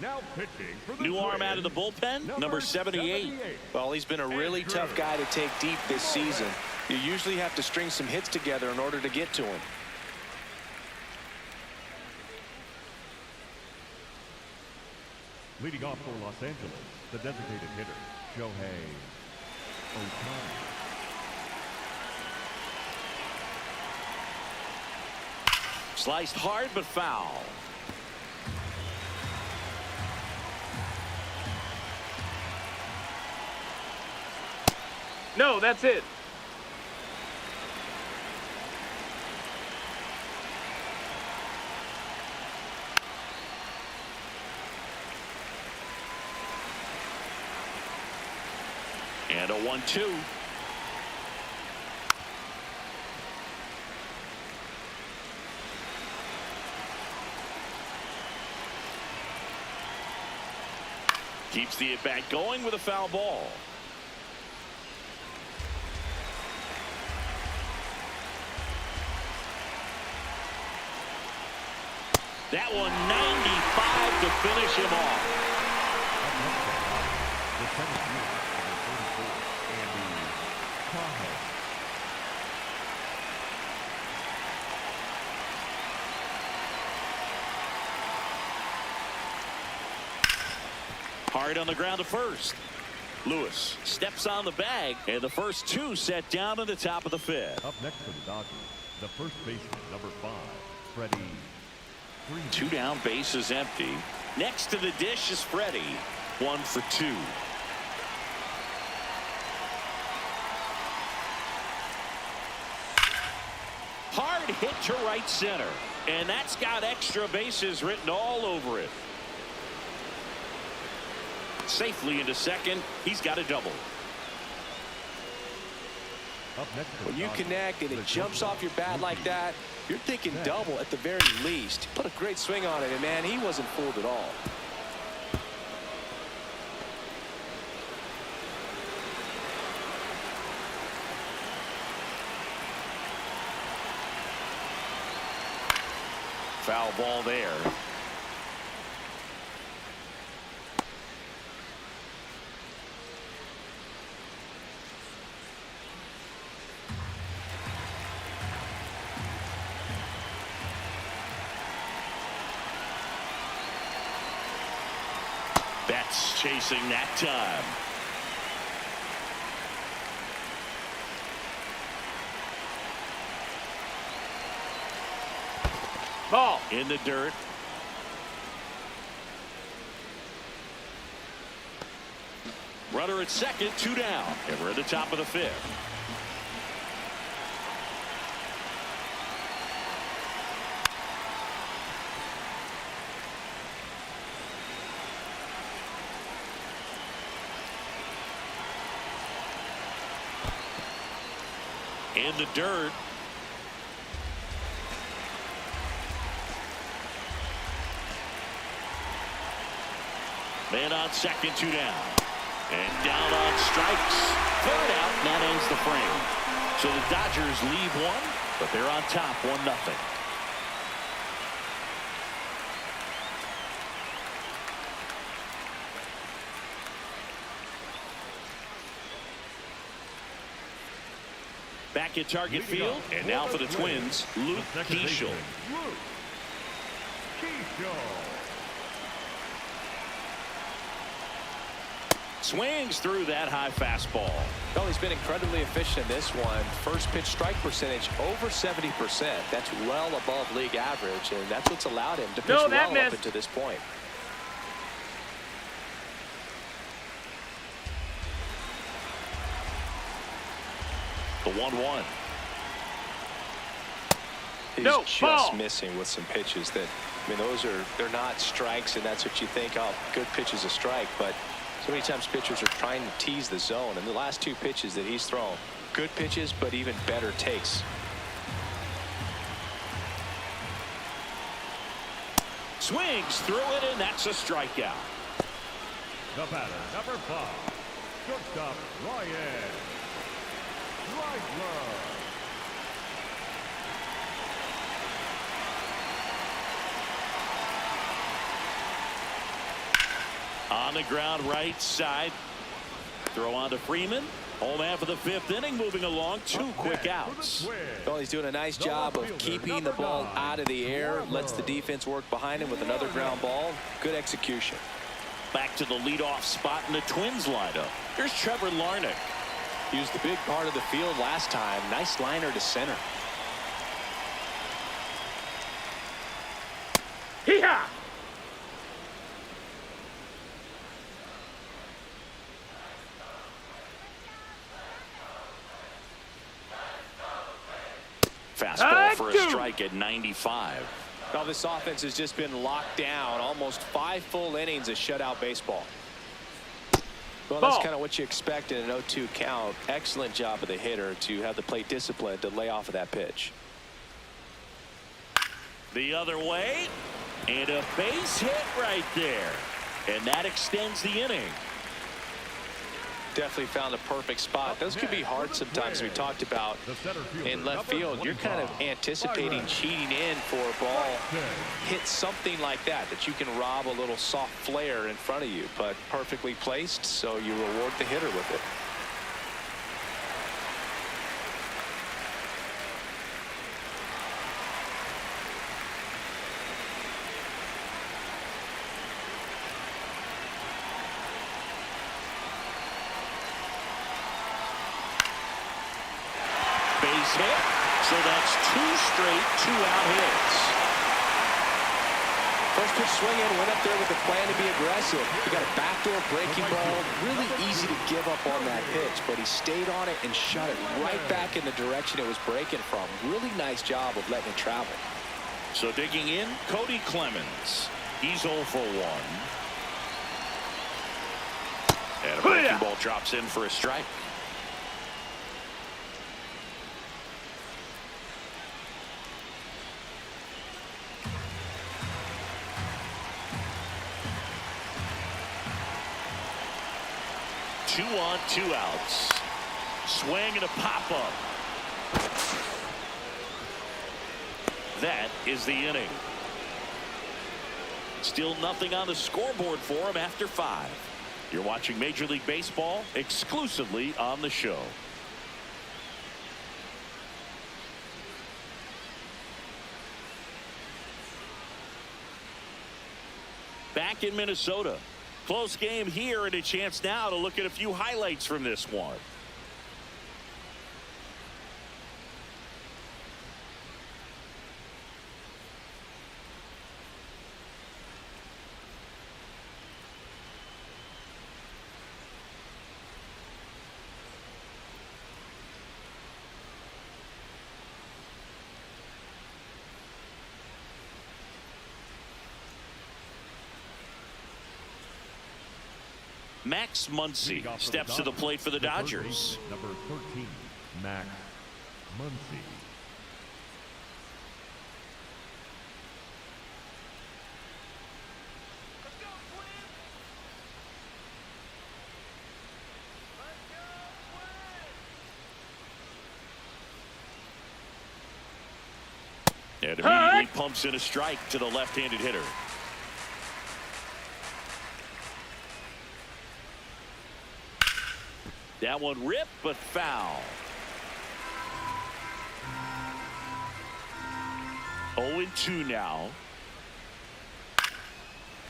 Now pitching for the New arm Twins, out of the bullpen, number 78. Well, he's been a really tough guy to take deep this season. You usually have to string some hits together in order to get to him. Leading off for Los Angeles, the designated hitter, Shohei Ohtani. Sliced hard but foul. No, that's it. And a 1-2. Keeps the at-bat going with a foul ball. That one 95 to finish him off. The center fielder, number 44, Andy Pajes. Hard on the ground to first. Lewis steps on the bag, and the first 2 set down in the top of the 5th. Up next for the Dodgers, the first baseman, number 5, Freddie. 2 down, bases empty. Next to the dish is Freddie. 1 for 2. Hard hit to right center, and that's got extra bases written all over it. Safely into second. He's got a double. Up next for When the you Dodgers, connect and the it jumps shortstop, off your bat like rookie, that, you're thinking double at the very least. Put a great swing on it, and man, he wasn't fooled at all. Foul ball there. That's chasing that time. Ball. In the dirt. Runner at second, 2 down. And we're at the top of the 5th. In the dirt. Man on second, 2 down. And down on strikes. 3rd out, and that ends the frame. So the Dodgers leave 1, but they're on top 1-0. Back at target field, and now for the Twins, Luke Keeschel. Luke Keeschel. Swings through that high fastball. Well, he's been incredibly efficient in this one. First pitch strike percentage over 70%. That's well above league average, and that's what's allowed him to pitch well up until this point. The 1-1. He's just missing with some pitches that, I mean, they're not strikes, and that's what you think, oh, good pitch is a strike, but so many times pitchers are trying to tease the zone, and the last 2 pitches that he's thrown, good pitches, but even better takes. Swings through it, and that's a strikeout. The batter, number 5, shortstop Ryan Dreisler. On the ground, right side. Throw on to Freeman. Home half of the 5th inning, moving along. 2 quick outs. Well, he's doing a nice job of keeping the ball out of the air. Lets the defense work behind him with another ground ball. Good execution. Back to the leadoff spot in the Twins lineup. Here's Trevor Larnach. He was the big part of the field last time. Nice liner to center. Hee-haw! Fastball for a strike at 95. Now this offense has just been locked down. Almost 5 full innings of shutout baseball. Well, that's kind of what you expect in an 0-2 count. Excellent job of the hitter to have the plate discipline to lay off of that pitch. The other way, and a base hit right there. And that extends the inning. Definitely found a perfect spot. Those could be hard sometimes. We talked about in left field. You're kind of anticipating cheating in for a ball. Hit something like that you can rob a little soft flare in front of you, but perfectly placed, so you reward the hitter with it. Hit. So that's 2 straight 2-out hits. First pitch swinging, went up there with the plan to be aggressive. He got a backdoor breaking ball. Really easy to give up on that pitch, but he stayed on it and shot it right back in the direction it was breaking from. Really nice job of letting it travel. So digging in, Cody Clemens. He's 0 for 1. And a breaking ball drops in for a strike. Two on, 2 outs. Swing and a pop-up. That is the inning. Still nothing on the scoreboard for him after 5. You're watching Major League Baseball exclusively on the show. Back in Minnesota. Close game here, and a chance now to look at a few highlights from this one. Max Muncy steps to the plate for the Dodgers. Number 13, Max Muncy. And immediately pumps in a strike to the left-handed hitter. That one ripped, but foul. 0-2 now.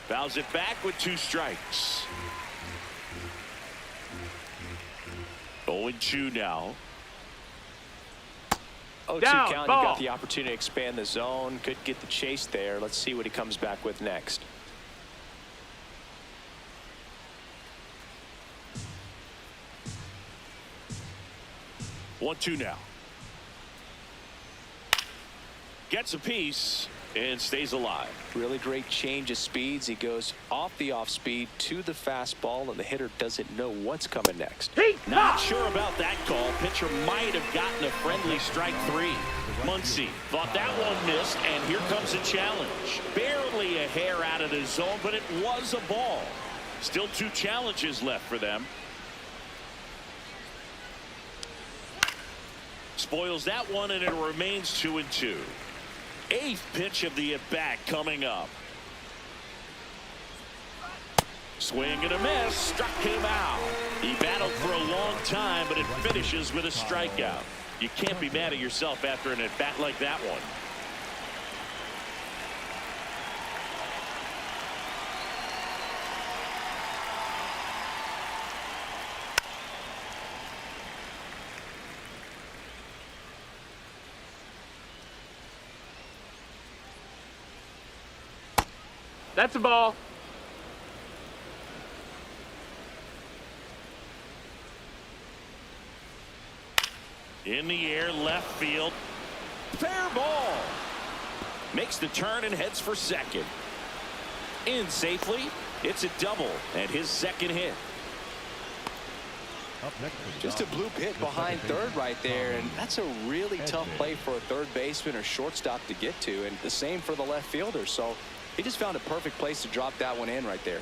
Fouls it back with 2 strikes. 0-2 now. 0-2 count. You got the opportunity to expand the zone. Could get the chase there. Let's see what he comes back with next. 1-2 now. Gets a piece. and stays alive. Really great change of speeds. He goes off the off speed to the fastball, and the hitter doesn't know what's coming next. Not sure about that call. Pitcher might have gotten a friendly strike 3. Muncy thought that one missed, and here comes a challenge. Barely a hair out of the zone, but it was a ball. Still 2 challenges left for them. Spoils that one, and it remains 2-2. 8th pitch of the at-bat coming up. Swing and a miss. Struck him out. He battled for a long time, but it finishes with a strikeout. You can't be mad at yourself after an at-bat like that one. That's a ball. In the air, left field. Fair ball. Makes the turn and heads for second. In safely. It's a double and his second hit. Up next is Just a blue hit behind third right there, and that's a really tough play for a third baseman or shortstop to get to, and the same for the left fielder. So he just found a perfect place to drop that one in right there.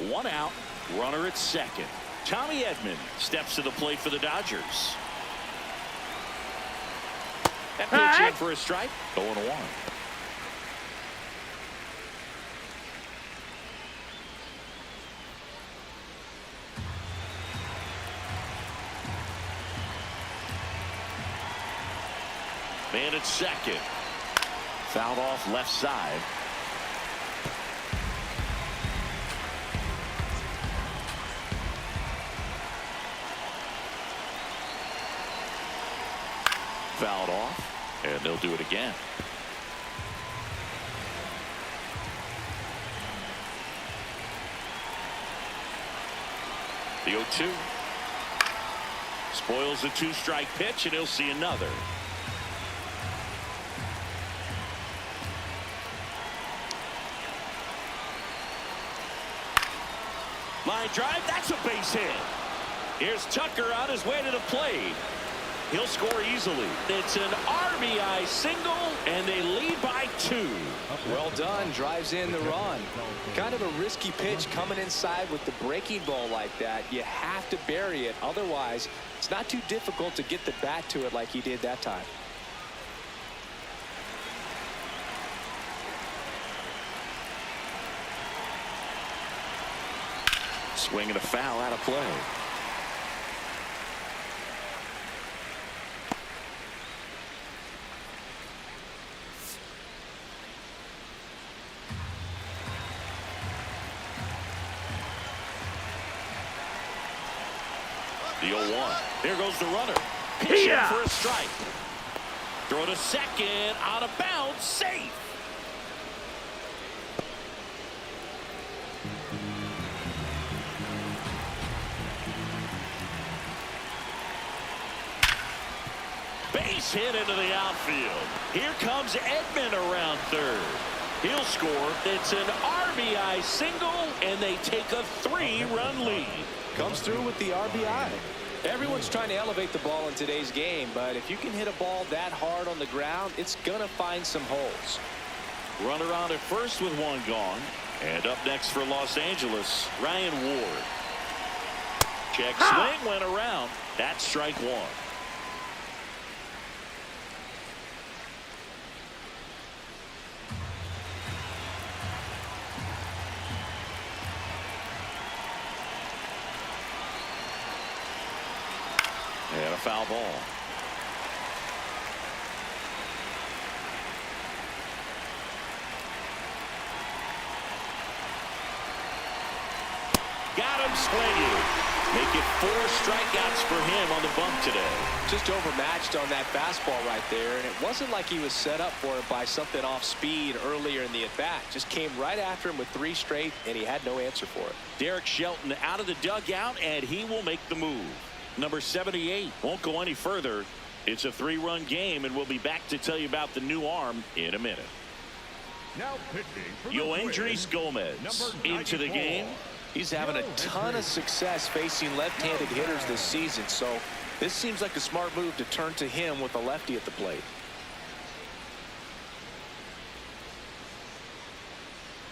One out, runner at second. Tommy Edman steps to the plate for the Dodgers. That pitch in for a strike. 0-1. Man at second. Fouled off left side. Fouled off, and they'll do it again. The 0-2. Spoils the 2-strike pitch, and he'll see another. Line drive, that's a base hit. Here's Tucker on his way to the plate. He'll score easily. It's an RBI single, and they lead by 2. Well done. Drives in the run. Kind of a risky pitch coming inside with the breaking ball like that. You have to bury it. Otherwise, it's not too difficult to get the bat to it like he did that time. Swing and a foul out of play. The 0-1. Here goes the runner. Pitch in for a strike. Throw to second. Out of bounds. Safe. Base hit into the outfield. Here comes Edman around third. He'll score. It's an RBI single, and they take a 3-run lead. Comes through with the RBI. Everyone's trying to elevate the ball in today's game, but if you can hit a ball that hard on the ground, it's going to find some holes. Runner on at first with one gone. And up next for Los Angeles, Ryan Ward. Check swing went around. That's strike 1. And a foul ball. Got him swinging. Make it 4 strikeouts for him on the bump today. Just overmatched on that fastball right there, and it wasn't like he was set up for it by something off speed earlier in the at-bat. Just came right after him with 3 straight, and he had no answer for it. Derek Shelton out of the dugout, and he will make the move. Number 78 won't go any further. It's a 3-run game, and we'll be back to tell you about the new arm in a minute. Now pitching for the Yoendrys Twins, Gomez number into the 94. game. He's having a ton of success facing left-handed hitters this season, so this seems like a smart move to turn to him with a lefty at the plate.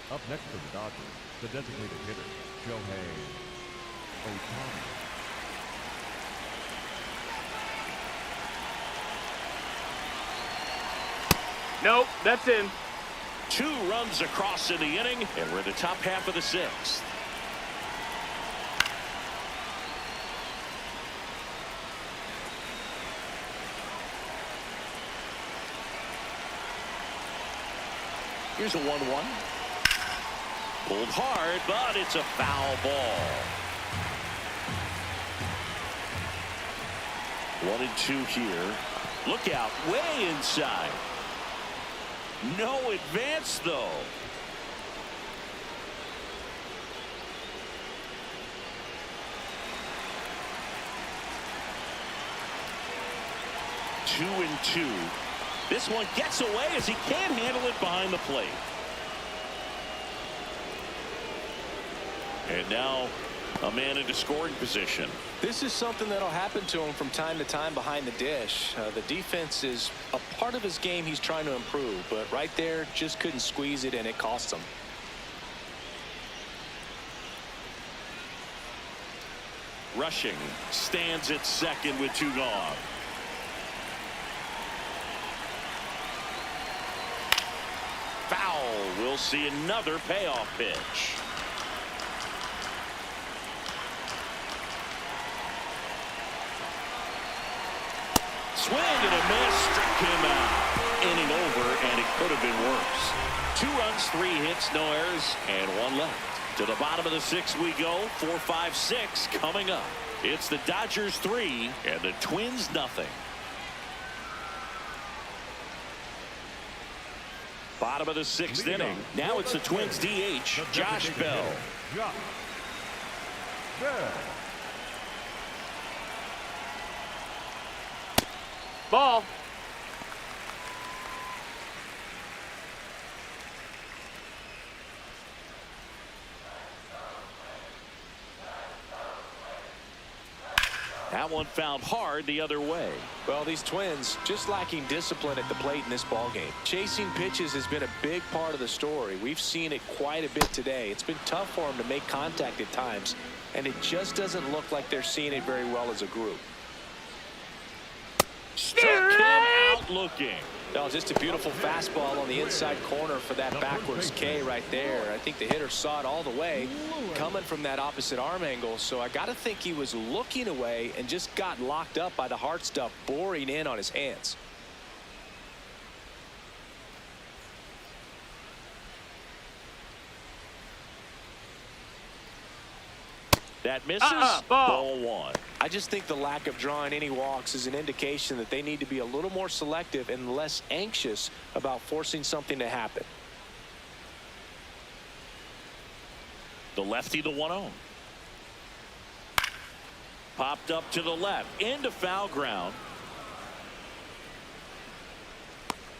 Up next for the Dodgers, the designated hitter, Shohei Ohtani. Nope, that's in. 2 runs across in the inning, and we're in the top half of the 6th. Here's a 1-1. Pulled hard, but it's a foul ball. 1-2 here. Look out, way inside. No advance, though. Two and 2. This one gets away as he can't handle it behind the plate. And now a man into scoring position. This is something that'll happen to him from time to time behind the dish. The defense is a part of his game he's trying to improve, but right there just couldn't squeeze it, and it cost him. Rushing stands at second with 2 gone. Foul. We'll see another payoff pitch. Swing and a miss, struck him out. Inning over, and it could have been worse. 2 runs, 3 hits, no errors, and 1 left. To the bottom of the 6th we go. 4, 5, 6 coming up. It's the Dodgers 3 and the Twins nothing. Bottom of the 6th inning. Now it's the Twins DH, Josh Bell. Josh Bell. Ball. That one fouled hard the other way. Well, these Twins just lacking discipline at the plate in this ballgame. Chasing pitches has been a big part of the story. We've seen it quite a bit today. It's been tough for them to make contact at times, and it just doesn't look like they're seeing it very well as a group. Struck him out looking. No, just a beautiful fastball on the inside corner for that backwards K right there. I think the hitter saw it all the way coming from that opposite arm angle. So I got to think he was looking away and just got locked up by the hard stuff boring in on his hands. That misses. Ball 1. I just think the lack of drawing any walks is an indication that they need to be a little more selective and less anxious about forcing something to happen. The lefty, the 1-0. Popped up to the left into foul ground.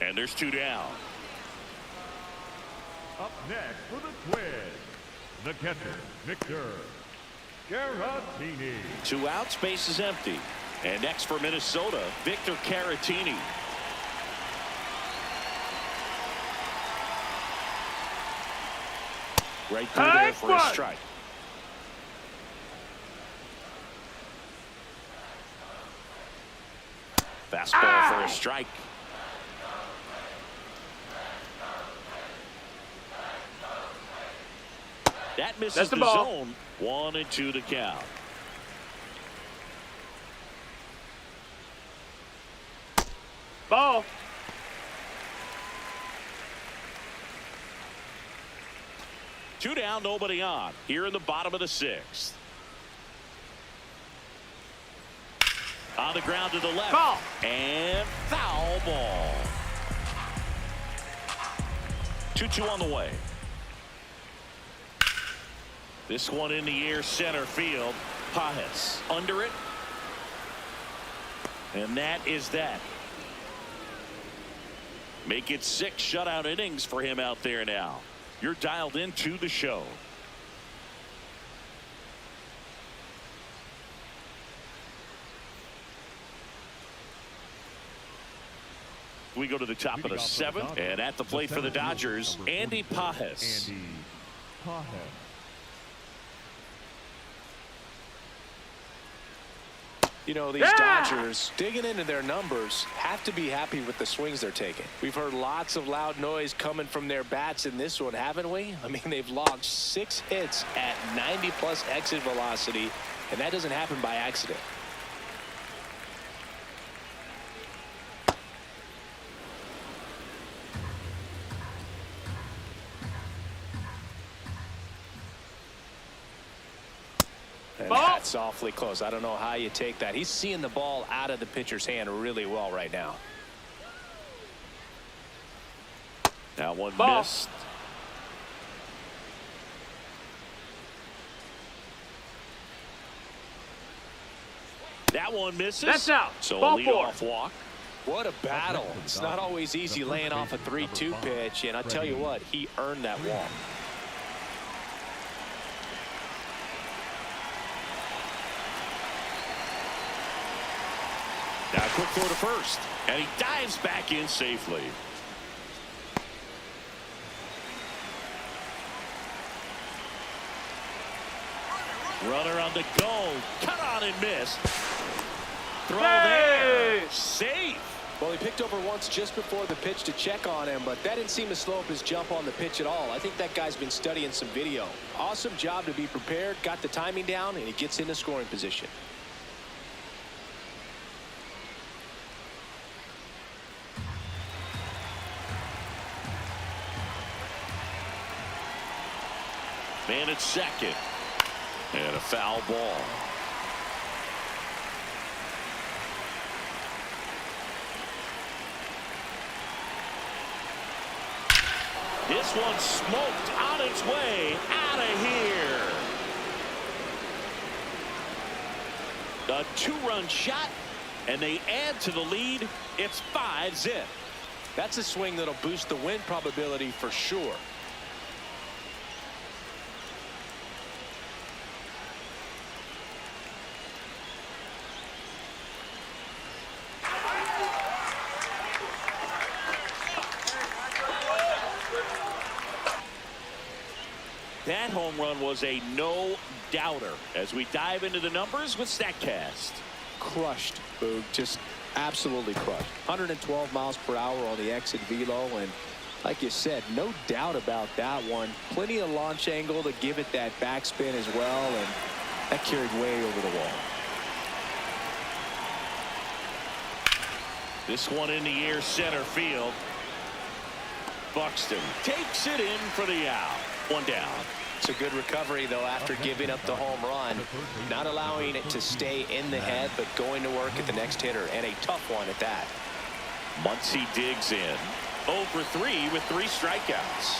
And there's 2 down. Up next for the Twins, the catcher, Victor Caratini. 2 outs, base is empty. And next for Minnesota, Victor Caratini. Right through there for a strike. Fastball for a strike. That misses the zone. 1-2 to count. Ball. Two down, nobody on. Here in the bottom of the sixth. On the ground to the left. Call. And foul ball. 2-2 on the way. This one in the air, center field. Pajes under it. And that is that. Make it 6 shutout innings for him out there now. You're dialed into the show. We go to the top of the 7th, and at the plate for the Dodgers, Andy Pajes. Andy Pajes. You know, these Dodgers, digging into their numbers, have to be happy with the swings they're taking. We've heard lots of loud noise coming from their bats in this one, haven't we? I mean, they've logged 6 hits at 90-plus exit velocity, and that doesn't happen by accident. And that's awfully close. I don't know how you take that. He's seeing the ball out of the pitcher's hand really well right now. That one Ball. missed. That one misses. That's out. So Ball a four. leadoff walk. What a battle. It's not always easy laying off a 3-2 pitch, and I tell you what, he earned that walk. Now quick throw to first, and he dives back in safely. Runner on the go, cut on and miss. Throw there, safe. Well, he picked over once just before the pitch to check on him, but that didn't seem to slow up his jump on the pitch at all. I think that guy's been studying some video. Awesome job to be prepared, got the timing down, and he gets into scoring position. Man at second. And a foul ball. This one smoked on its way out of here. A 2-run shot, and they add to the lead. It's 5-zip. That's a swing that'll boost the win probability for sure. That home run was a no-doubter as we dive into the numbers with StatCast. Crushed, Boog. Just absolutely crushed. 112 miles per hour on the exit velo, and like you said, no doubt about that one. Plenty of launch angle to give it that backspin as well, and that carried way over the wall. This one in the air, center field. Buxton takes it in for the out. One down. It's a good recovery, though, after giving up the home run. Not allowing it to stay in the head, but going to work at the next hitter, and a tough one at that. Muncy digs in. 0 for 3 with 3 strikeouts.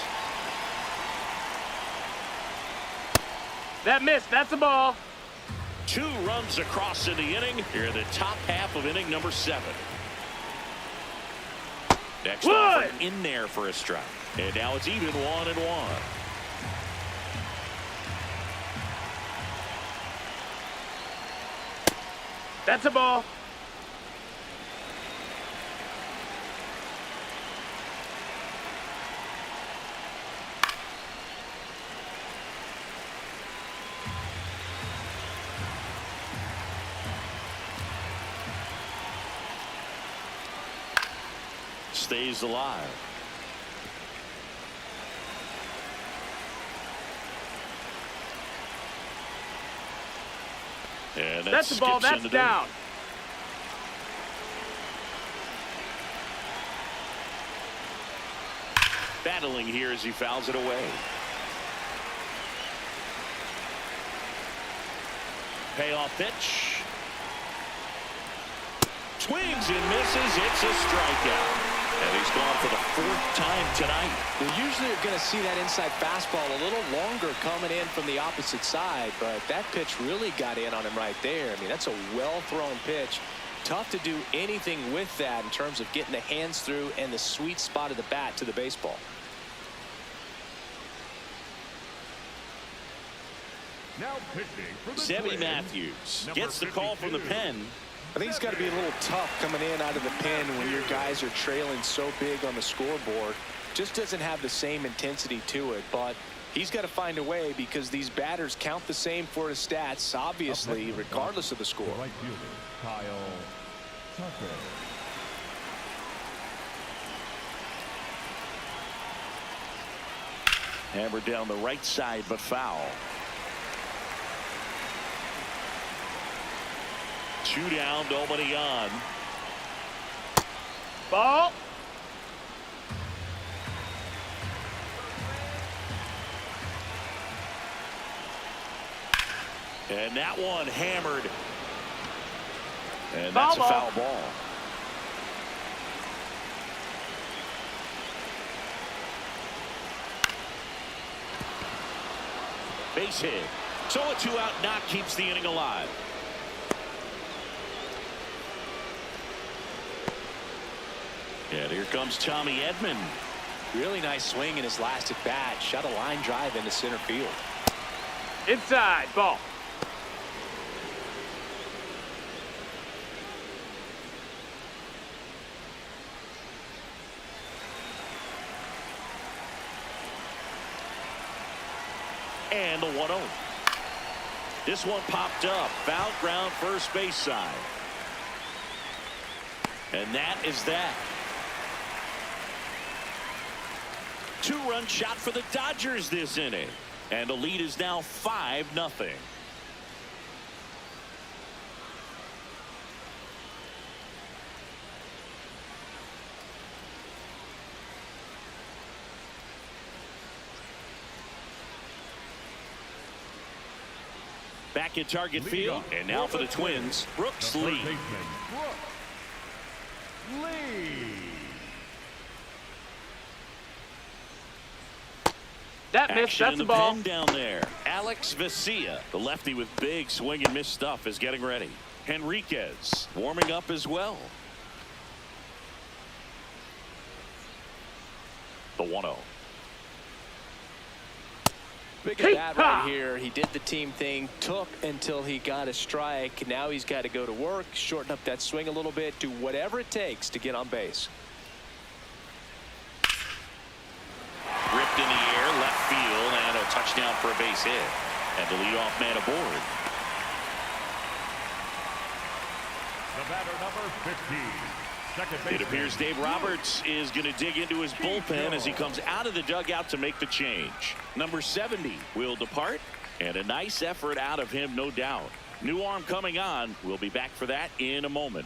That missed. That's a ball. 2 runs across in the inning. Here in the top half of inning number 7. Next offer in there for a strike. And now it's even 1-1. That's a ball. Stays alive. And That's the ball. That's down. Battling here as he fouls it away. payoff pitch. Swings and misses. It's a strikeout. And he's gone for the 4th time tonight. You usually are going to see that inside fastball a little longer coming in from the opposite side, but that pitch really got in on him right there. I mean, that's a well-thrown pitch. Tough to do anything with that in terms of getting the hands through and the sweet spot of the bat to the baseball. Now pitching for the Sebby Twins, Matthews number gets the call from the 52. pen. I think it's got to be a little tough coming in out of the pen when your guys are trailing so big on the scoreboard. Just doesn't have the same intensity to it, but he's got to find a way because these batters count the same for his stats, obviously, regardless of the score. The right fielder, Kyle Tucker. Hammered down the right side, but foul. 2 down, nobody on. Ball. And that one hammered. And that's a foul ball. Base hit. So a 2-out knock keeps the inning alive. And here comes Tommy Edman. Really nice swing in his last at bat. Shot a line drive into center field. Inside. Ball. And the 1-0. This one popped up. Foul ground first base side. And that is that. 2-run shot for the Dodgers this inning. And the lead is now 5-0. Back at target field. And now for the Twins, Brooks The third Lee. baseman, Brooks Lee. That missed. Action That's in a the ball. pen down there. Alex Vesia, the lefty with big swing and miss stuff, is getting ready. Henriquez warming up as well. The 1-0. Big at bat right here. He did the team thing, took until he got a strike. Now he's got to go to work, shorten up that swing a little bit, do whatever it takes to get on base. Ripped in the air, left field, and a touchdown for a base hit. And the leadoff man aboard. The batter, number 15. Second It baseman, appears Dave Roberts is going to dig into his bullpen as he comes out of the dugout to make the change. Number 70 will depart, and a nice effort out of him, no doubt. New arm coming on. We'll be back for that in a moment.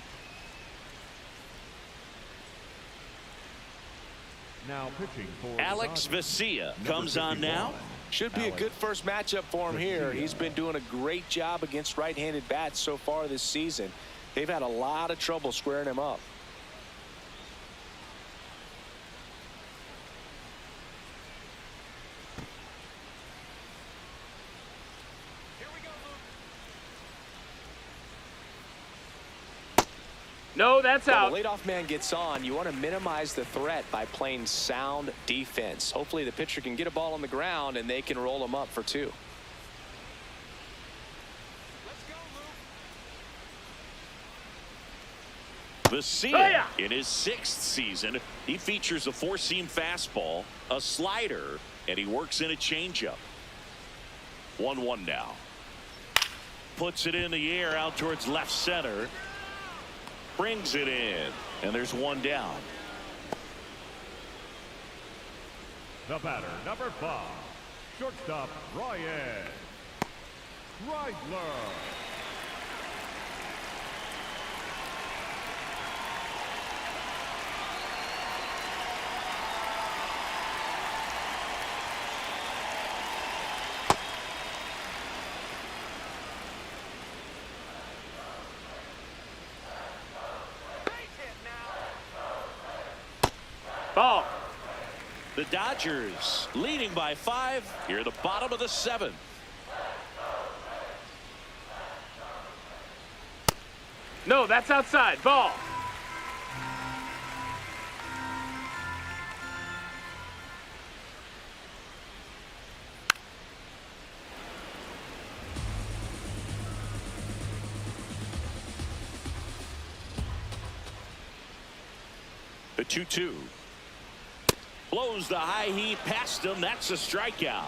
Now pitching for Alex the Dodgers, Vesia number comes on 51. now. Should be a good first matchup for him here. He's been doing a great job against right-handed bats so far this season. They've had a lot of trouble squaring him up. No, that's out. When the leadoff man gets on, you want to minimize the threat by playing sound defense. Hopefully the pitcher can get a ball on the ground and they can roll him up for 2. Vesia in his 6th season. He features a 4-seam fastball, a slider, and he works in a changeup. 1-1 now. Puts it in the air out towards left center. Brings it in, and there's 1 down. The batter, number 5. Shortstop, Ryan Kreidler. Dodgers leading by 5 here at the bottom of the 7th. No, that's outside. Ball. The 2-2. Blows the high heat past him. That's a strikeout.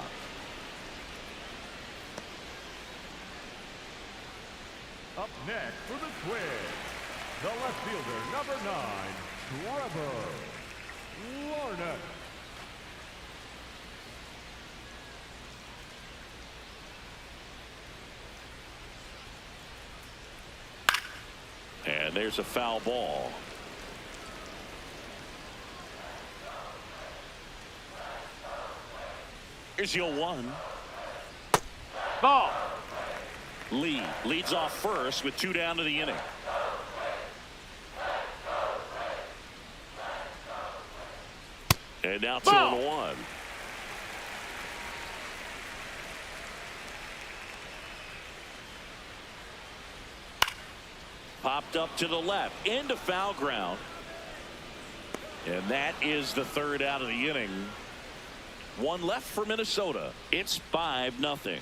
Up next for the Twins, the left fielder, number 9, Trevor Larnett. And there's a foul ball. Here's your 1. Ball. Lee leads off first with 2 down to the inning. And now 2-1. Popped up to the left into foul ground. And that is the 3rd out of the inning. 1 left for Minnesota. It's 5-0.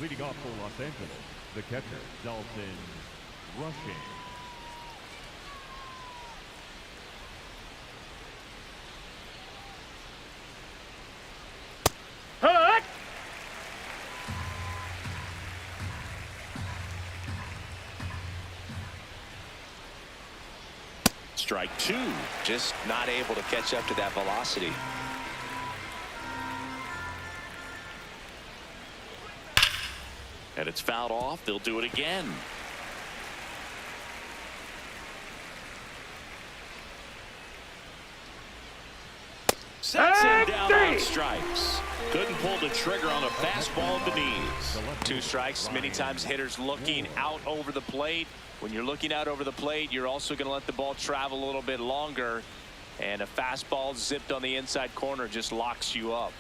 Leading off for Los Angeles, the catcher, Dalton Rushing. Hut. Strike 2. Just not able to catch up to that velocity. And it's fouled off. They'll do it again. Sets him down on strikes. Couldn't pull the trigger on a fastball at the knees. 2 strikes. Many times hitters looking out over the plate. When you're looking out over the plate, you're also going to let the ball travel a little bit longer. And a fastball zipped on the inside corner just locks you up.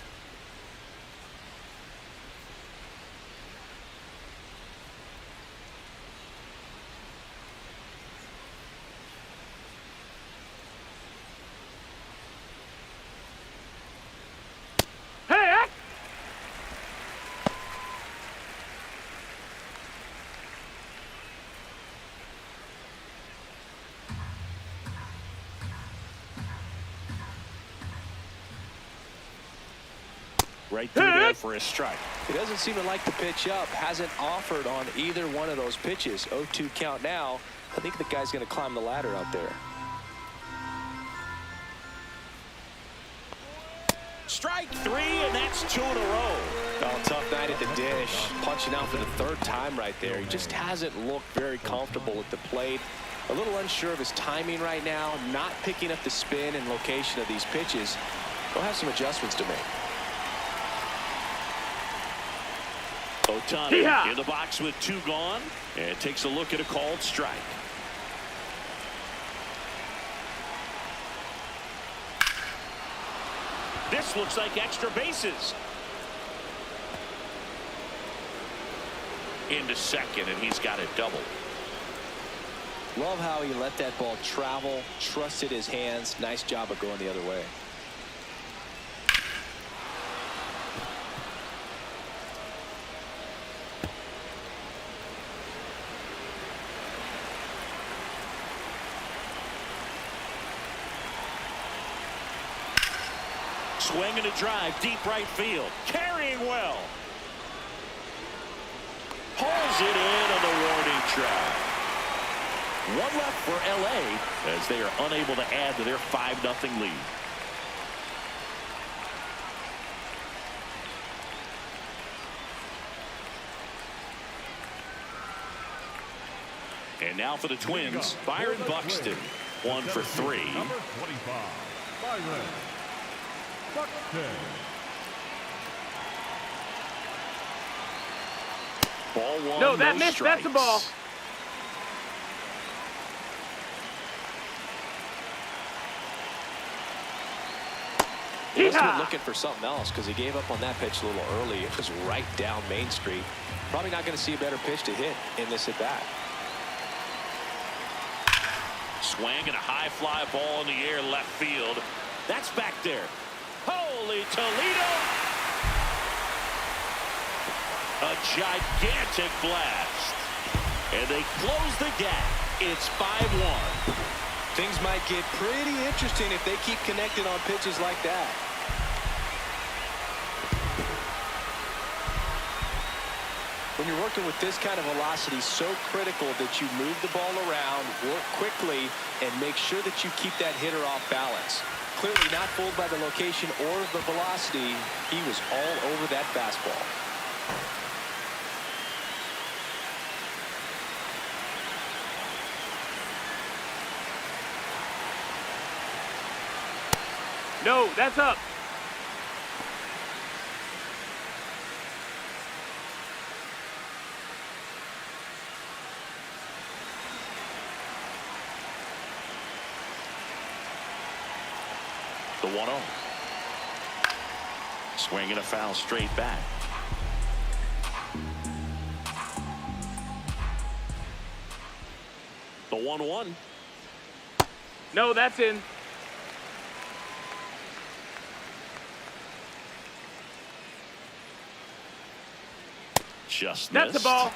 Right through there for a strike. He doesn't seem to like the pitch up. Hasn't offered on either one of those pitches. 0-2 count now. I think the guy's going to climb the ladder out there. Strike 3, and that's 2 in a row. Oh, tough night at the dish. Punching out for the 3rd time right there. He just hasn't looked very comfortable at the plate. A little unsure of his timing right now. Not picking up the spin and location of these pitches. He'll have some adjustments to make. Ohtani in the box with 2 gone, and takes a look at a called strike. This looks like extra bases. Into second, and he's got it double. Love how he let that ball travel, trusted his hands. Nice job of going the other way. Swing and a drive, deep right field. Carrying well. Pulls it in on the warning track. 1 left for LA as they are unable to add to their 5-0 lead. And now for the Twins, Byron Buxton. 1 for 3. Number 25, Byron Buxton. Ball one, No, that missed. strikes. That's a ball. He must have been Yeehaw! looking for something else because he gave up on that pitch a little early. It was right down Main Street. Probably not going to see a better pitch to hit in this at bat. Swing and a high fly ball in the air left field. That's back there. Holy Toledo! A gigantic blast. And they close the gap. It's 5-1. Things might get pretty interesting if they keep connecting on pitches like that. When you're working with this kind of velocity, so critical that you move the ball around, work quickly, and make sure that you keep that hitter off balance. Clearly not fooled by the location or the velocity. He was all over that fastball. No, that's up. The 1-0. Swing and a foul straight back. The 1-1. No, that's in. Just That's missed. a ball.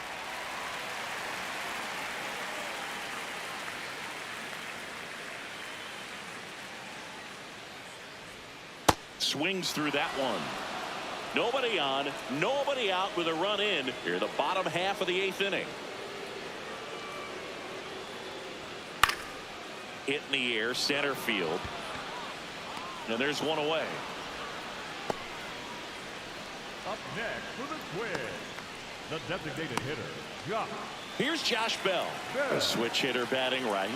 Swings through that one. Nobody on, nobody out with a run in here, the bottom half of the 8th inning. Hit in the air, center field. And there's one away. Up next for the Twins, the designated hitter, Josh. Here's Josh Bell, a switch hitter batting right.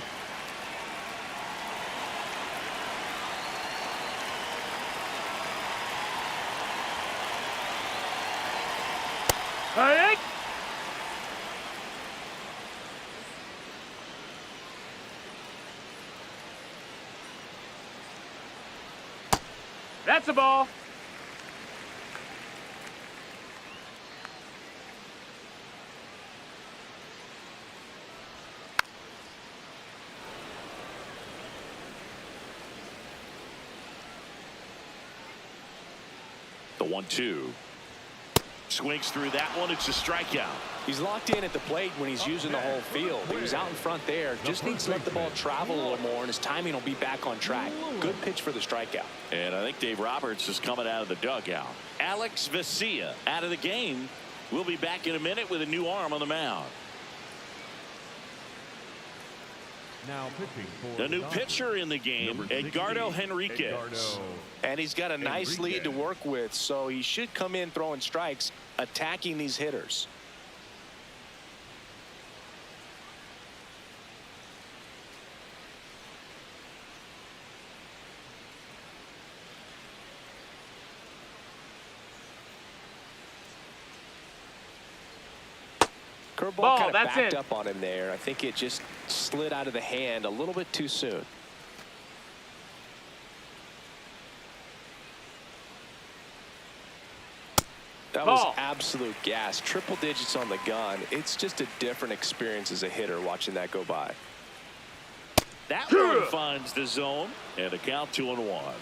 Hey! That's a ball. The 1-2. Swings through that one. It's a strikeout. He's locked in at the plate when he's using the whole field. He was out in front there. Just needs to let the ball travel a little more, and his timing will be back on track. Good pitch for the strikeout. And I think Dave Roberts is coming out of the dugout. Alex Vesia out of the game. We'll be back in a minute with a new arm on the mound. Now pitching for The new Dodgers, pitcher in the game, number Edgardo 68, Henriquez. Edgardo. And he's got a nice lead to work with, so he should come in throwing strikes, attacking these hitters. Curveball Ball, kind of that's backed in. up on him there. I think it just slid out of the hand a little bit too soon. That was Ball. absolute gas. Triple digits on the gun. It's just a different experience as a hitter watching that go by. That one finds the zone, and a count 2-1.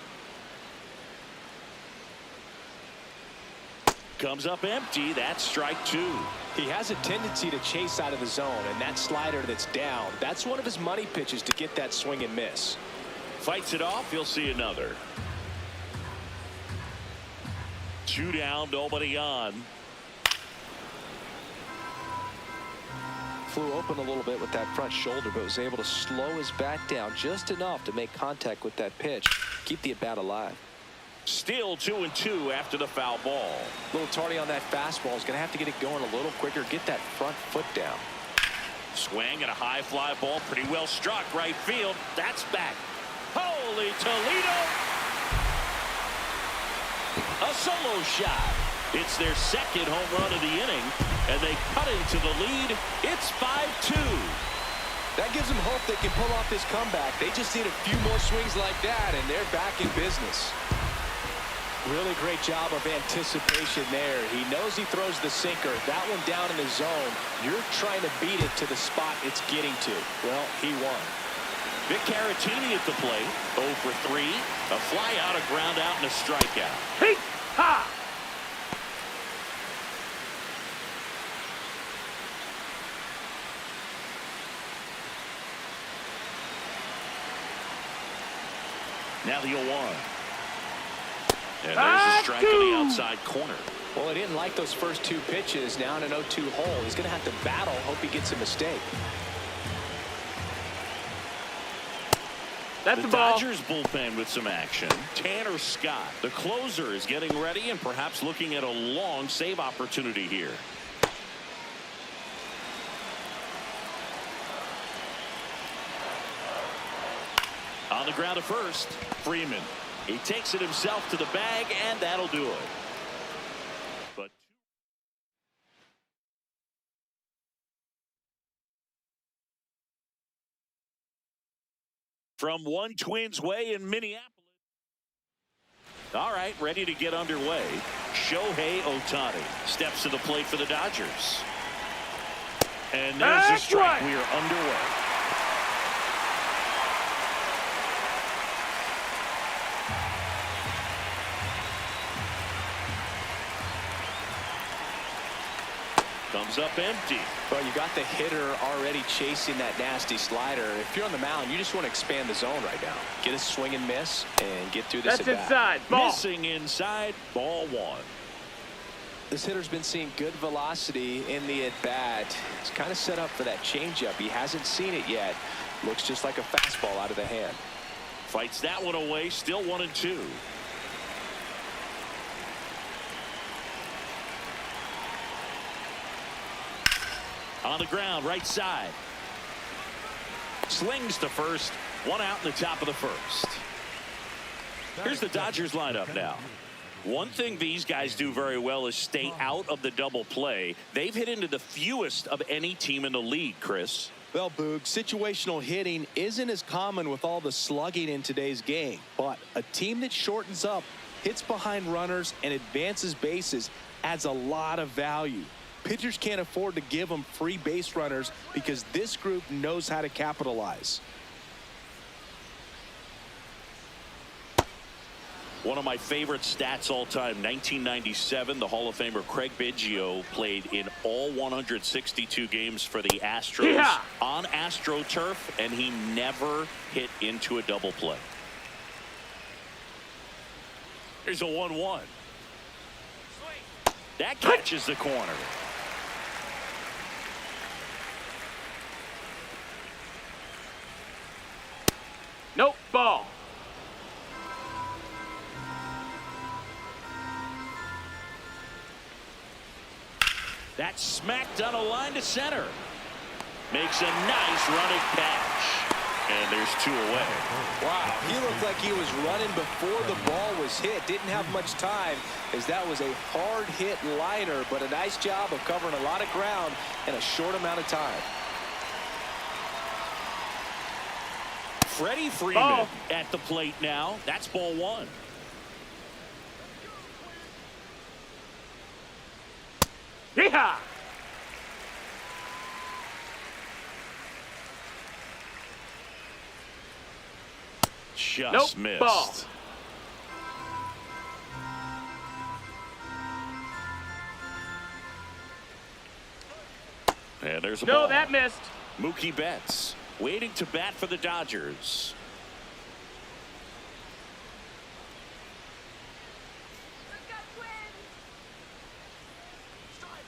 Comes up empty. That's strike 2. He has a tendency to chase out of the zone, and that slider that's down, that's one of his money pitches to get that swing and miss. Fights it off. You'll see another. 2 down, nobody on. Flew open a little bit with that front shoulder, but was able to slow his bat down just enough to make contact with that pitch. Keep the at-bat alive. Still 2-2 after the foul ball. A little tardy on that fastball. He's going to have to get it going a little quicker. Get that front foot down. Swing and a high fly ball. Pretty well struck right field. That's back. Holy Toledo. A solo shot. It's their second home run of the inning, and they cut into the lead. It's 5-2. That gives them hope they can pull off this comeback. They just need a few more swings like that, and they're back in business. Really great job of anticipation there. He knows he throws the sinker. That one down in the zone. You're trying to beat it to the spot it's getting to. Well, he won. Vic Caratini at the plate. 0 for 3. A fly out, a ground out, and a strikeout. Hey! Ha! Now the 0-1. And there's a strike on the outside corner. Well, he didn't like those first two pitches. Now in an 0-2 hole. He's going to have to battle. Hope he gets a mistake. That's the the ball. Dodgers bullpen with some action. Tanner Scott, the closer, is getting ready and perhaps looking at a long save opportunity here. On the ground to first, Freeman. He takes it himself to the bag, and that'll do it. But from one Twins way in Minneapolis. All right, ready to get underway. Shohei Ohtani steps to the plate for the Dodgers. And there's a strike. We are underway. Comes up empty. Well, you got the hitter already chasing that nasty slider. If you're on the mound, you just want to expand the zone right now. Get a swing and miss and get through this That's at-bat. inside. Ball. Missing inside. Ball 1. This hitter's been seeing good velocity in the at-bat. He's kind of set up for that changeup. He hasn't seen it yet. Looks just like a fastball out of the hand. Fights that one away. Still 1-2. On the ground, right side. Slings to first. One out in the top of the first. Here's the Dodgers lineup now. One thing these guys do very well is stay out of the double play. They've hit into the fewest of any team in the league, Chris. Well, Boog, situational hitting isn't as common with all the slugging in today's game. But a team that shortens up, hits behind runners, and advances bases adds a lot of value. Pitchers can't afford to give them free base runners because this group knows how to capitalize. One of my favorite stats all time, 1997, the Hall of Famer Craig Biggio played in all 162 games for the Astros on AstroTurf, and he never hit into a double play. Here's a 1-1. That catches the corner. Nope. Ball. That's smacked on a line to center. Makes a nice running catch. And there's 2 away. Wow, he looked like he was running before the ball was hit. Didn't have much time as that was a hard hit liner, but a nice job of covering a lot of ground in a short amount of time. Freddie Freeman at the plate now. That's ball 1. Yeehaw! Just missed. Ball. And there's a ball. No, that missed. Mookie Betts waiting to bat for the Dodgers.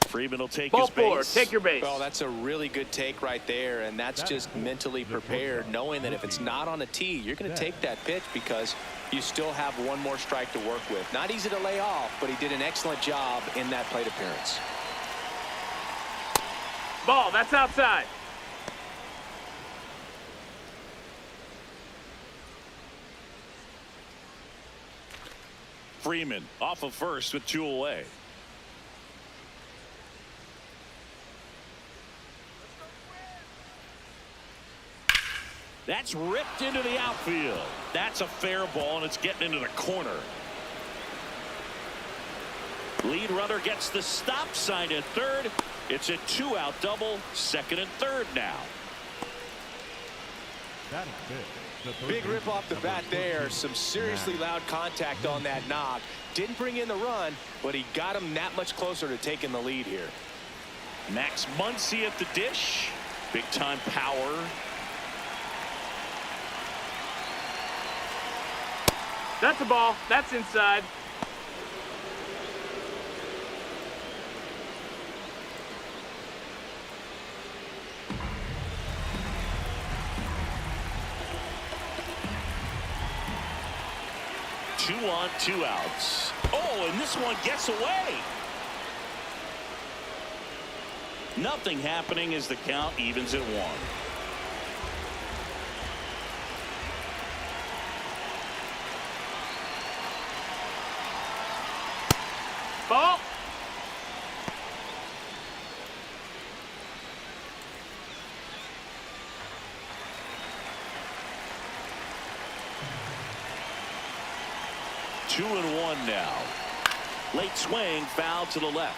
Freeman will take Ball his base. 4. Take your base. Well, that's a really good take right there, and that's just mentally prepared, knowing that if it's not on a tee, you're going to take that pitch because you still have one more strike to work with. Not easy to lay off, but he did an excellent job in that plate appearance. Ball. That's outside. Freeman off of first with 2 away. That's ripped into the outfield. That's a fair ball, and it's getting into the corner. Lead runner gets the stop sign at third. It's a 2-out double, second and third now. That is it. Big rip off the bat there. Some seriously loud contact on that knock. Didn't bring in the run, but he got him that much closer to taking the lead here. Max Muncy at the dish. Big time power. That's a ball. That's inside. Two on, 2 outs. Oh, and this one gets away. Nothing happening as the count evens at 1. Ball. Two and 1 now. Late swing, foul to the left.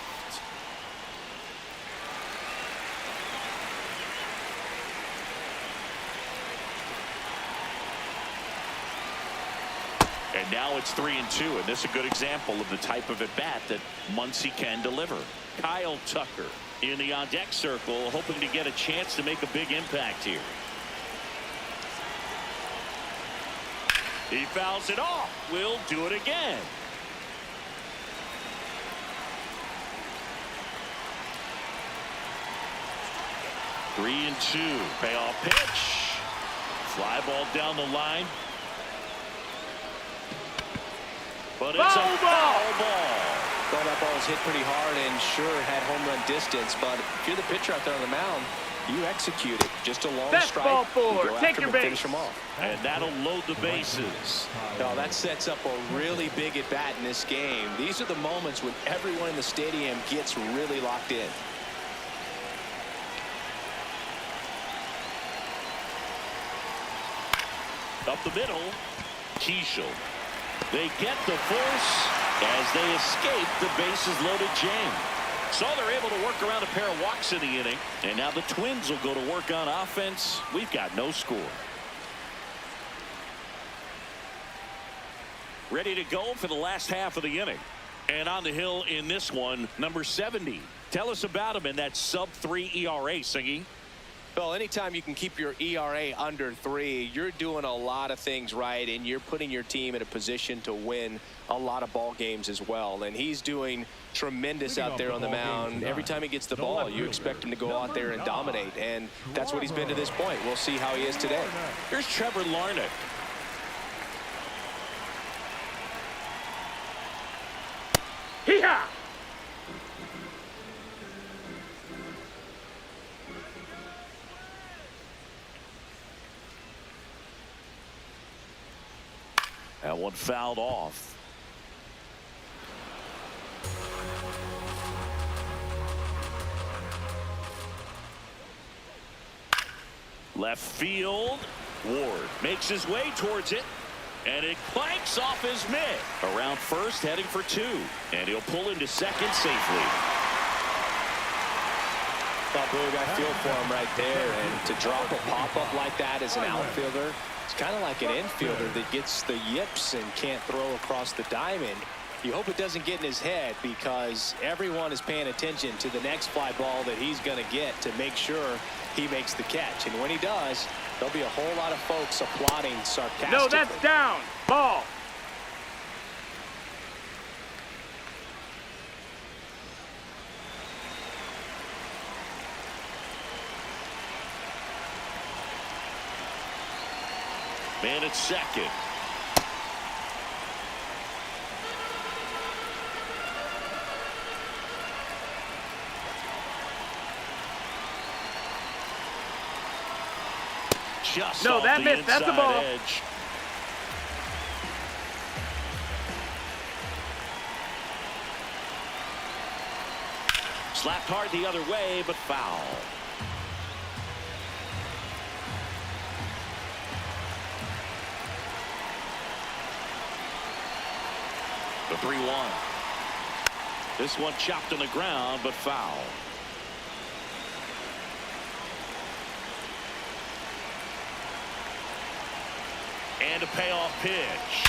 And now it's 3 and 2, and this is a good example of the type of at bat that Muncy can deliver. Kyle Tucker in the on deck circle, hoping to get a chance to make a big impact here. He fouls it off. We'll do it again. Three and 2. Payoff pitch. Fly ball down the line. But it's a foul ball. Well, that ball was hit pretty hard and sure had home run distance, but if you're the pitcher out there on the mound, you execute it. Just a long That's strike. ball 4. Go Take after your him and base. finish him off. And that'll load the bases. No, that sets up a really big at bat in this game. These are the moments when everyone in the stadium gets really locked in. Up the middle, Keishel. They get the force as they escape the bases loaded jam. So they're able to work around a pair of walks in the inning. And now the Twins will go to work on offense. We've got no score. Ready to go for the last half of the inning. And on the hill in this one, number 70. Tell us about him in that sub-3 ERA, Singy. Well, anytime you can keep your ERA under 3, you're doing a lot of things right, and you're putting your team in a position to win a lot of ball games as well. And he's doing tremendous out there on the mound. Every time he gets the ball, you expect him to go out there and dominate, and that's what he's been to this point. We'll see how he is today. Here's Trevor Larnach. Hee-haw! That one fouled off. Left field. Ward makes his way towards it. And it clanks off his mitt. Around first, heading for 2. And he'll pull into second safely. Well, Boog, I feel for him right there. And to drop a pop-up like that as an outfielder, it's kind of like an infielder that gets the yips and can't throw across the diamond. You hope it doesn't get in his head, because everyone is paying attention to the next fly ball that he's going to get to make sure he makes the catch. And when he does, there'll be a whole lot of folks applauding sarcastically. No, that's down. Ball. Man at second. Just No, off that the missed. That's a inside ball. edge. Slapped hard the other way, but foul. The 3-1. This one chopped on the ground, but foul. And a payoff pitch.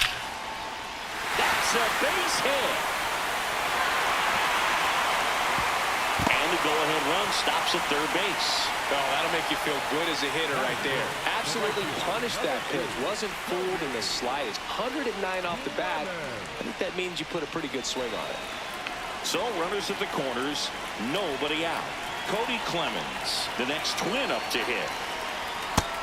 That's a base hit. And the go-ahead run stops at third base. Oh, that'll make you feel good as a hitter right there. Absolutely punished that pitch. Wasn't fooled in the slightest. 109 off the bat. I think that means you put a pretty good swing on it. So runners at the corners, nobody out. Cody Clemens, the next twin up to hit.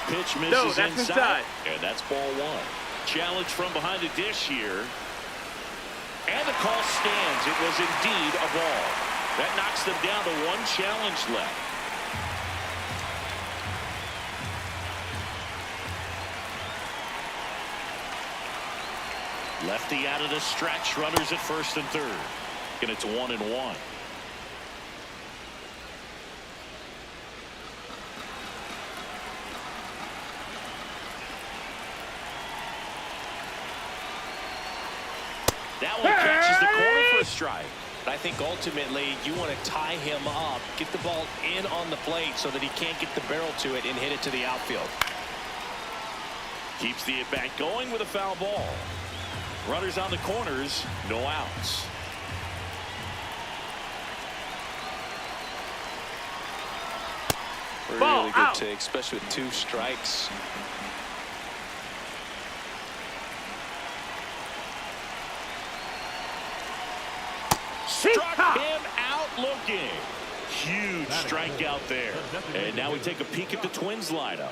Pitch misses No, that's inside. And that's ball one. Challenge from behind the dish here. And the call stands. It was indeed a ball. That knocks them down to one challenge left. Lefty out of the stretch. Runners at first and third. And it's 1-1. That one catches the corner for a strike. But I think ultimately you want to tie him up, get the ball in on the plate so that he can't get the barrel to it and hit it to the outfield. Keeps the at-bat going with a foul ball. Runners on the corners, no outs. Really good out. take, especially with 2 strikes. Struck him out looking. Huge strikeout there. And now we take a peek at the Twins lineup.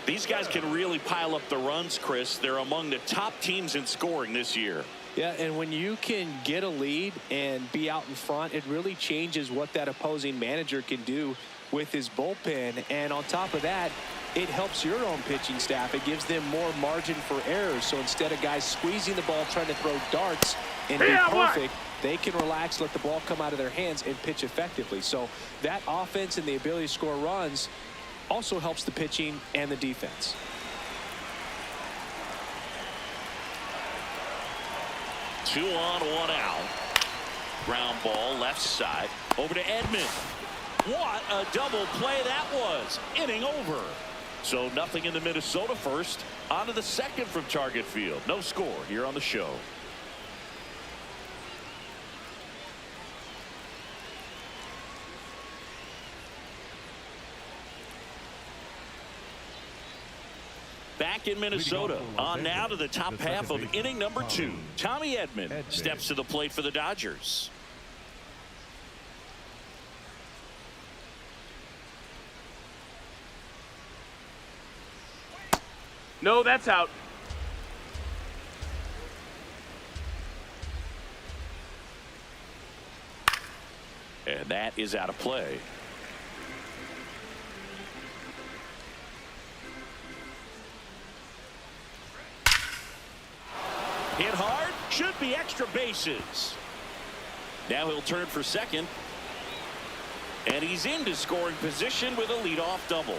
These guys can really pile up the runs, Chris. They're among the top teams in scoring this year. Yeah, and when you can get a lead and be out in front, it really changes what that opposing manager can do with his bullpen. And on top of that, it helps your own pitching staff. It gives them more margin for errors. So instead of guys squeezing the ball, trying to throw darts and be perfect, they can relax, let the ball come out of their hands and pitch effectively. So that offense and the ability to score runs also helps the pitching and the defense. Two on, one out. Ground ball left side over to Edman. What a double play that was. Inning over. So nothing in the Minnesota first. On to the second from Target Field. No score here on the show. Back in Minnesota, on now to the top half of inning number 2. Tommy Edman steps to the plate for the Dodgers. No, that's out. And that is out of play. Hit hard, should be extra bases. Now he'll turn for second. And he's into scoring position with a leadoff double.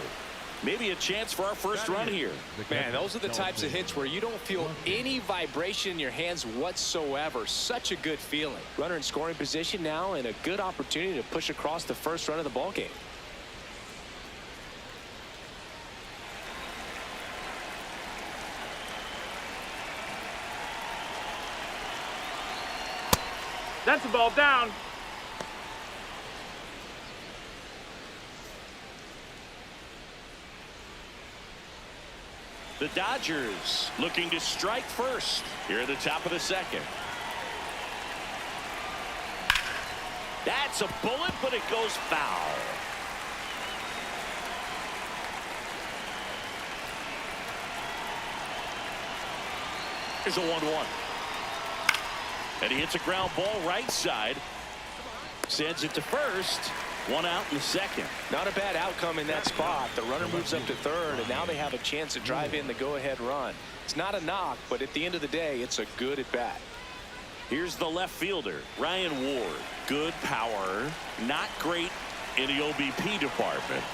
Maybe a chance for our first run here. Man, those are the types of hits where you don't feel any vibration in your hands whatsoever. Such a good feeling. Runner in scoring position now and a good opportunity to push across the first run of the ball game. That's a ball down. The Dodgers looking to strike first here at the top of the second. That's a bullet, but it goes foul. Here's a 1-1. And he hits a ground ball right side. Sends it to first. One out in the second. Not a bad outcome in that spot. The runner moves up to third, and now they have a chance to drive in the go-ahead run. It's not a knock, but at the end of the day, it's a good at-bat. Here's the left fielder, Ryan Ward. Good power, not great in the OBP department.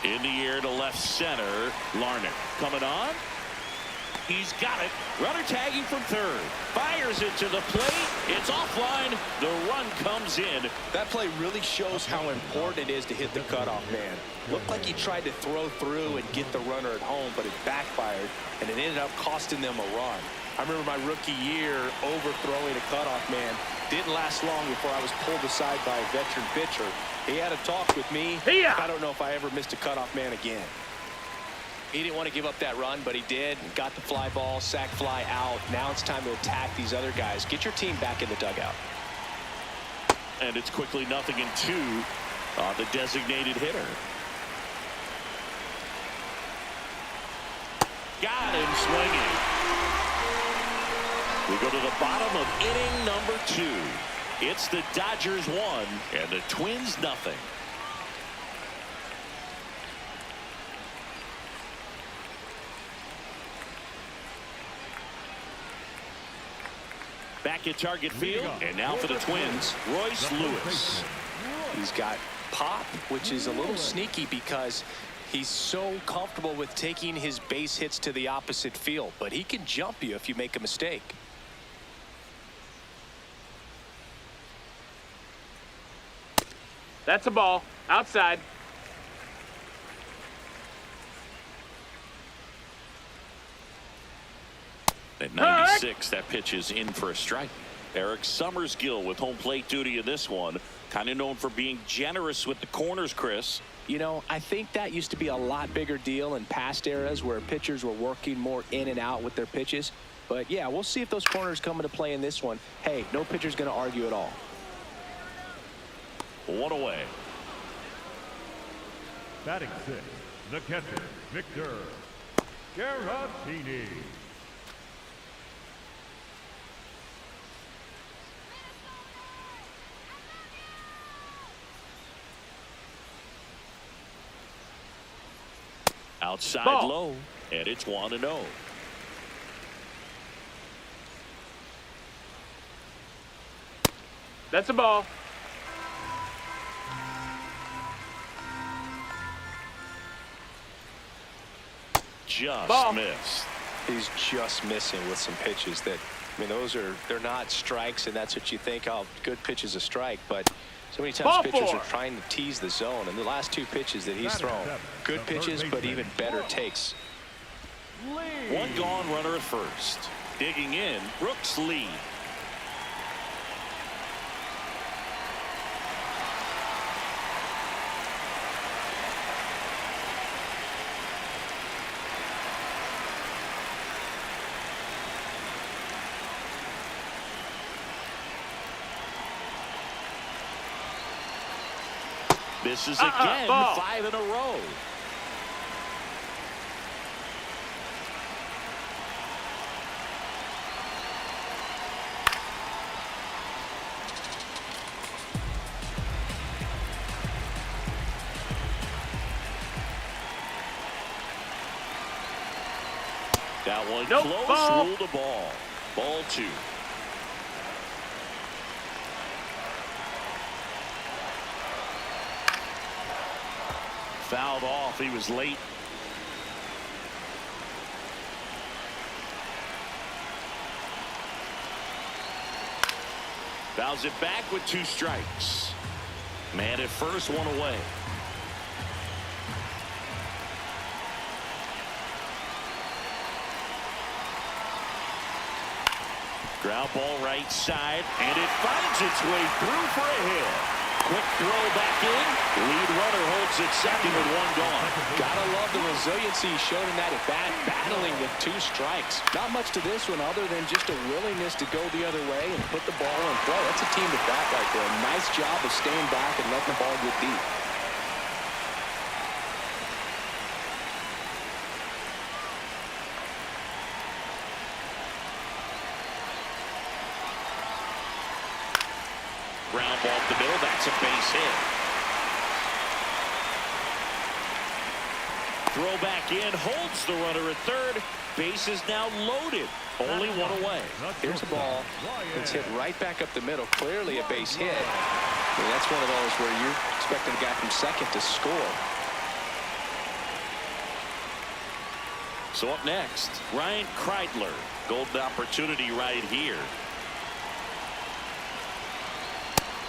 In the air to left center, Larnach coming on. He's got it. Runner tagging from third. Fires it to the plate. It's offline. The run comes in. That play really shows how important it is to hit the cutoff man. Looked like he tried to throw through and get the runner at home, but it backfired, and it ended up costing them a run. I remember my rookie year overthrowing a cutoff man. Didn't last long before I was pulled aside by a veteran pitcher. He had a talk with me. I don't know if I ever missed a cutoff man again. He didn't want to give up that run, but he did. Got the fly ball, sac fly out. Now it's time to attack these other guys. Get your team back in the dugout. And it's quickly 0-2 on the designated hitter. Got him swinging. We go to the bottom of inning number 2. It's the Dodgers 1 and the Twins 0. Back at target field, and now for the Twins, Royce Lewis. He's got pop, which is a little sneaky because he's so comfortable with taking his base hits to the opposite field, but he can jump you if you make a mistake. That's a ball. Outside. At 96, that pitch is in for a strike. Eric Summersgill with home plate duty in this one. Kind of known for being generous with the corners, Chris. You know, I think that used to be a lot bigger deal in past eras where pitchers were working more in and out with their pitches. But, yeah, we'll see if those corners come into play in this one. Hey, no pitcher's going to argue at all. 1 away. Batting 6, the catcher, Victor Garantini. Outside ball. Low, and it's 1-0. That's a ball. Just Ball. missed. He's just missing with some pitches that, I mean, they're not strikes, and that's what you think, oh, good pitch is a strike, but so many times Ball pitchers 4. are trying to tease the zone, and the last 2 pitches that he's thrown, good pitches, but even better takes. One gone, runner at first. Digging in, Brooks Lee. Misses again, ball. 5 in a row. That one Nope, close, ball. ruled a ball. Ball 2. Fouled off. He was late. Fouls it back with 2 strikes. Man at first, 1 away. Ground ball right side, and it finds its way through for a hit. Quick throw back in. Lead runner holds it second with 1 gone. Gotta love the resiliency he showed in that at bat, battling with 2 strikes. Not much to this one other than just a willingness to go the other way and put the ball in play. That's a team to bat right there. Nice job of staying back and letting the ball get deep. Ground ball up the middle. That's a base hit. Throw back in. Holds the runner at third. Base is now loaded. Only 1 away. Here's a ball that's hit right back up the middle. Clearly a base hit. I mean, that's one of those where you're expecting a guy from second to score. So up next, Ryan Kreidler. Golden opportunity right here.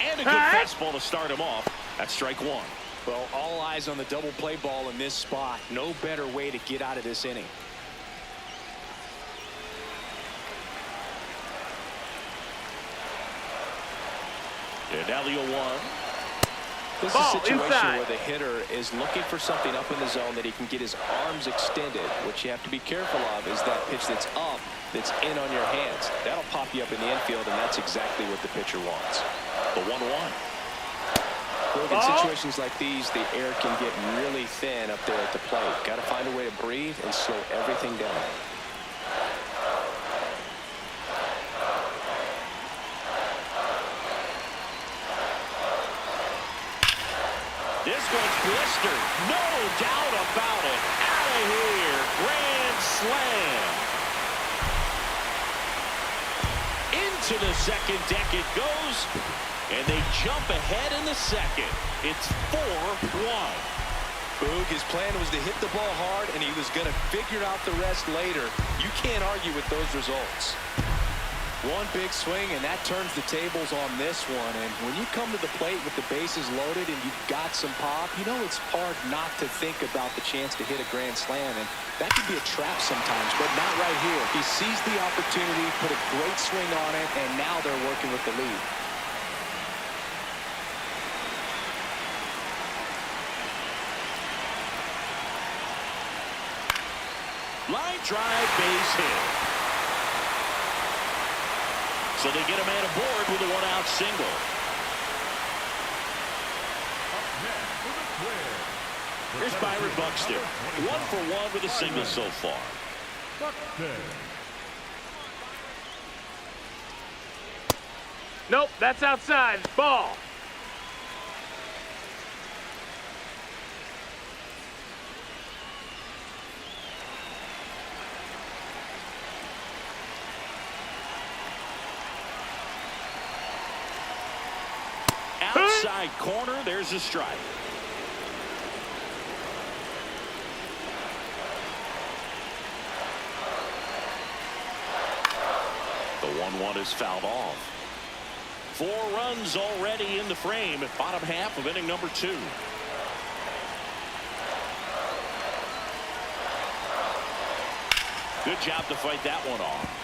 And a good fastball to start him off. That's strike one. Well, all eyes on the double play ball in this spot. No better way to get out of this inning. And now the 0-1. This is a situation where the hitter is looking for something up in the zone that he can get his arms extended. What you have to be careful of is that pitch that's up, that's in on your hands. That'll pop you up in the infield, and that's exactly what the pitcher wants. The 1-1. Look, in situations like these, the air can get really thin up there at the plate. Got to find a way to breathe and slow everything down. This one's blistered. No doubt about it. Out of here. Grand slam. Into the second deck it goes. And they jump ahead in the second. It's 4-1. Boog, his plan was to hit the ball hard, and he was going to figure out the rest later. You can't argue with those results. One big swing, and that turns the tables on this one. And when you come to the plate with the bases loaded and you've got some pop, you know it's hard not to think about the chance to hit a grand slam. And that can be a trap sometimes, but not right here. He seized the opportunity, put a great swing on it, and now they're working with the lead. Line drive, base hit. So they get a man aboard with a one-out single. Here's Byron Buxton. 1-for-1 with a single so far. Nope, that's outside. Ball. Outside corner, there's a strike. The 1-1 is fouled off. 4 runs already in the frame at bottom half of inning number 2. Good job to fight that one off.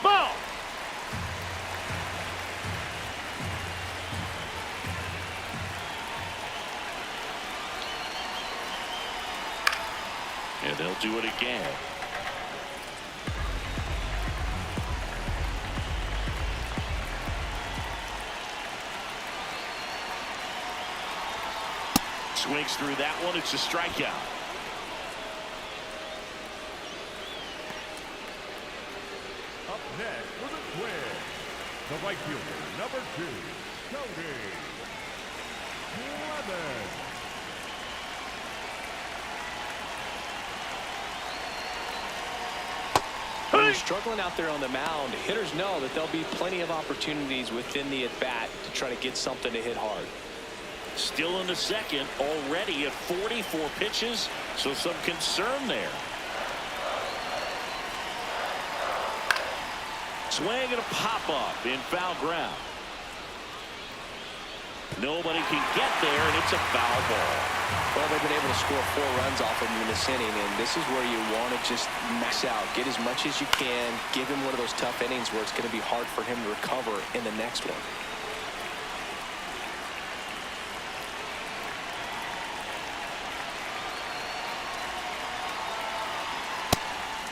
Ball. And they'll do it again. Swings through that one. It's a strikeout. Up next for the Twins, the right fielder, number 2, Cody Clemens. When you're struggling out there on the mound, hitters know that there'll be plenty of opportunities within the at-bat to try to get something to hit hard. Still in the second, already at 44 pitches, so some concern there. Swing and a pop-up in foul ground. Nobody can get there, and it's a foul ball. Well, they've been able to score 4 runs off of him in this inning, and this is where you want to just max out. Get as much as you can. Give him one of those tough innings where it's going to be hard for him to recover in the next one.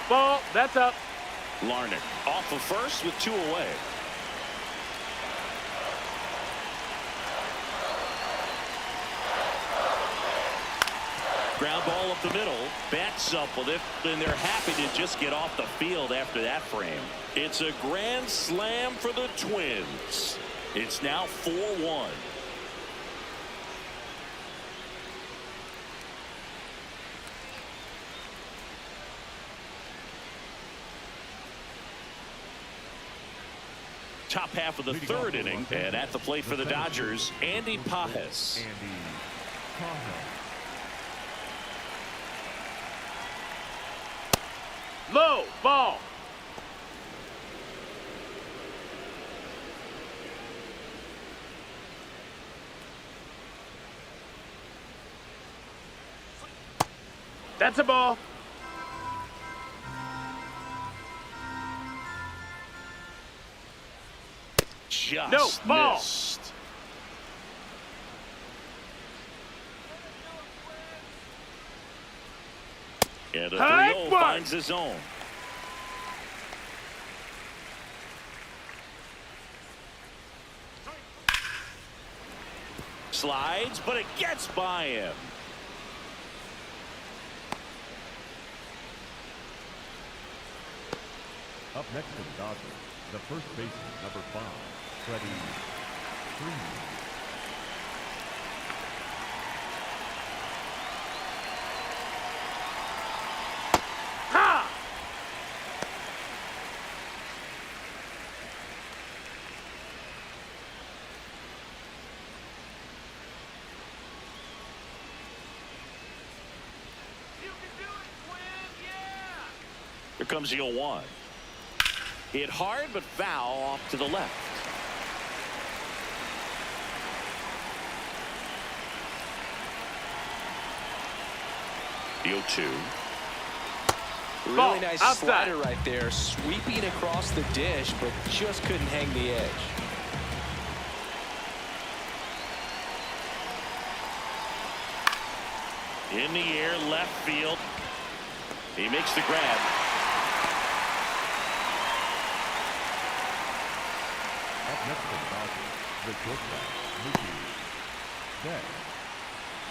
Ball. That's up. Larnach off of first with 2 away. Ground ball up the middle. Bats up with it, and they're happy to just get off the field after that frame. It's a grand slam for the Twins. It's now 4-1. top half of the third inning. And at the plate for the Dodgers, Andy Pajes. Andy Pajes. Low, ball. That's a ball. Just no, ball. missed. And the 3-0 finds the zone. Slides, but it gets by him. Up next to the Dodgers, the first baseman, number 5, Freddie Freeman. Ha! You can do it, Quinn, yeah! Here comes the 0-1. Hit hard, but foul off to the left. The 0-2. Really Ball, nice outside. slider right there, sweeping across the dish, but just couldn't hang the edge. In the air, left field. He makes the grab. Up next to the Dodgers, the shortstop, Mookie Betts.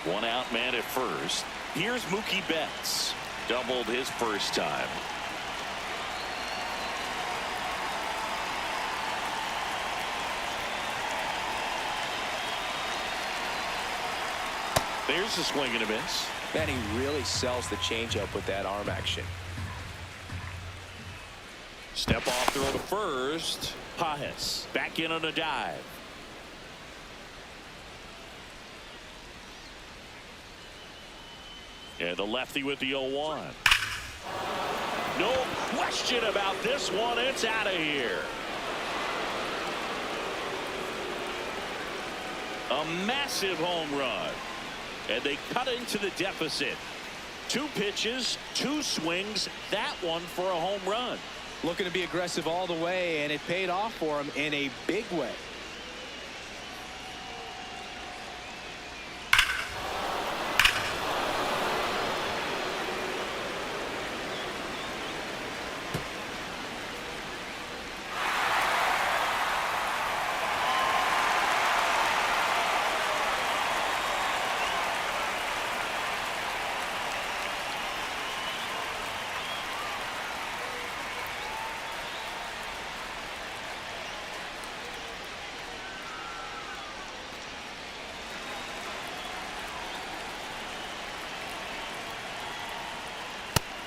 One out man at first. Here's Mookie Betts. Doubled his first time. There's a swing and a miss. Man, he really sells the changeup with that arm action. Step off throw to first. Pajes back in on a dive. And the lefty with the 0-1. No question about this one. It's out of here. A massive home run. And they cut into the deficit. 2 pitches, 2 swings. That one for a home run. Looking to be aggressive all the way, and it paid off for him in a big way.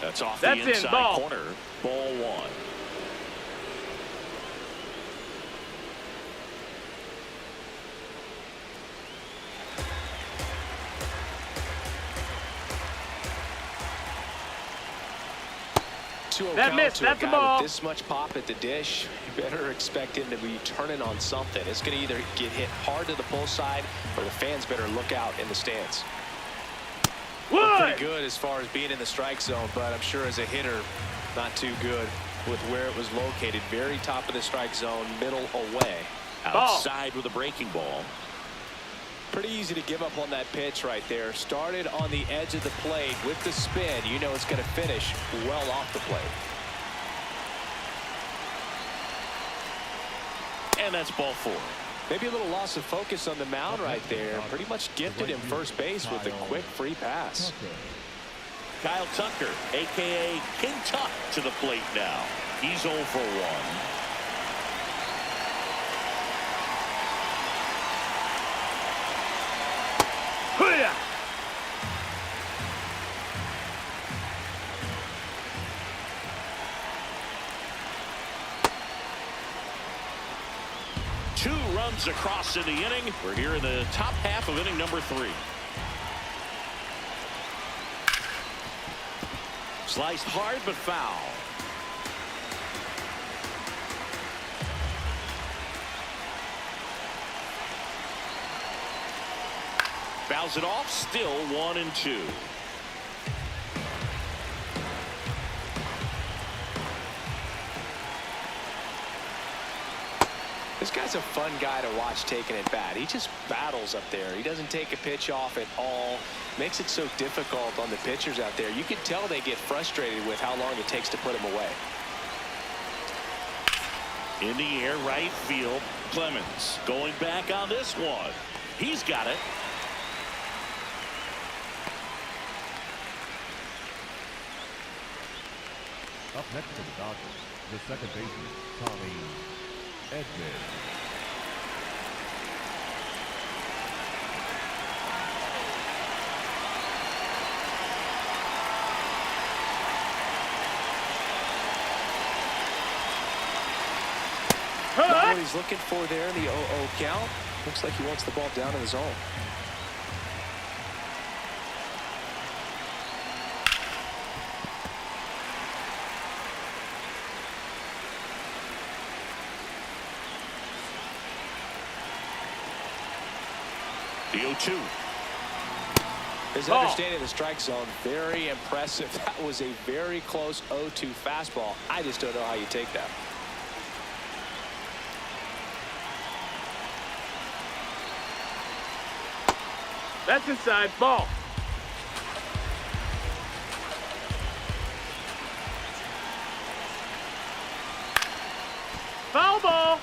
That's off That's the inside in, ball. corner. Ball 1. That missed. That's a ball. With this much pop at the dish, you better expect him to be turning on something. It's going to either get hit hard to the pull side, or the fans better look out in the stands. Pretty good as far as being in the strike zone, but I'm sure as a hitter, not too good with where it was located. Very top of the strike zone, middle away. Outside with a breaking ball. Pretty easy to give up on that pitch right there. Started on the edge of the plate with the spin. You know it's going to finish well off the plate. And that's ball 4. Maybe a little loss of focus on the mound right there. Pretty much gifted him first base with a quick free pass. Kyle Tucker, a.k.a. King Tuck, to the plate now. He's 0 for 1. runs across in the inning. We're here in the top half of inning number 3. Sliced hard but foul. Fouls it off, still 1-2. This guy's a fun guy to watch taking at bat. He just battles up there. He doesn't take a pitch off at all. Makes it so difficult on the pitchers out there. You can tell they get frustrated with how long it takes to put him away. In the air, right field. Clemens going back on this one. He's got it. Up next for the Dodgers, the second baseman, Tommy Edman. Not what he's looking for there in the 0-0 count. Looks like he wants the ball down in the zone. The 0-2. His understanding of the strike zone, very impressive. That was a very close 0-2 fastball. I just don't know how you take that. That's inside. Ball. Foul ball.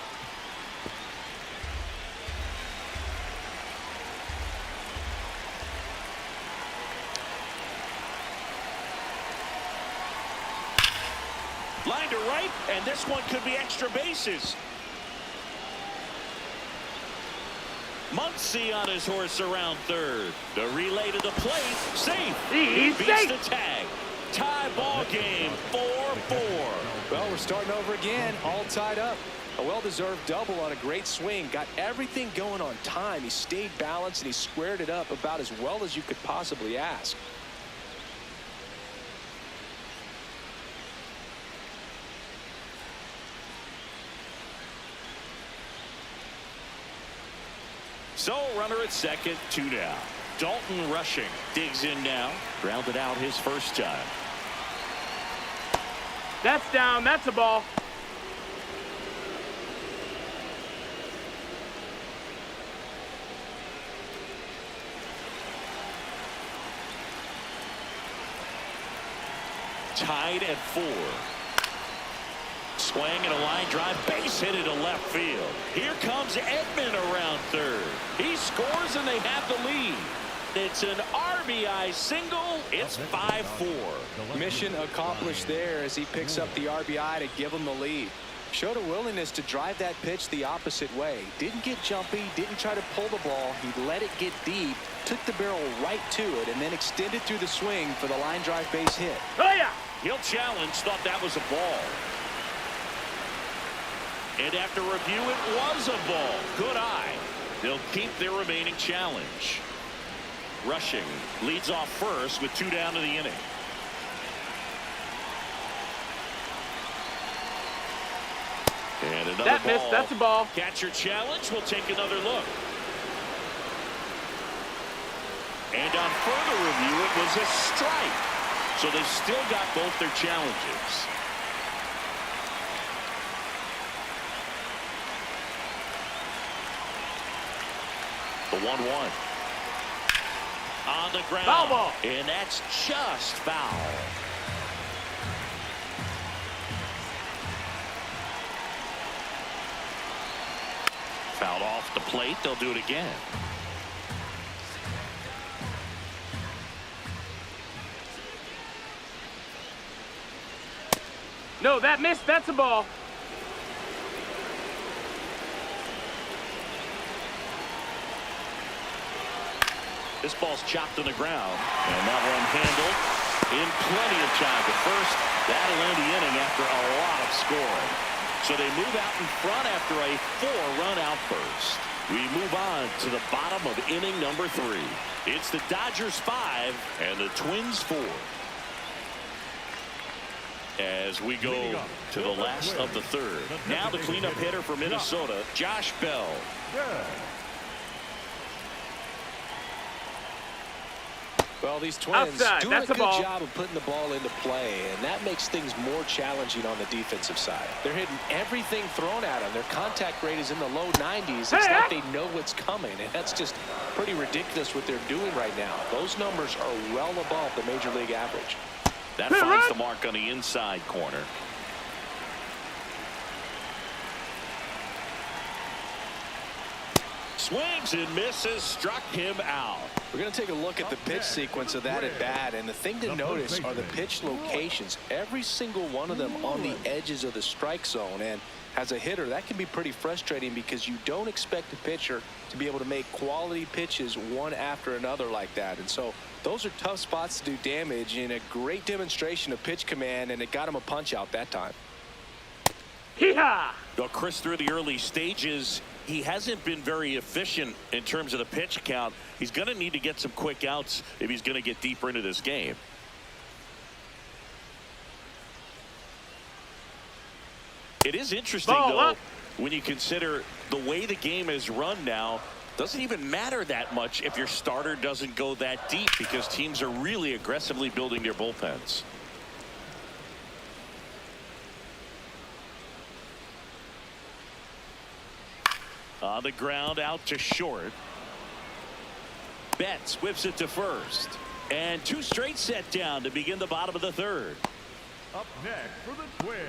Line to right, and this one could be extra bases. Muncy on his horse around third. The relay to the plate. Safe. He beats safe. the tag. Tie ball game. 4-4. Well, we're starting over again, all tied up. A well-deserved double on a great swing. Got everything going on time. He stayed balanced, and he squared it up about as well as you could possibly ask. So, runner at second, 2 down. Dalton rushing. Digs in now. Grounded out his first time. That's down. That's a ball. Tied at 4. Swing and a line drive, base hit it to left field. Here comes Edman around third. He scores and they have the lead. It's an RBI single. It's 5-4. Mission accomplished there as he picks up the RBI to give him the lead. Showed a willingness to drive that pitch the opposite way. Didn't get jumpy, didn't try to pull the ball. He let it get deep, took the barrel right to it, and then extended through the swing for the line drive base hit. Oh, yeah. He'll challenge, thought that was a ball. And after review, it was a ball. Good eye. They'll keep their remaining challenge. Rushing leads off first with 2 down to the inning. And another That ball. missed. That's a ball. Catcher challenge. We'll take another look. And on further review, it was a strike. So they've still got both their challenges. The 1-1. On the ground. Foul ball. And that's just foul. Fouled off the plate. They'll do it again. No, that missed. That's a ball. This ball's chopped on the ground, and that one handled in plenty of time. But first, that'll end the inning after a lot of scoring. So they move out in front after a 4-run outburst. We move on to the bottom of inning number 3. It's the Dodgers 5 and the Twins 4. As we go to the last of the third. Now the cleanup hitter for Minnesota, Josh Bell. Well, these Twins Outside, doing a that's a good ball. job of putting the ball into play, and that makes things more challenging on the defensive side. They're hitting everything thrown at them. Their contact rate is in the low 90s. It's like they know what's coming, and that's just pretty ridiculous what they're doing right now. Those numbers are well above the major league average. That finds the mark on the inside corner. Swings and misses, struck him out. We're going to take a look at the pitch sequence of that at bat, and the thing to notice are the pitch locations. Every single one of them on the edges of the strike zone, and as a hitter, that can be pretty frustrating because you don't expect the pitcher to be able to make quality pitches one after another like that. And so those are tough spots to do damage, and a great demonstration of pitch command, and it got him a punch out that time. Hee-haw! Though Chris, through the early stages, he hasn't been very efficient in terms of the pitch count. He's going to need to get some quick outs if he's going to get deeper into this game. It is interesting, though, when you consider the way the game is run now. Doesn't even matter that much if your starter doesn't go that deep because teams are really aggressively building their bullpens. On the ground, out to short. Betts whips it to first. And 2 straight set down to begin the bottom of the third. Up next for the Twins,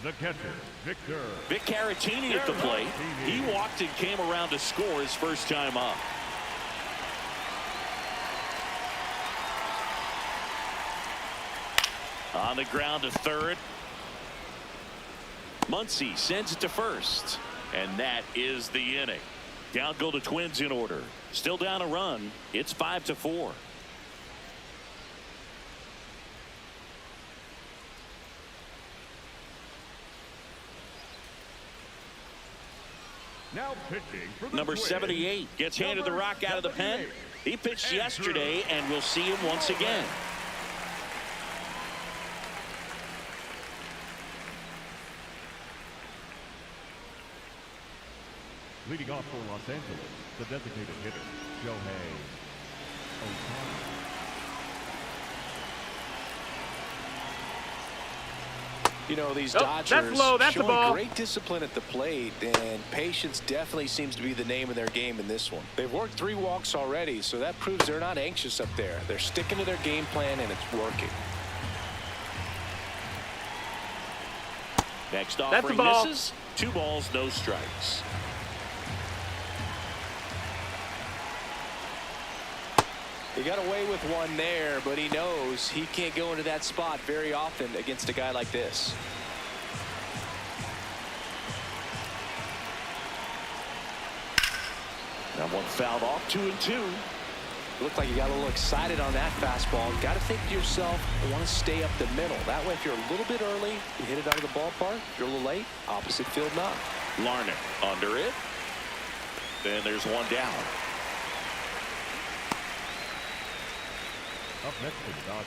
the catcher, Victor. Vic Caratini at the plate. He walked and came around to score his first time up. On the ground to third. Muncy sends it to first. And that is the inning. Down go the Twins in order. Still down a run. It's 5-4. Now pitching for the Number Twins, 78 gets handed the rock out of the pen. He pitched yesterday, and we'll see him once again. Leading off for Los Angeles, the designated hitter, Shohei Ohtani. You know, these That's Dodgers low. That's a showing ball. great discipline at the plate, and patience definitely seems to be the name of their game in this one. They've worked 3 walks already, so that proves they're not anxious up there. They're sticking to their game plan, and it's working. Next That's a offering ball. misses. 2 balls, no strikes. He got away with one there, but he knows he can't go into that spot very often against a guy like this. That one fouled off. 2-2. Looked like you got a little excited on that fastball. Got to think to yourself, I want to stay up the middle. That way, if you're a little bit early, you hit it out of the ballpark. If you're a little late, opposite field knock. Larnach under it. Then there's one down. Up next for the Dodgers,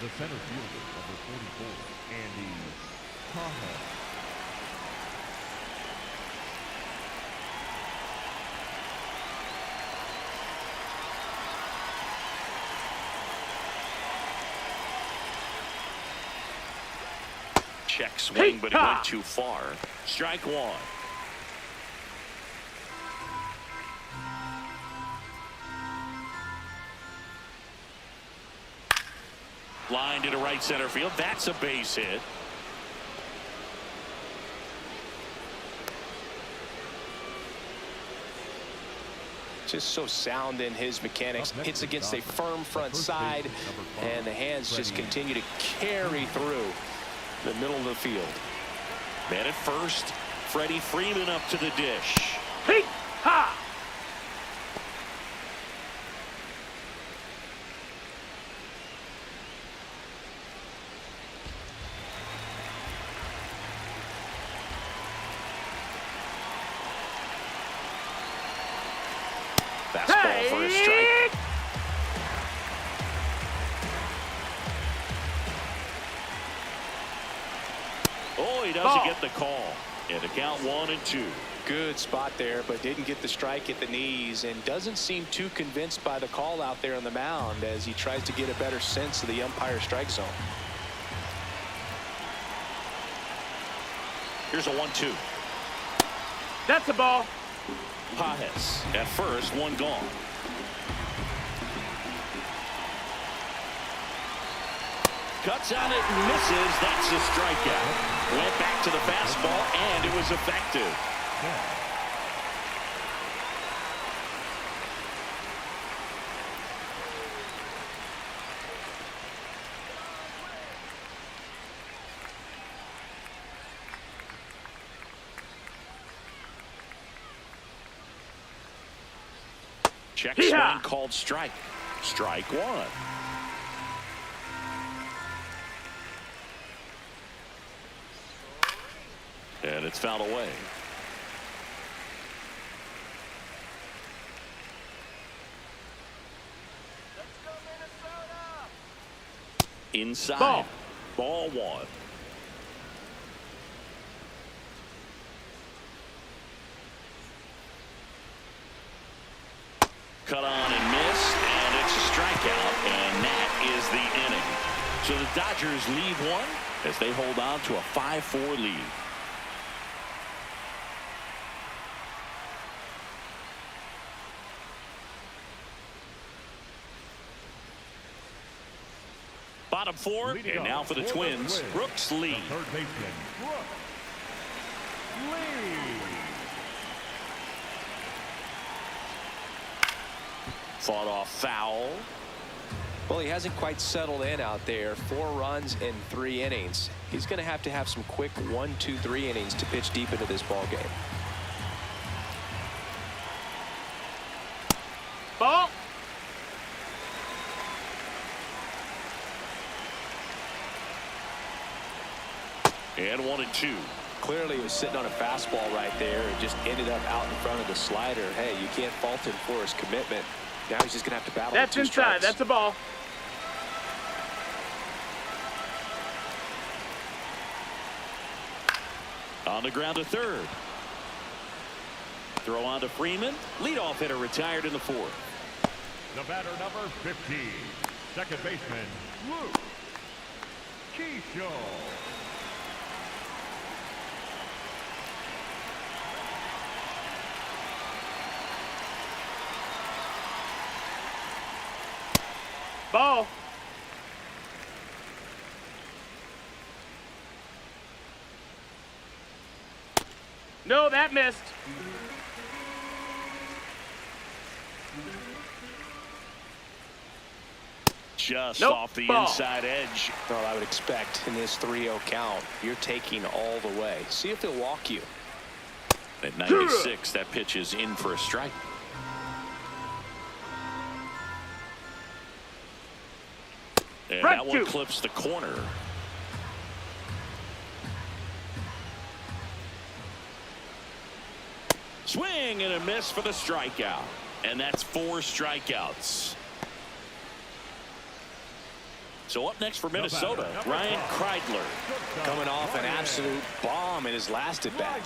the center fielder, number 44, Andy Cahoon. Check swing, but he went too far. Strike 1. Line to right center field. That's a base hit. Just so sound in his mechanics. Hits against a firm front side, and the hands just continue to carry through the middle of the field. Man at first. Freddie Freeman up to the dish. Hey, ha! Oh, he doesn't Ball. get the call. And the count 1-2. Good spot there, but didn't get the strike at the knees and doesn't seem too convinced by the call out there on the mound as he tries to get a better sense of the umpire strike zone. Here's a 1-2. That's a ball. Pajes at first, one gone. Cuts on it and misses. That's a strikeout. Went back to the fastball, and it was effective. Check swing called strike. Strike one. And it's fouled away. Inside. Ball one. Cut on and missed, and it's a strikeout, and that is the inning. So the Dodgers lead one as they hold on to a 5-4 lead. Bottom four, and now for the Twins, Brooks lead. Third baseman, Brooks lead. Fought off foul. Well, he hasn't quite settled in out there. 4 runs in 3 innings. He's going to have some quick 1, 2, 3 innings to pitch deep into this ball game. Ball. And 1-2. Clearly, he was sitting on a fastball right there and just ended up out in front of the slider. Hey, you can't fault him for his commitment. Now he's just going to have to battle. That's inside. Strikes. That's a ball. On the ground to third. Throw on to Freeman. Leadoff hitter retired in the 4th. The batter number 15, second baseman, Luke Keyshaw. Ball. No, that missed. Just Nope. off the Ball. inside edge. Well, I would expect in this 3-0 count, you're taking all the way. See if he'll walk you. At 96, that pitch is in for a strike. And Right that one to. clips the corner. Swing and a miss for the strikeout. And that's 4 strikeouts. So up next for Minnesota, Ryan Kreidler. Coming off an absolute bomb in his last at bat.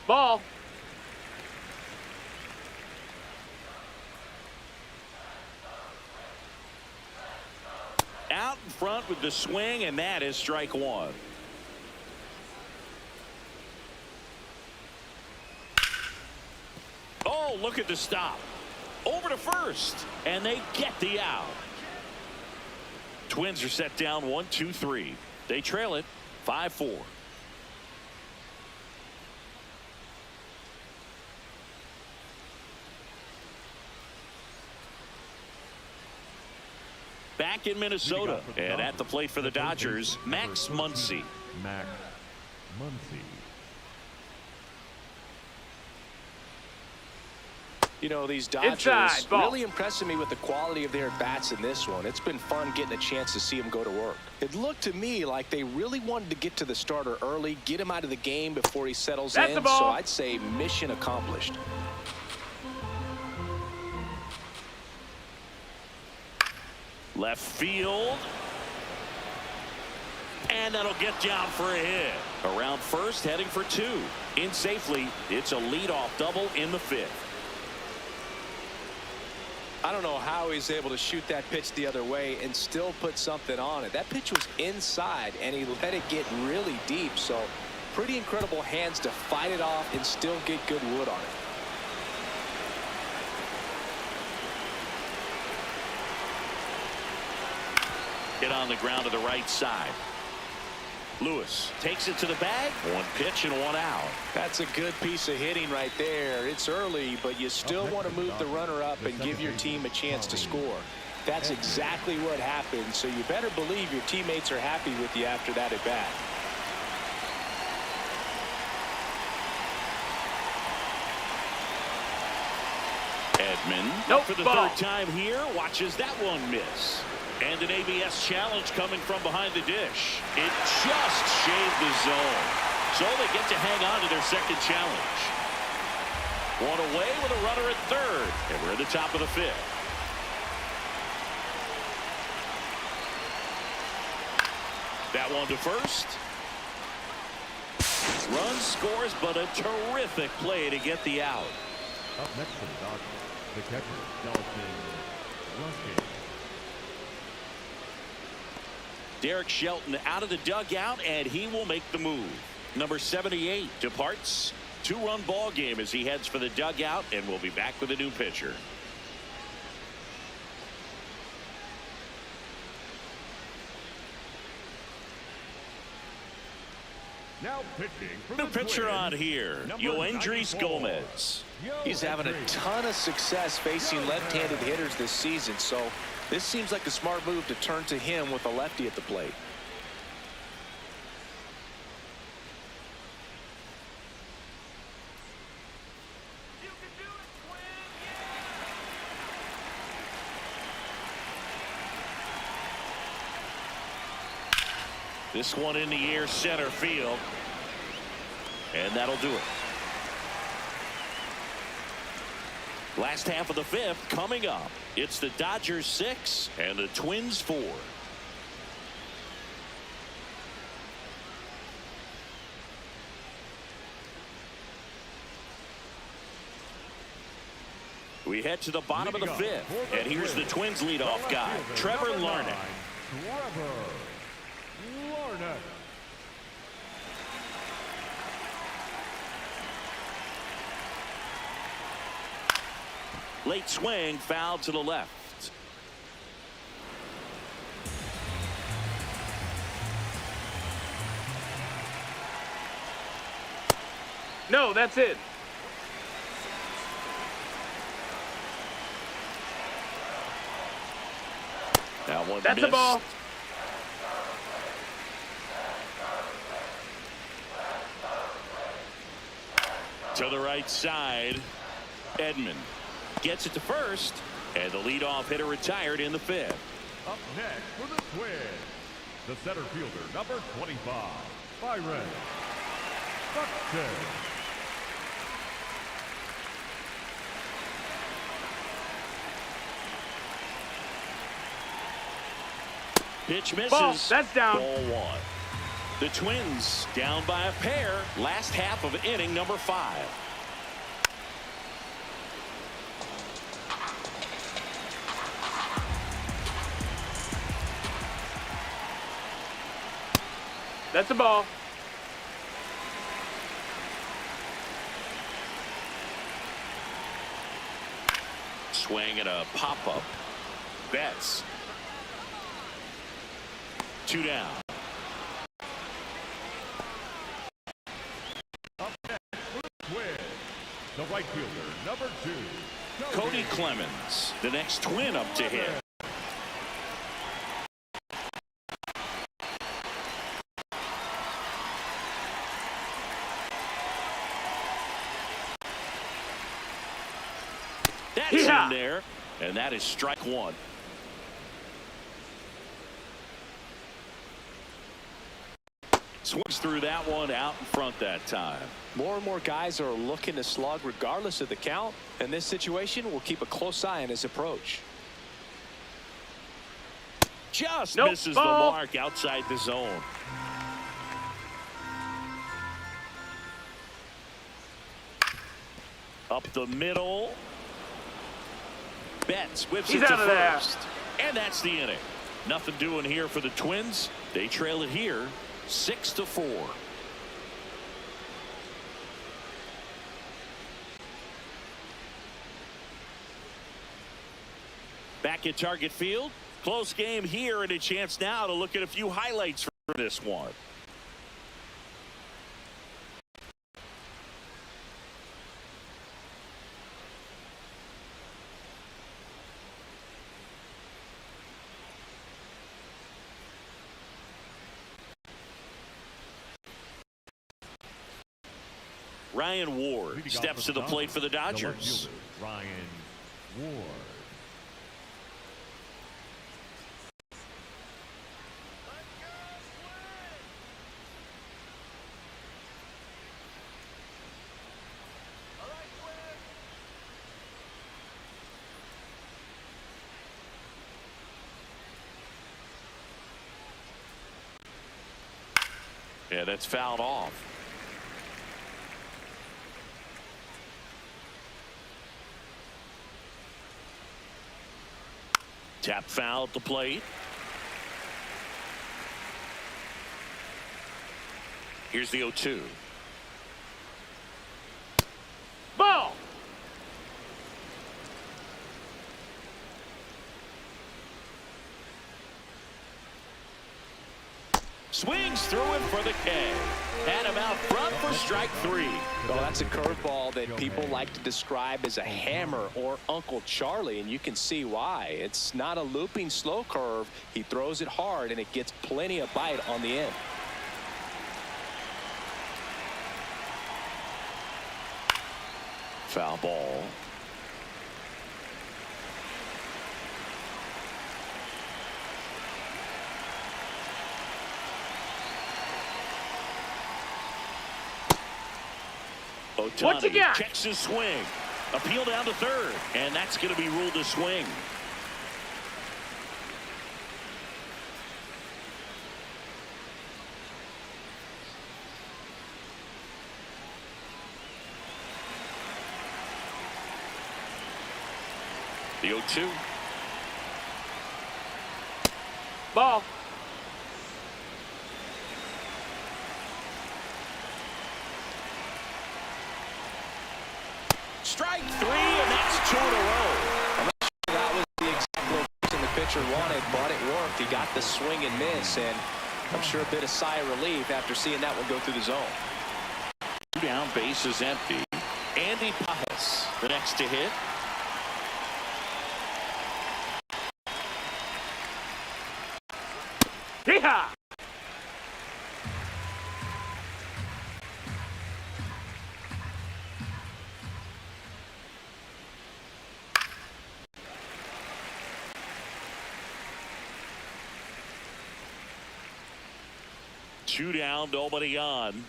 Ball. Out in front with the swing, and that is strike one. Oh, look at the stop. Over to first, and they get the out. Twins are set down 1-2-3. They trail it 5-4. Back in Minnesota, and at the plate for the Dodgers, Max Muncy. Max Muncy. You know, these Dodgers Inside, ball. really impressing me with the quality of their bats in this one. It's been fun getting a chance to see them go to work. It looked to me like they really wanted to get to the starter early, get him out of the game before he settles That's in. the ball. So I'd say mission accomplished. Left field. And that'll get down for a hit. Around first, heading for 2. In safely, it's a leadoff double in the 5th. I don't know how he's able to shoot that pitch the other way and still put something on it. That pitch was inside, and he let it get really deep. So pretty incredible hands to fight it off and still get good wood on it. Hit on the ground to the right side. Lewis takes it to the bag. 1 pitch and 1 out. That's a good piece of hitting right there. It's early, but you still want to move the runner up and give your team a chance to score. That's exactly what happened, so you better believe your teammates are happy with you after that at bat. Edman, Nope, for the ball. 3rd time here, watches that one miss. And an ABS challenge coming from behind the dish. It just shaved the zone. So they get to hang on to their 2nd challenge. 1 away with a runner at 3rd. And we're at the top of the 5th. That one to first. Run scores, but a terrific play to get the out. Up next for the Dodgers, the catcher, Dalton Rushing. Derek Shelton out of the dugout, and he will make the move. Number 78 departs. 2-run ball game as he heads for the dugout, and we'll be back with a new pitcher. Now pitching for New the pitcher Twins, on here, number Yoendrys 94, Gomez. He's having a ton of success facing left-handed hitters this season, so this seems like a smart move to turn to him with a lefty at the plate. This one in the air, center field. And that'll do it. Last half of the 5th coming up. It's the Dodgers 6 and the Twins 4. We head to the bottom of the 5th, and here's the Twins leadoff guy, Trevor Larnach. Trevor Larnach. Late swing, foul to the left. No, that's it. That one That's missed. a ball. To the right side, Edman gets it to first, and the leadoff hitter retired in the 5th. Up next for the Twins, the center fielder, number 25, Byron Buxton. Pitch misses. Ball. That's down. Ball 1. The Twins down by a pair. Last half of inning number 5. That's a ball. Swing and a pop-up. Betts. 2 down. Up next for the Twins, the right fielder, number 2, Cody Clemens, the next Twin up to hit. That's in there, and that is strike 1. Swings through that one, out in front that time. More and more guys are looking to slug regardless of the count. In this situation, we'll keep a close eye on his approach. Just Nope, misses ball. the mark outside the zone. Up the middle. Betts whips He's it to out of there. first. And that's the inning. Nothing doing here for the Twins. They trail it here 6-4. Back at Target Field. Close game here, and a chance now to look at a few highlights for this one. Ryan Ward steps to the plate for the Dodgers. Ryan Ward. Yeah, that's fouled off. Tap foul at the plate. Here's the 0-2. Ball. Swings through him for the K. And him out front for strike 3. Well, that's a curveball that people like to describe as a hammer or Uncle Charlie, and you can see why. It's not a looping slow curve. He throws it hard, and it gets plenty of bite on the end. Foul ball. What you Ohtani got? checks his swing. Appeal down to third, and that's going to be ruled a swing. The 0-2. Ball. Strike 3, and that's 2 in a row. I'm not sure that was the exact location the pitcher wanted, but it worked. He got the swing and miss, and I'm sure a bit of sigh of relief after seeing that one go through the zone. 2 down, base is empty. Andy Pajas, the next to hit. Yeehaw. Two down, nobody on.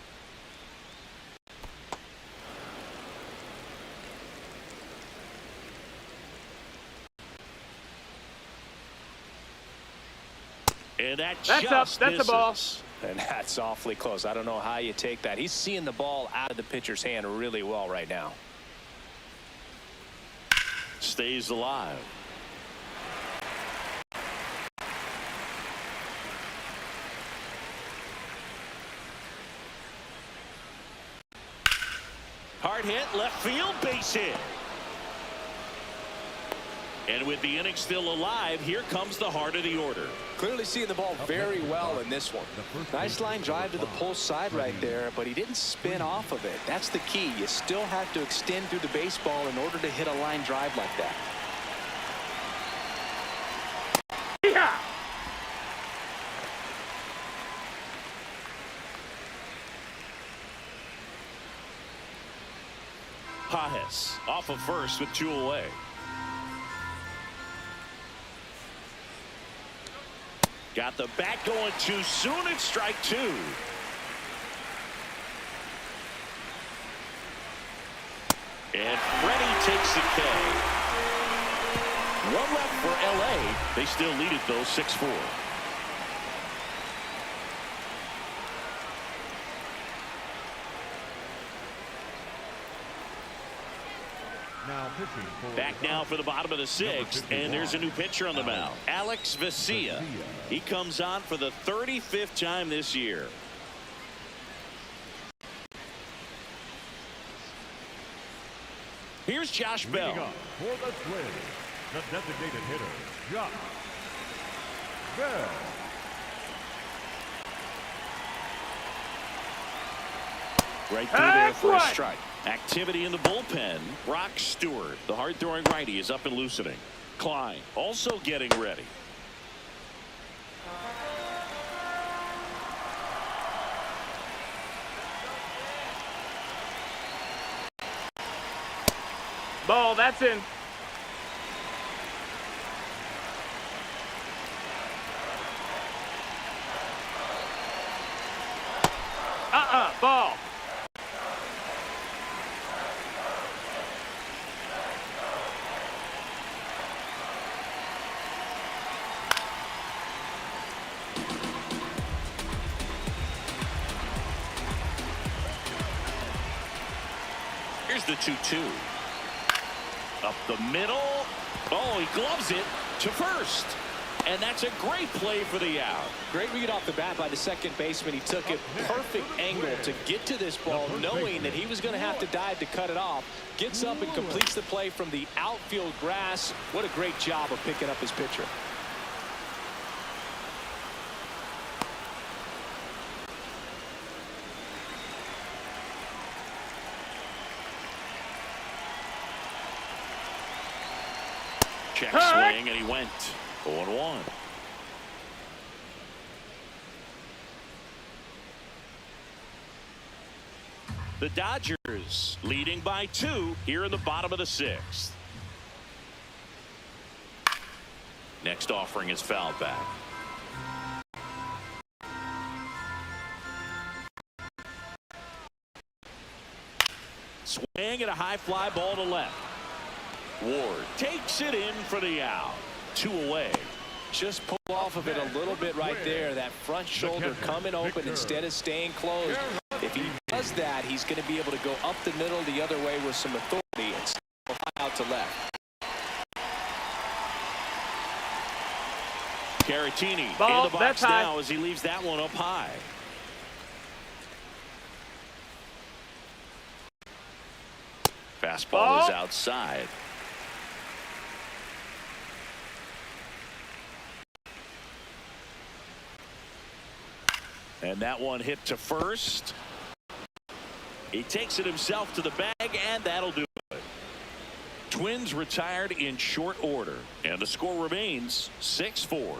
And that's up. That's a ball. And that's awfully close. I don't know how you take that. He's seeing the ball out of the pitcher's hand really well right now. Stays alive. Hard hit, left field, base hit. And with the inning still alive, here comes the heart of the order. Clearly seeing the ball very well in this one. Nice line drive to the pull side right there, but he didn't spin off of it. That's the key. You still have to extend through the baseball in order to hit a line drive like that. Yeah. Pajas off of first with 2 away. Got the bat going too soon. It's strike 2. And Freddie takes the K. One left for LA. They still lead it, though, 6-4. Now pitching for Back now for the bottom of the sixth, and there's a new pitcher on the mound. Alex Vesia. He comes on for the 35th time this year. Here's Josh Bell. Leading up for the Twins, the designated hitter, Josh Bell. Right through there for a That's right. strike. Activity in the bullpen. Brock Stewart, the hard-throwing righty, is up and loosening. Klein also getting ready. Ball, that's in. Ball. Here's the 2-2. Up the middle. Oh, he gloves it to first. And that's a great play for the out. Great read off the bat by the second baseman. He took it perfect angle to get to this ball, knowing that he was going to have to dive to cut it off. Gets up and completes the play from the outfield grass. What a great job of picking up his pitcher. Check swing, and he went 0-1. The Dodgers leading by 2 here in the bottom of the sixth. Next offering is fouled back. Swing and a high fly ball to left. Ward takes it in for the out. 2 away. Just pull off of it a little bit right there. That front shoulder coming open instead of staying closed. If he does that, he's going to be able to go up the middle the other way with some authority and still out to left. Caratini Ball, in the box that's high. now as he leaves that one up high. Fastball Ball. is outside. And that one hit to first. He takes it himself to the bag, and that'll do it. Twins retired in short order, and the score remains 6-4.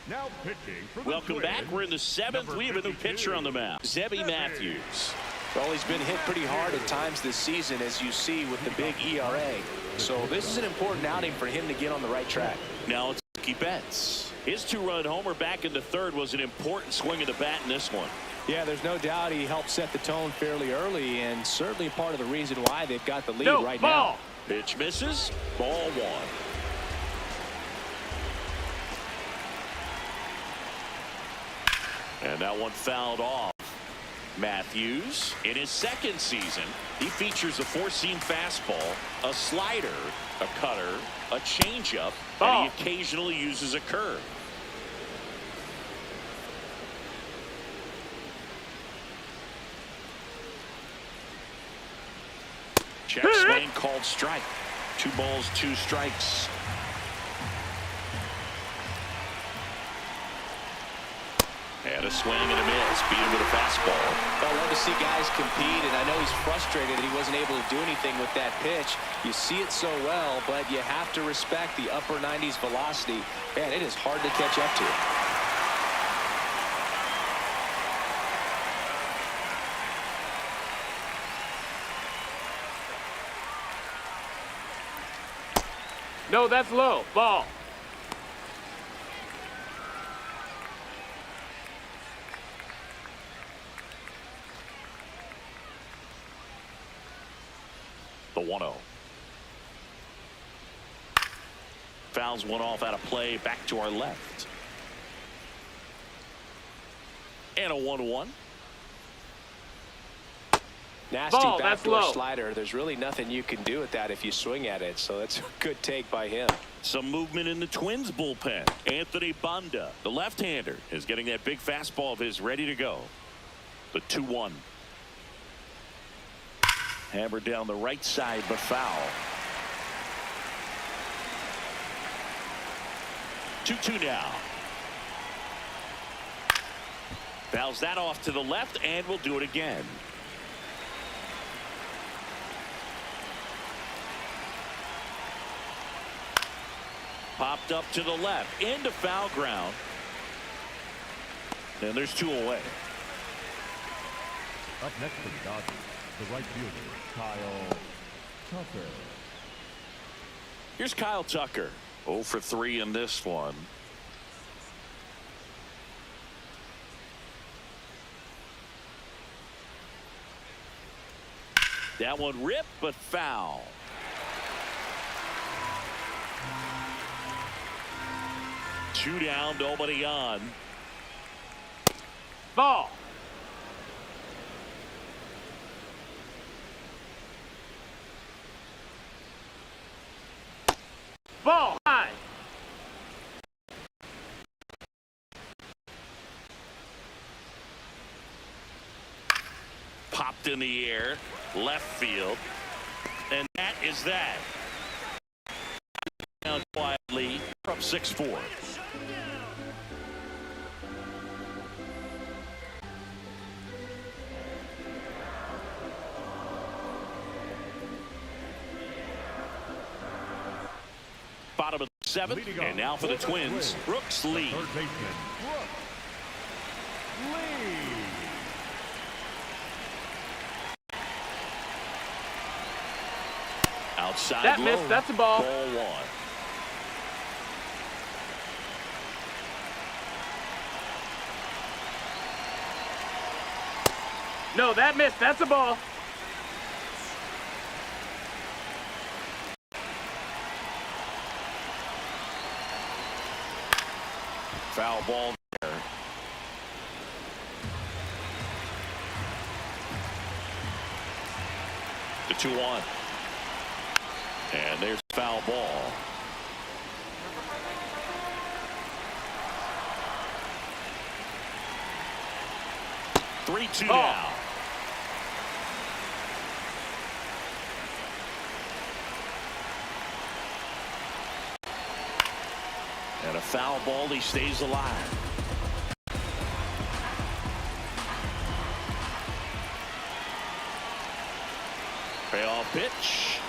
Now pitching for the Welcome back. Twins, We're in the seventh. number We have a new 52, pitcher on the mound, Zebby Matthews. Well, he's been hit pretty hard at times this season, as you see with the big ERA. So this is an important outing for him to get on the right track. Now it's Mookie Betts. His 2-run homer back in the third was an important swing of the bat in this one. Yeah, there's no doubt he helped set the tone fairly early, and certainly part of the reason why they've got the lead No, right ball. now. Pitch misses. Ball 1. And that one fouled off. Matthews, in his second season, he features a 4-seam fastball, a slider, a cutter, a changeup, and he occasionally uses a curve. Check swing called strike. 2 balls, 2 strikes. And a swing and a miss. Beat him with a fastball. I love to see guys compete, and I know he's frustrated that he wasn't able to do anything with that pitch. You see it so well, but you have to respect the upper 90s velocity. Man, it is hard to catch up to. No, that's low. Ball. The 1-0. Fouls one off out of play. Back to our left. And a 1-1. Nasty Ball, that's backdoor low. slider. There's really nothing you can do with that if you swing at it. So that's a good take by him. Some movement in the Twins bullpen. Anthony Banda, the left-hander, is getting that big fastball of his ready to go. The 2-1. Hammered down the right side, but foul. 2-2 now. Fouls that off to the left, and we'll do it again. Popped up to the left, into foul ground. And there's 2 away. Up next for the Dodgers, the right fielder, Kyle Tucker. Here's Kyle Tucker. 0 for 3 in this one. That one ripped, but foul. Two down, nobody on. Ball. Ball high. Popped in the air, left field, and that is that. Down quietly from 6-4. Bottom of the 7th, and now for the Twins, Brooks Lee. Third baseman, Brooks Lee. Outside That low. missed. That's a ball. Ball 1. No, that missed. That's a ball. Foul ball there. The 2-1. And there's foul ball. Three, 2 now. And a foul ball, he stays alive. Payoff pitch.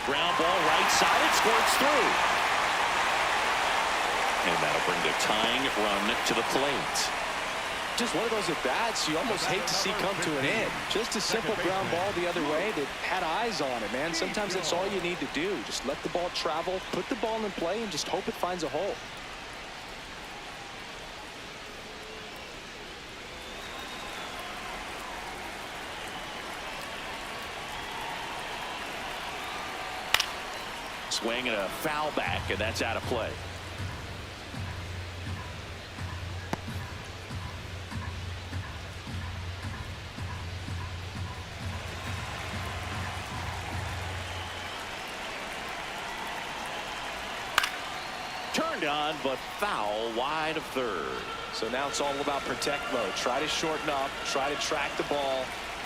Ground ball right side, it squirts through. And that'll bring the tying run to the plate. Just one of those at-bats you almost hate to see come to an end. Just a simple ground ball the other way that had eyes on it, man. Sometimes that's all you need to do. Just let the ball travel, put the ball in play, and just hope it finds a hole. Swing and a foul back, and that's out of play. Turned on, but foul wide of third. So now it's all about protect mode. Try to shorten up, try to track the ball,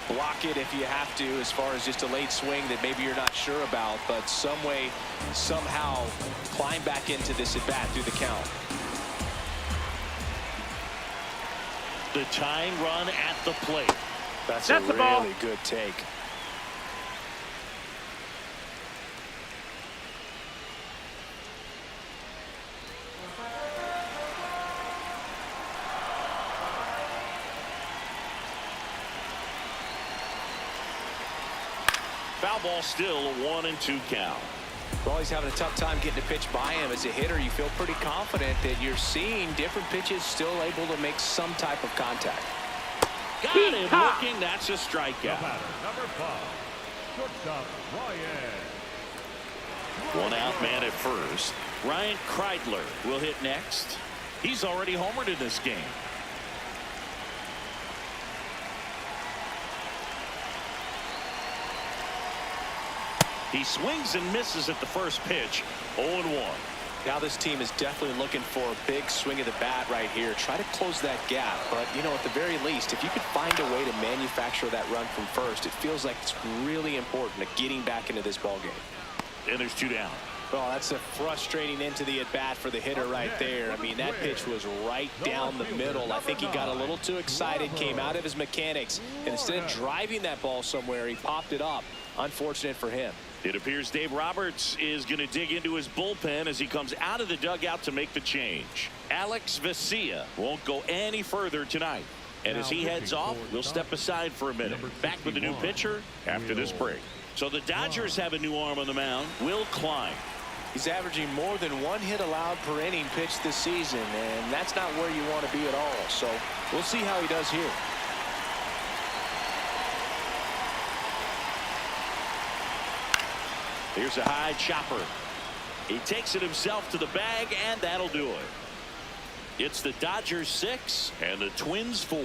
block it if you have to, as far as just a late swing that maybe you're not sure about, but some way, somehow climb back into this at bat through the count. The tying run at the plate. That's a a ball. really good take. Foul ball, still a 1-2 count. Well, he's having a tough time getting a pitch by him. As a hitter, you feel pretty confident that you're seeing different pitches still able to make some type of contact. Got him looking. That's a strikeout. Number 5, shortstop Ryan. One out man at first. Ryan Kreidler will hit next. He's already homered in this game. He swings and misses at the first pitch. 0-1. Now this team is definitely looking for a big swing of the bat right here. Try to close that gap. But, you know, at the very least, if you could find a way to manufacture that run from first, it feels like it's really important to getting back into this ball game. And there's 2 down. Well, that's a frustrating into the at-bat for the hitter right there. I mean, that pitch was right down the middle. I think he got a little too excited, came out of his mechanics, and instead of driving that ball somewhere, he popped it up. Unfortunate for him. It appears Dave Roberts is going to dig into his bullpen as he comes out of the dugout to make the change. Alex Vesia won't go any further tonight. And as he heads off, we'll step aside for a minute. Back with the new pitcher after this break. So the Dodgers have a new arm on the mound, Will Klein. He's averaging more than 1 hit allowed per inning pitched this season, and that's not where you want to be at all. So we'll see how he does here. Here's a high chopper. He takes it himself to the bag, and that'll do it. It's the Dodgers 6 and the Twins 4.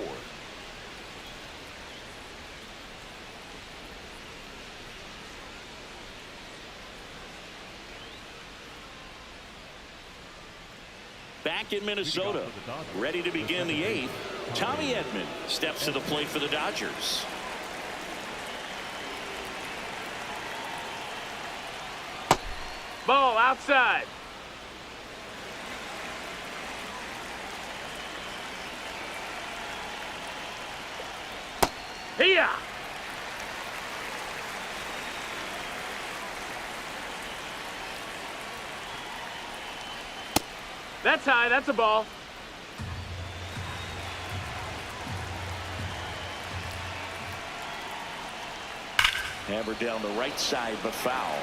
Back in Minnesota, ready to begin the 8th. Tommy Edman steps to the plate for the Dodgers. Ball outside. Here. That's high. That's a ball. Hammered down the right side, but foul.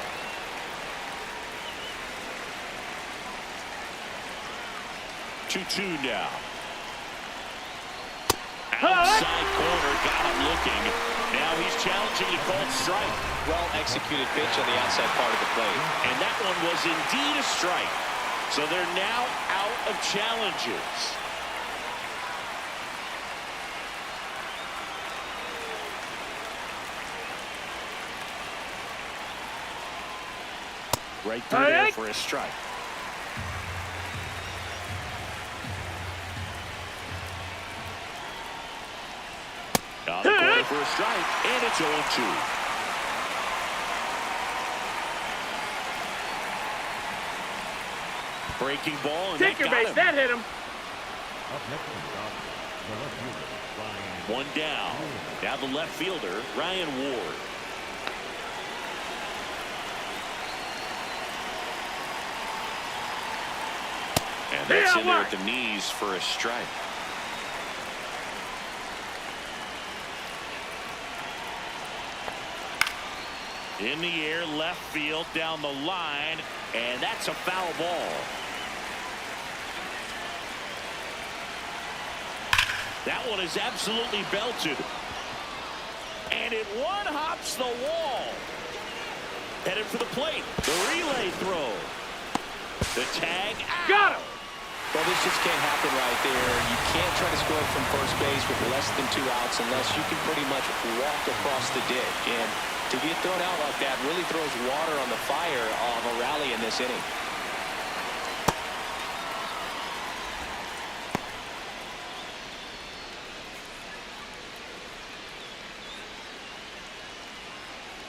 Two now. Outside corner, got him looking. Now he's challenging a called strike. Well executed pitch on the outside part of the plate. And that one was indeed a strike. So they're now out of challenges. Right through there for a strike. On the corner for a strike, and it's 0-2. Breaking ball, and Take your base. him. That hit him. Up next is the left fielder, Ryan. One down. Now the left fielder, Ryan Ward. And that's in there at the knees for a strike. In the air, left field, down the line, and that's a foul ball. That one is absolutely belted. And it one-hops the wall. Headed for the plate. The relay throw. The tag out. Got him. Well, this just can't happen right there. You can't try to score from first base with less than 2 outs unless you can pretty much walk across the ditch. And to get thrown out like that really throws water on the fire of a rally in this inning.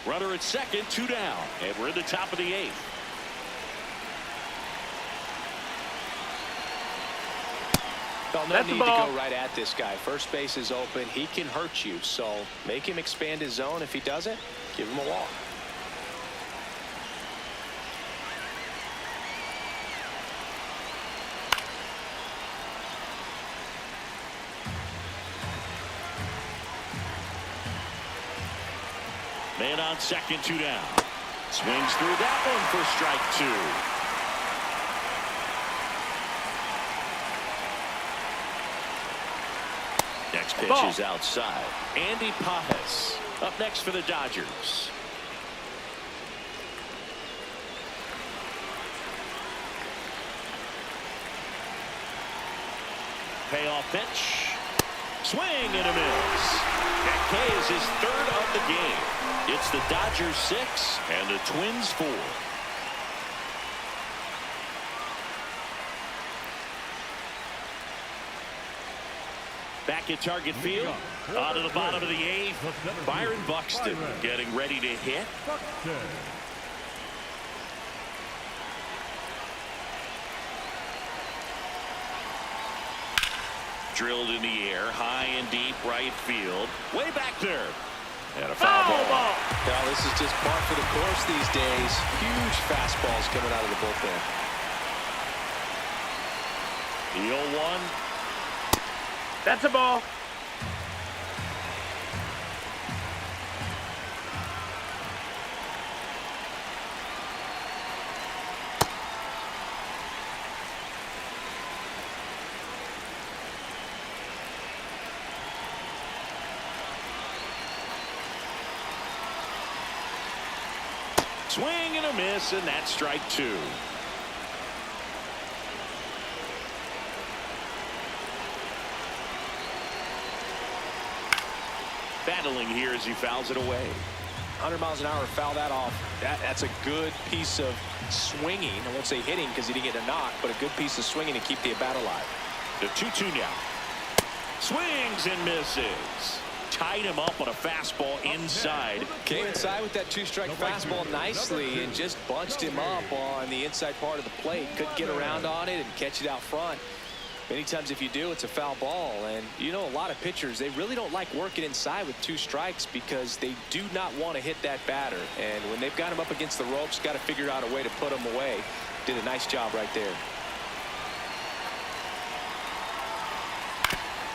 Runner at second, 2 down, and we're in the top of the 8th. Well, no need to go right at this guy. First base is open. He can hurt you, so make him expand his zone. If he doesn't, give him a walk. Man on second, 2 down. Swings through that one for strike 2. Next pitch is outside. Andy Pajes up next for the Dodgers. Payoff pitch. Swing and a miss. That K is his 3rd of the game. It's the Dodgers 6 and the Twins 4. Back at Target Field, on to the bottom of the 8th. Byron Buxton getting ready to hit. Drilled in the air, high and deep right field. Way back there. And a foul ball. Now, this is just par for the course these days. Huge fastballs coming out of the bullpen. The 0-1. That's a ball. Swing and a miss, and that's strike 2. Battling here as he fouls it away. 100 miles an hour, foul that off. That's a good piece of swinging. I won't say hitting because he didn't get a knock, but a good piece of swinging to keep the at-bat alive. The 2-2 now. Swings and misses. Tied him up on a fastball inside. Came inside with that 2-strike fastball nicely and just bunched him up on the inside part of the plate. Couldn't get around on it and catch it out front. Many times if you do, it's a foul ball. And you know, a lot of pitchers, they really don't like working inside with 2 strikes because they do not want to hit that batter. And when they've got him up against the ropes, got to figure out a way to put him away. Did a nice job right there.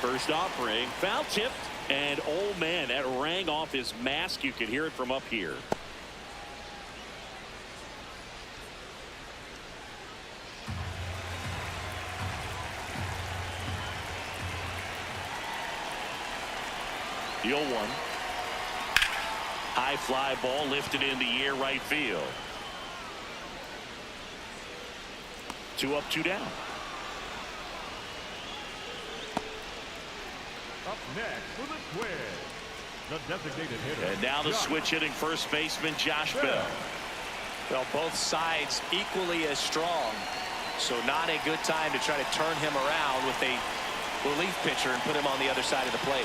First offering, foul tipped. And, oh, man, that rang off his mask. You could hear it from up here. The 0-1. High fly ball lifted in the air right field. 2 up, 2 down. Up next for the Twins, the designated hitter. And now the switch hitting first baseman Josh Bell. Well, both sides equally as strong. So not a good time to try to turn him around with a relief pitcher and put him on the other side of the plate.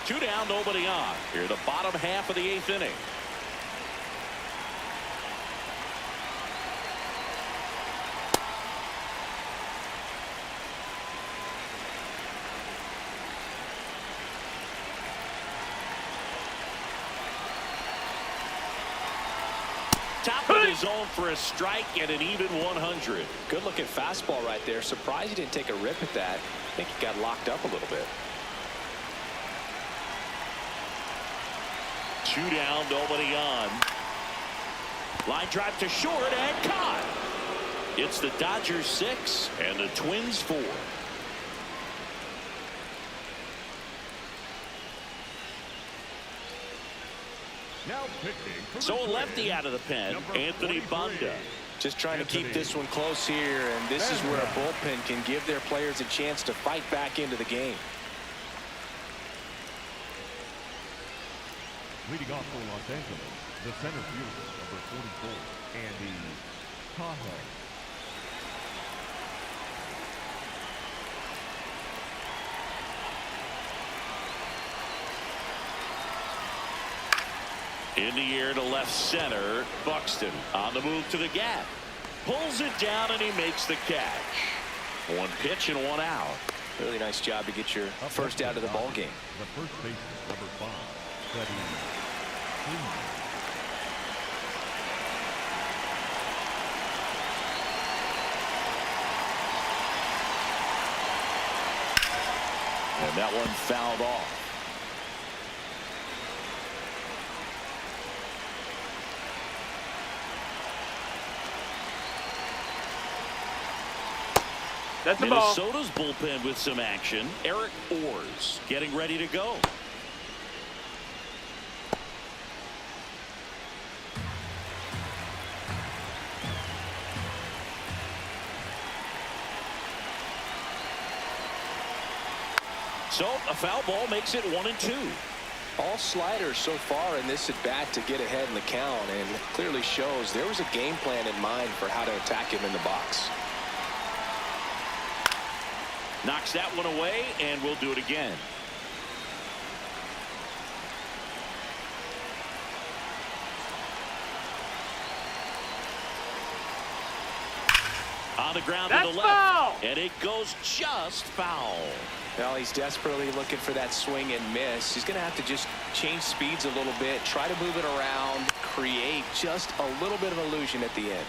Two down, nobody on. Here, the bottom half of the 8th inning. Top of the zone for a strike and an even 100. Good looking fastball right there. Surprised he didn't take a rip at that. I think he got locked up a little bit. 2 down, nobody on. Line drive to short and caught. It's the Dodgers 6 and the Twins 4. Now pitching for the So a Twins, lefty out of the pen, number Anthony 43. Banda. Just trying to keep this one close here, and this is where a bullpen can give their players a chance to fight back into the game. Leading off for Los Angeles, the center fielder, number 44, Andy Pajes. In the air to left center, Buxton on the move to the gap. Pulls it down and he makes the catch. 1 pitch and 1 out. Really nice job to get your first out of the ball game. The first baseman, number 5, Freddie. And that one fouled off. That's the ball. Minnesota's bullpen with some action. Eric Orrs getting ready to go. So a foul ball makes it 1-2. All sliders so far in this at bat to get ahead in the count, and it clearly shows there was a game plan in mind for how to attack him in the box. Knocks that one away, and we'll do it again. On the ground to the left. Foul! And it goes just foul. Well, he's desperately looking for that swing and miss. He's going to have to just change speeds a little bit, try to move it around, create just a little bit of illusion at the end.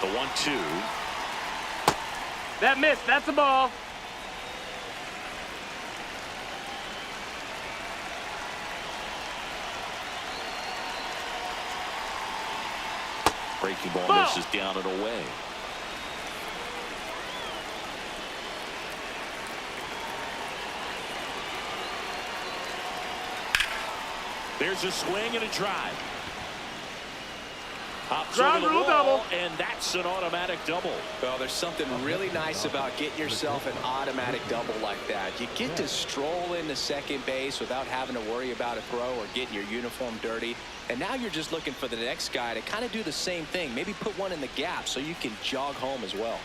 The 1-2. That missed. That's the ball. Breaking ball misses down and away. There's a swing and a drive. Hops over the rule wall, double. and that's an automatic double. Well, there's something really nice about getting yourself an automatic double like that. You get to stroll into second base without having to worry about a throw or getting your uniform dirty. And now you're just looking for the next guy to kind of do the same thing. Maybe put one in the gap so you can jog home as well.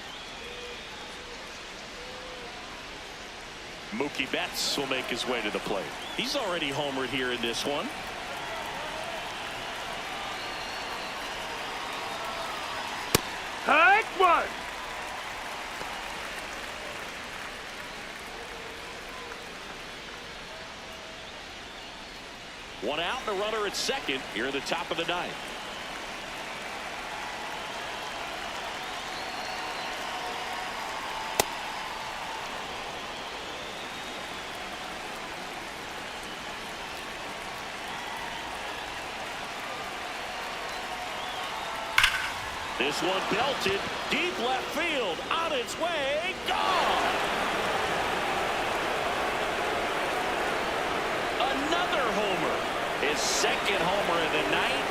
Mookie Betts will make his way to the plate. He's already homered here in this one. Hike one. One out and a runner at second here at the top of the ninth. This one belted deep left field, on its way, gone. Another homer. His second homer of the night.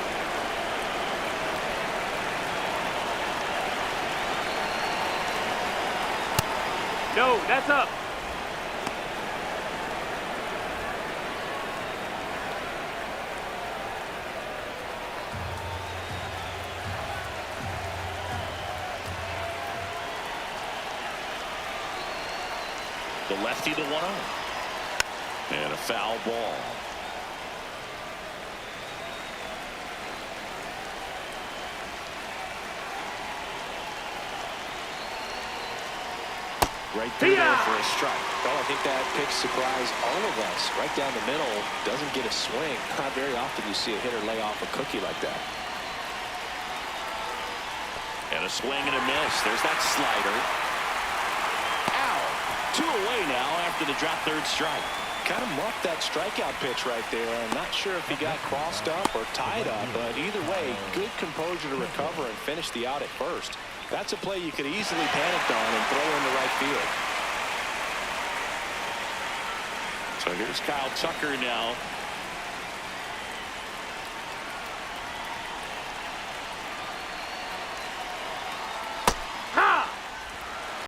No, that's up. The lefty, the 1-0. And a foul ball. Right through there for a strike. Well, I think that pick surprised all of us. Right down the middle, doesn't get a swing. Not very often you see a hitter lay off a cookie like that. And a swing and a miss. There's that slider. Ow. 2 away now after the drop third strike. Kind of muffed that strikeout pitch right there. I'm not sure if he got crossed up or tied up, but either way, good composure to recover and finish the out at first. That's a play you could easily panic on and throw into right field. So here's Kyle Tucker now